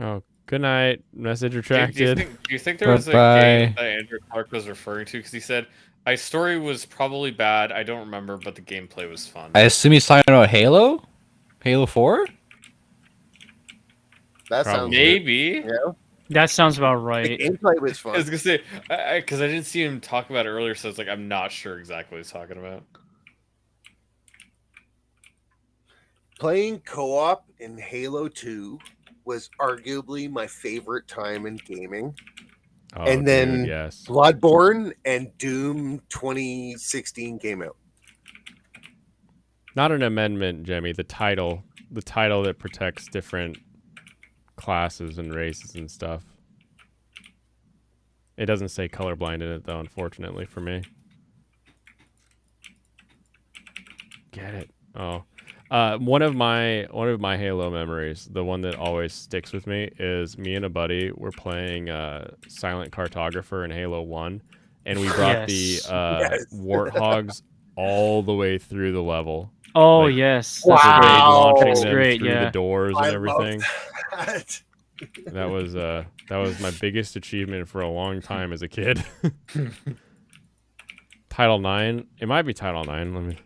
Oh, good night. Message Do you retracted. think there was a Bye-bye. game that Andrew Clark was referring to? Because he said, my story was probably bad. I don't remember, but the gameplay was fun. I assume he's talking about Halo? Halo 4? That Probably. sounds Maybe. Yeah. That sounds about The right. gameplay was I was fun. gonna say because I didn't see him talk about it earlier, so it's like I'm not sure exactly what he's talking about. Playing co-op in Halo 2 was arguably my favorite time in gaming. Oh, and then dude, yes. Bloodborne and Doom 2016 came out. Not an amendment, Jemmy. The title the title that protects different classes and races and stuff. It doesn't say colorblind in it though, unfortunately for me. Get it? Oh, one of my Halo memories, the one that always sticks with me, is me and a buddy were playing Silent Cartographer in Halo 1, and we brought the Warthogs all the way through the level. Oh Like, yes, Wow. that's great. Launching That's them great. through Yeah. the doors and I everything. love that. That was my biggest achievement for a long time as a kid. Title 9. It might be Title 9. Let me.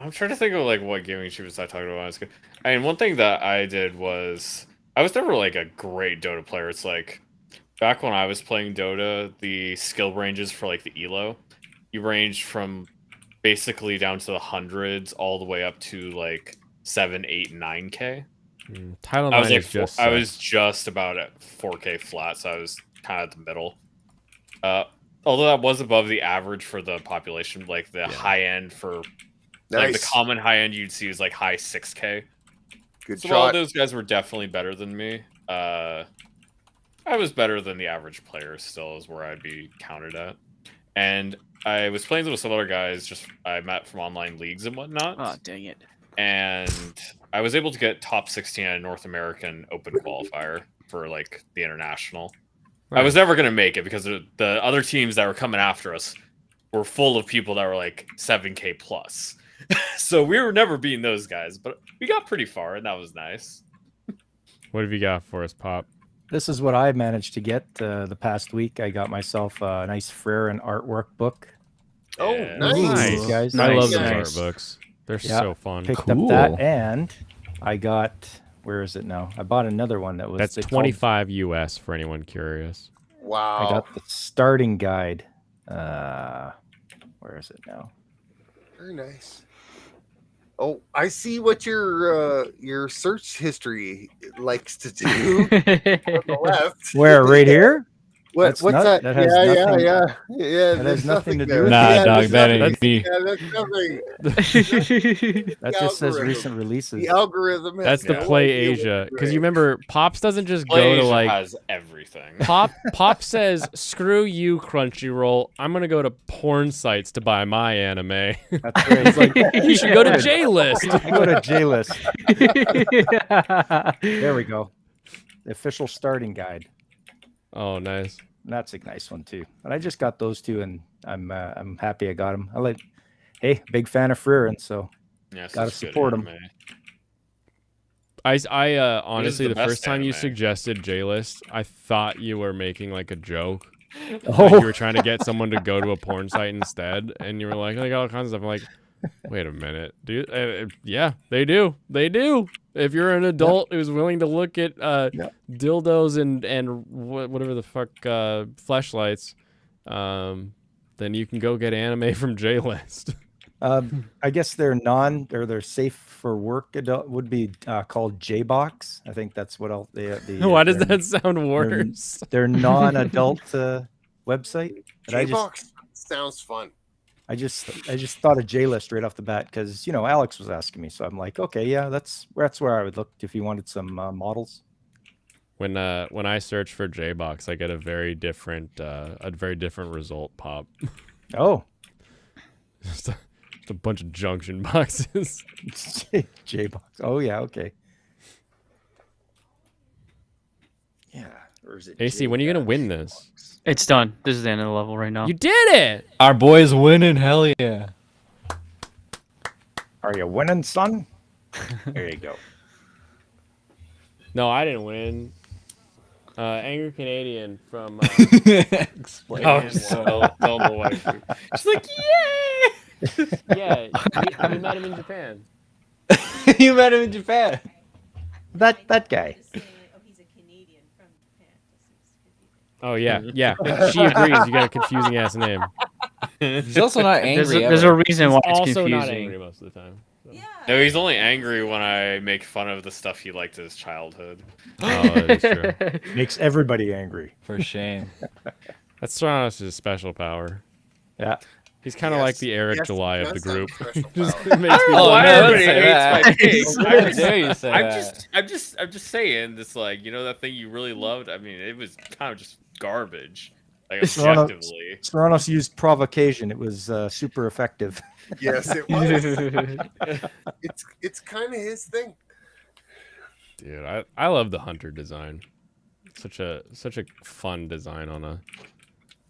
I'm trying to think of like what gaming achievements I talked about when I was good. I mean, one thing that I did was I was never like a great Dota player. It's like back when I was playing Dota, the skill ranges for like the elo, you ranged from basically down to the hundreds all the way up to like 7, 8, 9K. Title 9 I was like is just. I was just about at 4K flat, so I was kind of at the middle. Although that was above the average for the population, like the high end for like the common high end you'd see is like high 6K. Good So all shot. those guys were definitely better than me. I was better than the average player still is where I'd be counted at. And I was playing with some other guys just I met from online leagues and whatnot. Oh dang it! And I was able to get top 16 at a North American Open qualifier for like the international. I was never gonna make it because the other teams that were coming after us were full of people that were like 7K plus. So we were never beating those guys, but we got pretty far, and that was nice. What have you got for us, Pop? This is what I managed to get the past week. I got myself a nice Frere and artwork book. Oh, Yeah. nice. Guys. I love Nice. those art Nice. books. They're Yeah, so fun. Picked Cool. up that, and I got, where is it now? I bought another one that was That's it's called- 25 US for anyone curious. Wow. I got the starting guide. Where is it now? Very nice. Oh, I see what your search history likes to do on the left. Where, right here? What's That's that? that has yeah, nothing- yeah. that There's has nothing to do there. with Nah, Yeah, dog, there's that nothing. ain't me. Yeah, that's nothing. That just says algorithm. recent releases. The algorithm. has That's the no Play idea what Asia. to Because do. you remember, Pops doesn't just Play go to Asia like. has everything. Pop says, screw you, Crunchyroll. I'm going to go to porn sites to buy my anime. That's right. He's like, you should go to J-List. Go to J-List. There we go. The official starting guide. Oh, nice. And that's a nice one too. And I just got those two, and I'm happy I got them. Hey, big fan of Frere, and so Yeah, gotta such good support 'em. anime. I honestly, the the first best time you anime? suggested J-List, I thought you were making like a joke. Oh. Like you were trying to get someone to go to a porn site instead, and you were like all kinds of stuff. I'm like, wait a minute, dude. Yeah, they do. They do. If you're an adult who's willing to look at dildos and whatever the fuck fleshlights, then you can go get anime from J-List. I guess they're they're safe for work adult would be called J-Box. I think that's what else Why does that sound worse? They're non-adult website. But I just J-Box sounds fun. I just thought of J-List right off the bat because Alex was asking me, so I'm like, okay, yeah, that's where I would look if you wanted some models. When I search for J-Box, I get a very different result pop. Oh, Just a bunch of junction boxes. J-Box. Oh yeah, okay. Yeah. Or is it AC, when are you gonna win this? It's done. This is the end of the level right now. You did it! Our boys winning, hell yeah. Are you winning, son? There you go. No, I didn't win. Angry Canadian from Explain Oh, yourself. tell the wife. She's like, yay! yeah, we met him in Japan. You met him in Japan. That guy. Oh yeah. She agrees. You got a confusing ass name. He's also not angry. There's a reason why it's Also confusing. not angry most of the time. So. No, he's only angry when I make fun of the stuff he liked in his childhood. Oh, that is true. Makes everybody angry. For shame. That's Thronos' special power. Yeah. He's kind of like the Eric Yes, July he of the does have group. special Just power. makes me Oh, laugh. everybody say hates that. my pigs. How dare you say I'm that? I'm just saying this. Like, you know, that thing you really loved. I mean, it was kind of just garbage. Like objectively. Serranos used provocation. It was super effective. Yes, it was. it's kind of his thing. Dude, I love the hunter design. Such a fun design on an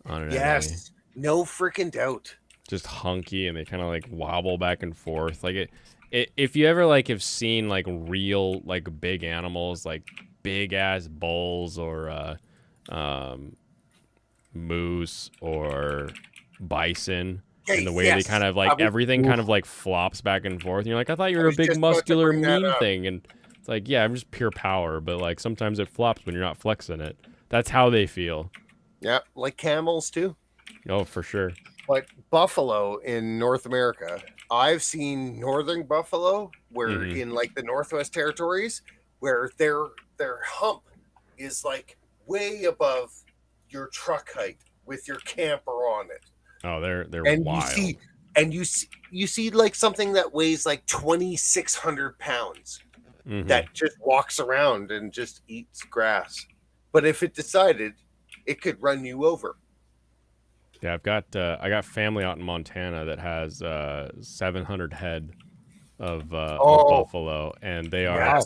enemy. Yes, no freaking doubt. Just hunky, and they kind of like wobble back and forth. Like if you ever like have seen like real like big animals, like big ass bulls or moose or bison, and the way they kind of like everything kind of like flops back and forth, and you're like, I thought you were a big muscular mean thing, and it's like, yeah, I'm just pure power, but like sometimes it flops when you're not flexing it. That's how they feel. Yeah, like camels too. Oh, for sure. But buffalo in North America, I've seen northern buffalo where in like the Northwest Territories, where their hump is like way above your truck height with your camper on it. Oh, they're And wild. you see like something that weighs like 2,600 pounds that just walks around and just eats grass. But if it decided, it could run you over. Yeah, I got family out in Montana that has 700 head of buffalo, and they are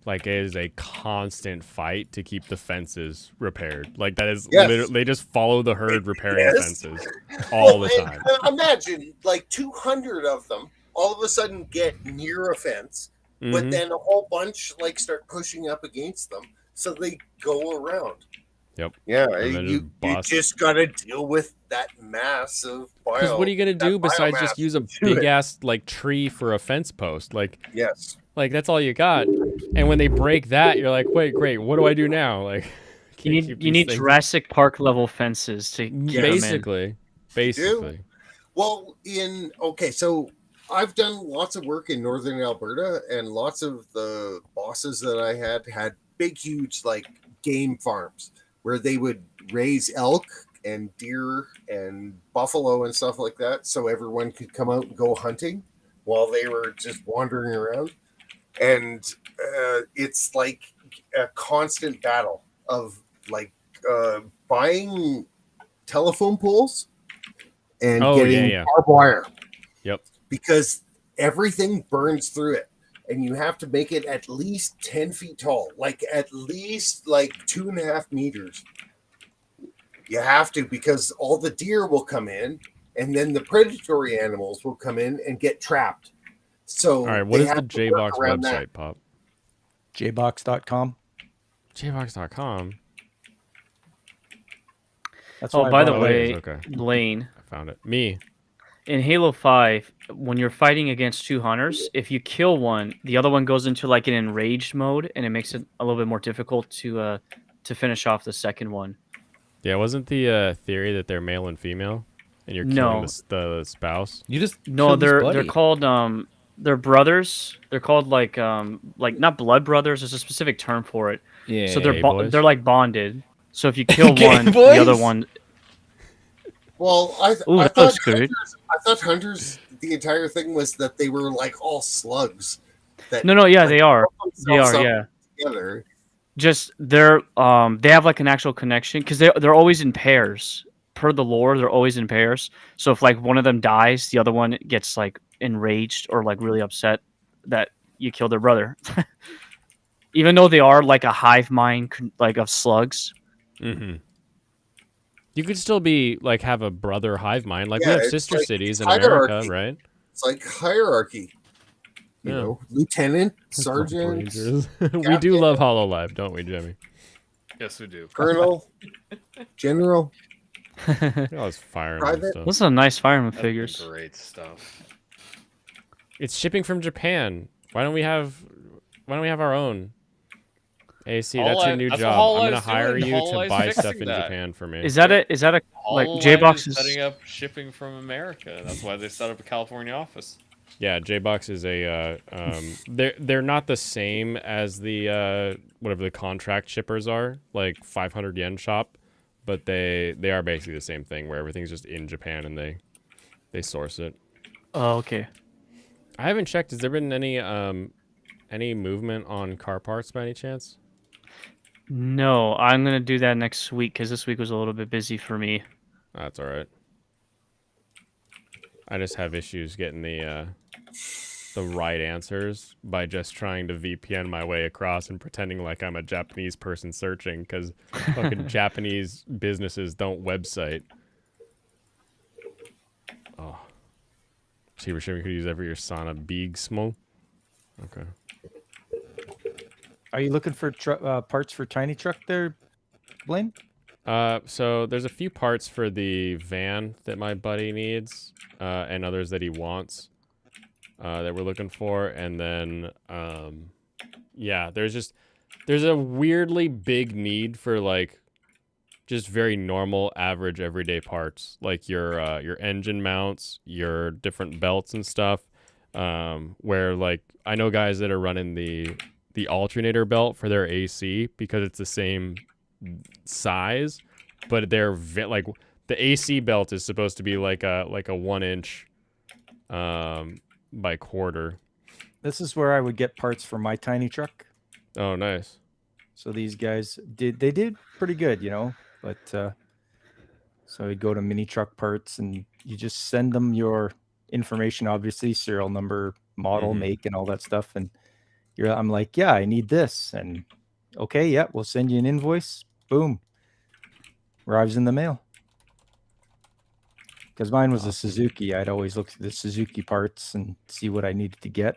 like, it is a constant fight to keep the fences repaired. Like that is literally, they just follow the herd repairing fences all the time. Imagine like 200 of them all of a sudden get near a fence, but then a whole bunch like start pushing up against them, so they go around. Yep. Yeah, And then you bust. just got to deal with that mass of bio. Because what are you gonna do besides biomass just use a to big it. ass like tree for a fence post? Like, Yes. like that's all you got. And when they break that, you're like, wait, great, what do I do now? Like, You need Jurassic Park level fences to get basically. Well, so I've done lots of work in northern Alberta, and lots of the bosses that I had big, huge like game farms where they would raise elk and deer and buffalo and stuff like that, so everyone could come out and go hunting while they were just wandering around. And it's like a constant battle of like buying telephone poles and getting barbed wire. Yep. Because everything burns through it, and you have to make it at least 10 feet tall, like at least like 2.5 meters. You have to, because all the deer will come in, and then the predatory animals will come in and get trapped. So all right, what they is the have to JBox work around website, that. Pop? jbox.com. jbox.com. That's Oh, why I by the brought it. way, Okay. Lane, I found it. Me. in Halo 5, when you're fighting against two hunters, if you kill one, the other one goes into like an enraged mode, and it makes it a little bit more difficult to finish off the second one. Yeah, wasn't the theory that they're male and female, and you're killing No. the spouse? You just No, killed his they're buddy. called they're brothers. They're called like not blood brothers. There's a specific term for it. Yeah. So they're Gay boys? they're like bonded. So if you kill Gay one, boys? the other one. Well, Ooh, I that thought looks good. hunters, the entire thing was that they were like all slugs. That No, yeah, they are. put They themselves are, up yeah. Together. Just they're they have like an actual connection because they're always in pairs. Per the lore, they're always in pairs. So if like one of them dies, the other one gets like enraged or like really upset that you killed their brother. Even though they are like a hive mind like of slugs. Mm-hmm. You could still be like have a brother hive mind. Like we Yeah, have it's sister like cities in hierarchy. America, right? It's like hierarchy. You Yeah. know, lieutenant, sergeant, Rangers. We do love Hololive, don't we, Jimmy? Yes, we do. colonel, general. You're always firing and Private. stuff. Those are nice fireman That's figures. Great stuff. It's shipping from Japan. Why don't we have our own? AC, that's your new That's job. what I'm gonna Hololive's hire doing. you to Hololive's buy stuff fixing in that. Japan for me. Is that a like Hololive J-Box is is setting up shipping from America. That's why they set up a California office. Yeah, JBox is a they're not the same as the whatever the contract shippers are, like 500 yen shop, but they are basically the same thing where everything's just in Japan and they They source it. Oh, okay. I haven't checked. Has there been any movement on car parts by any chance? No, I'm gonna do that next week because this week was a little bit busy for me. That's all right. I just have issues getting the right answers by just trying to VPN my way across and pretending like I'm a Japanese person searching because fucking Japanese businesses don't website. Oh. See, we could use every Sana big small. Okay. Are you looking for parts for tiny truck there, Blaine? So there's a few parts for the van that my buddy needs, and others that he wants, that we're looking for, and then, yeah, there's a weirdly big need for like, just very normal, average, everyday parts, like your engine mounts, your different belts and stuff, where like I know guys that are running the alternator belt for their AC because it's the same size, but they're like the AC belt is supposed to be like a 1 inch by quarter. This is where I would get parts for my tiny truck. Oh, nice. So these guys did pretty good, you know. But so you go to Mini Truck Parts and you just send them your information, obviously serial number, model, make, and all that stuff. And I'm like, yeah, I need this, and okay, yeah, we'll send you an invoice. Boom, arrives in the mail. Because mine was a Suzuki, I'd always look through the Suzuki parts and see what I needed to get.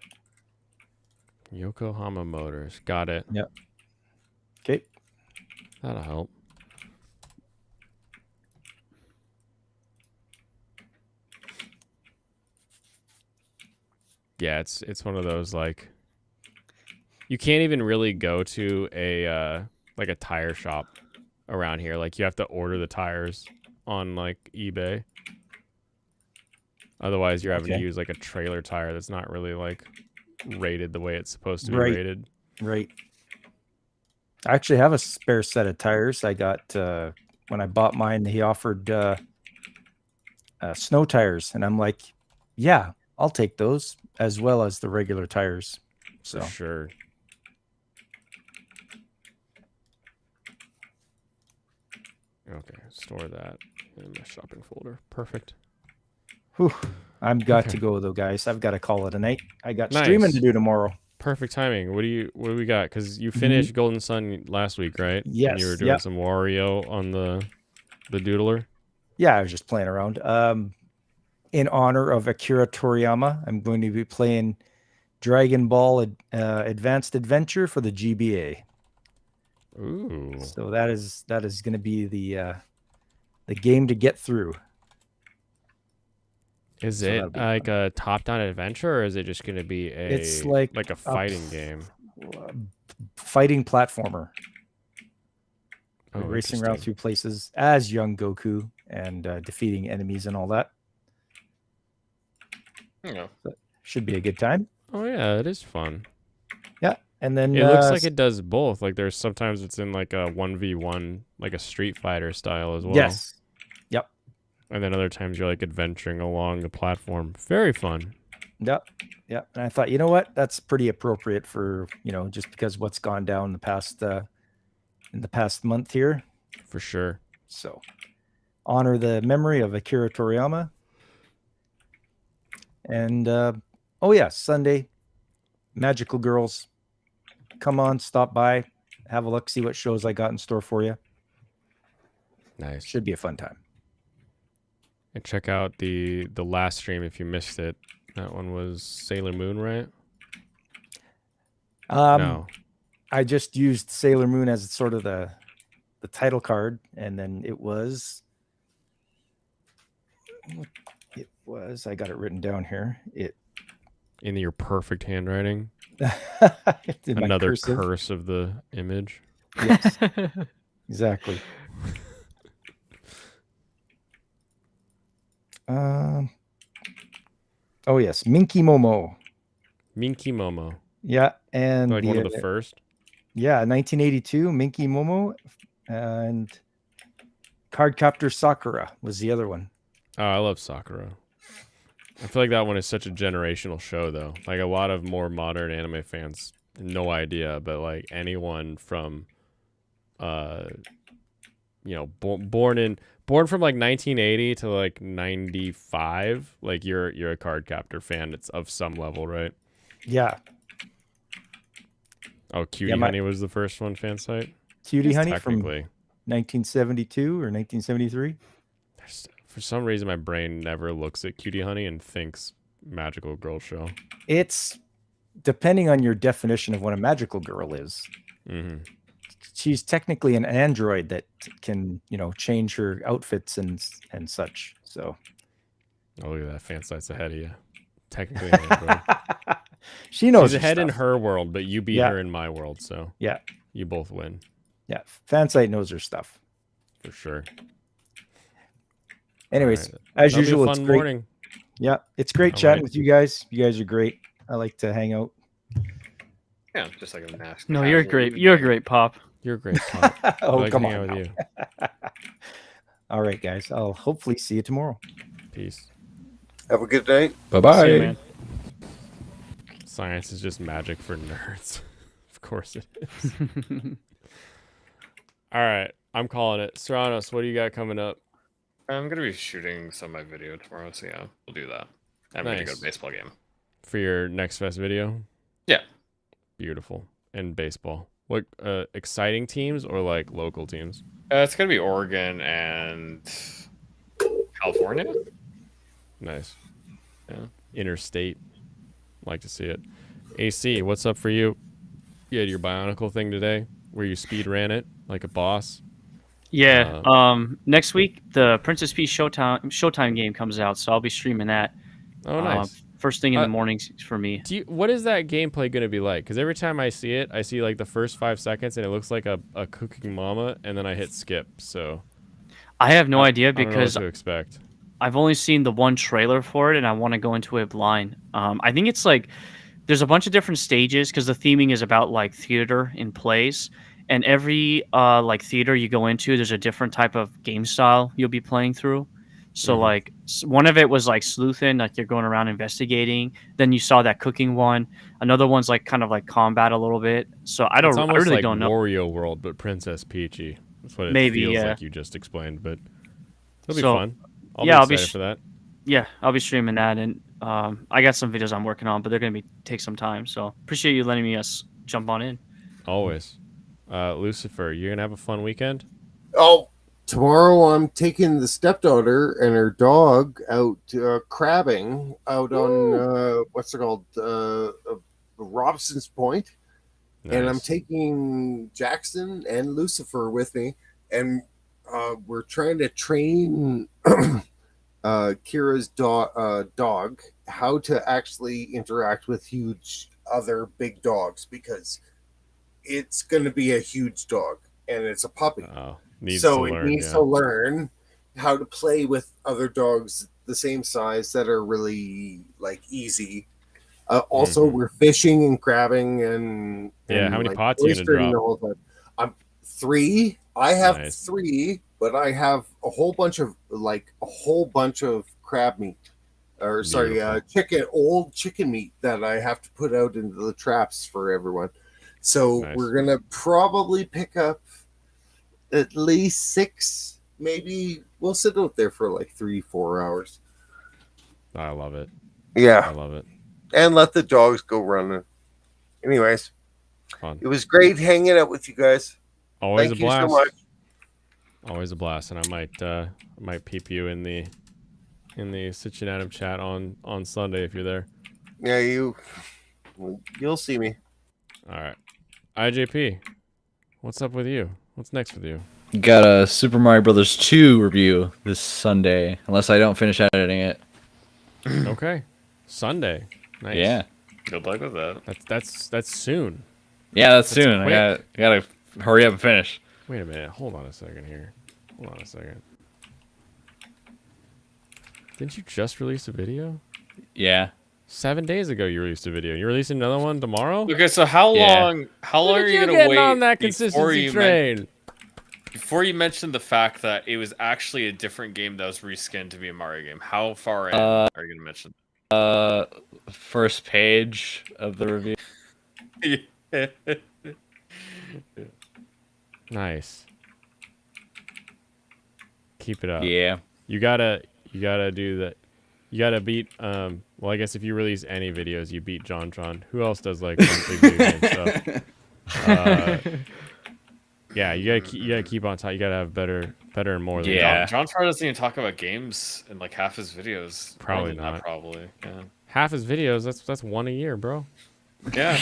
Yokohama Motors, got it. Yep. Okay, that'll help. Yeah, it's one of those like you can't even really go to a like a tire shop around here. Like you have to order the tires on like eBay. Otherwise, you're having to use like a trailer tire that's not really like rated the way it's supposed to be rated. Right. I actually have a spare set of tires. I got when I bought mine, he offered snow tires, and I'm like, yeah, I'll take those as well as the regular tires. So for sure. Okay, store that in my shopping folder. Perfect. Whew. I've got to go though, guys. I've got to call it a night. I got Nice. streaming to do tomorrow. Perfect timing. What do we got? Because you finished Golden Sun last week, right? Yes. And you were doing some Wario on the doodler. Yeah, I was just playing around. In honor of Akira Toriyama, I'm going to be playing Dragon Ball Advanced Adventure for the GBA. Ooh. So that is going to be the game to get through. Is it like a top-down adventure, or is it just going to be It's like a fighting game? Fighting platformer. Oh, Racing around through places as young Goku and defeating enemies and all that. Yeah. So should be a good time. Oh yeah, it is fun. Yeah, and then it looks like it does both. Like there's sometimes it's in like a 1v1, like a Street Fighter style as well. Yes. Yep. And then other times you're like adventuring along the platform. Very fun. Yep. Yep. And I thought, you know what? That's pretty appropriate for, just because what's gone down in the past month here. For sure. So honor the memory of Akira Toriyama. And Sunday, Magical Girls. Come on, stop by, have a look, see what shows I got in store for you. Nice. Should be a fun time. And check out the last stream if you missed it. That one was Sailor Moon, right? No. I just used Sailor Moon as sort of the title card, and then it was I got it written down here. In your perfect handwriting. In Another curse of the image. Yes. Exactly. Oh yes, Minky Momo. Minky Momo. Yeah, and like one of the first. Yeah, 1982, Minky Momo, and Cardcaptor Sakura was the other one. Oh, I love Sakura. I feel like that one is such a generational show, though. Like a lot of more modern anime fans, no idea, but like anyone from, born from like 1980 to like 95, like you're a Cardcaptor fan. It's of some level, right? Yeah. Oh, Cutie Honey was the first one fan site. Cutie Honey from technically 1972 or 1973. For some reason, my brain never looks at Cutie Honey and thinks magical girl show. It's depending on your definition of what a magical girl is. Mm-hmm. She's technically an android that can, change her outfits and such. So, oh, look at that, fan site's ahead of you. Technically, an android. She knows. She's ahead in stuff. her world, but you beat her in my world, so yeah, you both win. Yeah, Fansite knows her stuff for sure. Anyways, right. as That'll usual, be a it's fun great. morning. Yeah, it's great chatting with you guys. You guys are great. I like to hang out. Yeah, just like a mask. No, you're great. You're great, Pop. You're great, Pop. Oh, like come hanging on. out with you. All right, guys. I'll hopefully see you tomorrow. Peace. Have a good night. Bye-bye. See you, man. Science is just magic for nerds. Of course it is. All right, I'm calling it. Serranos, what do you got coming up? I'm gonna be shooting some of my video tomorrow, so yeah, we'll do that. I'm gonna go to a baseball game. For your next fest video? Yeah. Beautiful. And baseball. What exciting teams or like local teams? It's gonna be Oregon and California. Nice. Yeah. Interstate. Like to see it. AC, what's up for you? You had your Bionicle thing today where you speed ran it like a boss. Yeah. Next week the Princess Peach Showtime game comes out, so I'll be streaming that. Oh, nice. First thing in the mornings for me. What is that gameplay going to be like? Because every time I see it, I see like the first 5 seconds and it looks like a cooking mama, and then I hit skip. So I have no idea I don't know because what to expect. I've only seen the one trailer for it, and I want to go into it blind. I think it's like there's a bunch of different stages because the theming is about like theater and plays, and every like theater you go into, there's a different type of game style you'll be playing through. So like one of it was like sleuthing, like you're going around investigating. Then you saw that cooking one. Another one's like kind of like combat a little bit. So I It's almost really like don't know. Wario World, but Princess Peachy. That's what it Maybe, feels yeah. like you just explained. But it'll be So, fun. I'll yeah, be excited for that. Yeah, I'll be streaming that, and I got some videos I'm working on, but they're gonna take some time. So appreciate you letting me jump on in. Always. Lucifer, you're gonna have a fun weekend. Oh, tomorrow I'm taking the stepdaughter and her dog out crabbing out on what's it called, Robson's Point, and I'm Nice. taking Jackson and Lucifer with me, and we're trying to train Kira's dog how to actually interact with huge other big dogs, because it's going to be a huge dog and it's a puppy. Needs So to it learn, needs yeah. to learn how to play with other dogs the same size that are really like easy. Also, we're fishing and crabbing and Yeah, how many like, pots are you gonna oystering drop? the whole time. I'm 3. I have Nice. 3, but I have a whole bunch of crab meat, or sorry, old chicken meat that I have to put out into the traps for everyone. So Nice. we're gonna probably pick up at least 6. Maybe we'll sit out there for like 3-4 hours. I love it. Yeah. I love it. And let the dogs go running. Anyways, Fun. it was great hanging out with you guys. Always Thank a you so blast. much. Always a blast, and I might peep you in the Cincinnati chat on Sunday if you're there. Yeah, you'll see me. All right, IJP, what's up with you? What's next with you? Got a Super Mario Brothers 2 review this Sunday, unless I don't finish editing it. Okay, Sunday. Nice. Yeah. Good luck with that. That's soon. Yeah, that's soon. quick. I gotta hurry up and finish. Wait a minute. Hold on a second here. Hold on a second. Didn't you just release a video? Yeah. 7 days ago you released a video. You releasing another one tomorrow? Okay, so how Yeah. long are you gonna getting wait on that before consistency you train? before you mentioned the fact that it was actually a different game that was reskinned to be a Mario game? How far in are you gonna mention? First page of the review. Nice. Keep it up. Yeah. You gotta do that. You gotta beat. Well, I guess if you release any videos, you beat JonTron. Who else does like monthly video game stuff? Yeah, you gotta keep on top. You gotta have better and more. Than Yeah. John Farr doesn't even talk about games in like half his videos. More Probably than that, not. probably. Yeah. Half his videos. That's one a year, bro. Yeah.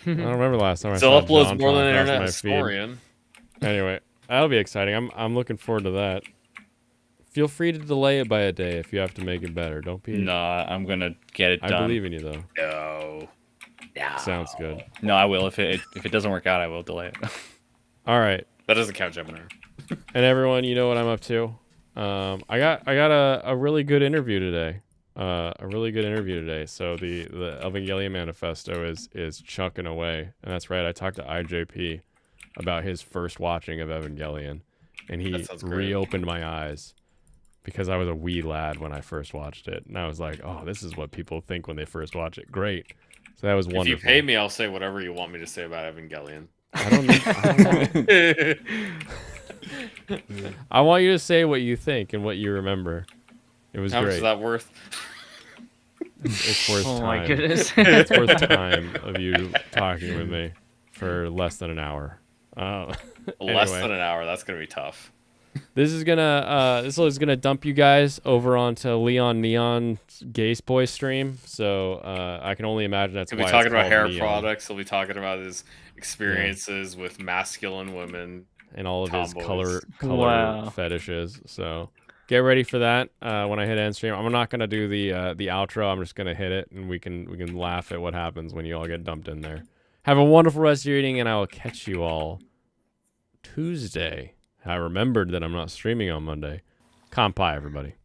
I don't remember the last time I Still saw uploads more than JonTron an across internet my feed. historian. Anyway, that'll be exciting. I'm looking forward to that. Feel free to delay it by a day if you have to make it better. Don't be. Nah, I'm gonna get it done. I believe in you though. No. Sounds good. No, I will. If it doesn't work out, I will delay it. All right. That doesn't count, Gemini. And everyone, you know what I'm up to. I got a really good interview today. So the Evangelion Manifesto is chunking away, and that's right. I talked to IJP about his first watching of Evangelion, and he That sounds great. reopened my eyes because I was a wee lad when I first watched it, and I was like, oh, this is what people think when they first watch it. Great. So that was If wonderful. you pay me, I'll say whatever you want me to say about Evangelion. I don't know. I want you to say what you think and what you remember. It was How much great. is that worth? It's worth Oh time. my goodness. It's worth time of you talking with me for less than an hour. Less Anyway. than an hour. That's gonna be tough. This is gonna dump you guys over onto Leon Neon's Gaze Boy stream. So I can only imagine that's He'll why be it's talking about called hair Neon. products. He'll be talking about his experiences with masculine women And all of his tomboys. color Wow. fetishes. So get ready for that when I hit end stream. I'm not gonna do the outro. I'm just gonna hit it, and we can laugh at what happens when you all get dumped in there. Have a wonderful rest of your evening, and I will catch you all Tuesday. I remembered that I'm not streaming on Monday. Comp pie, everybody.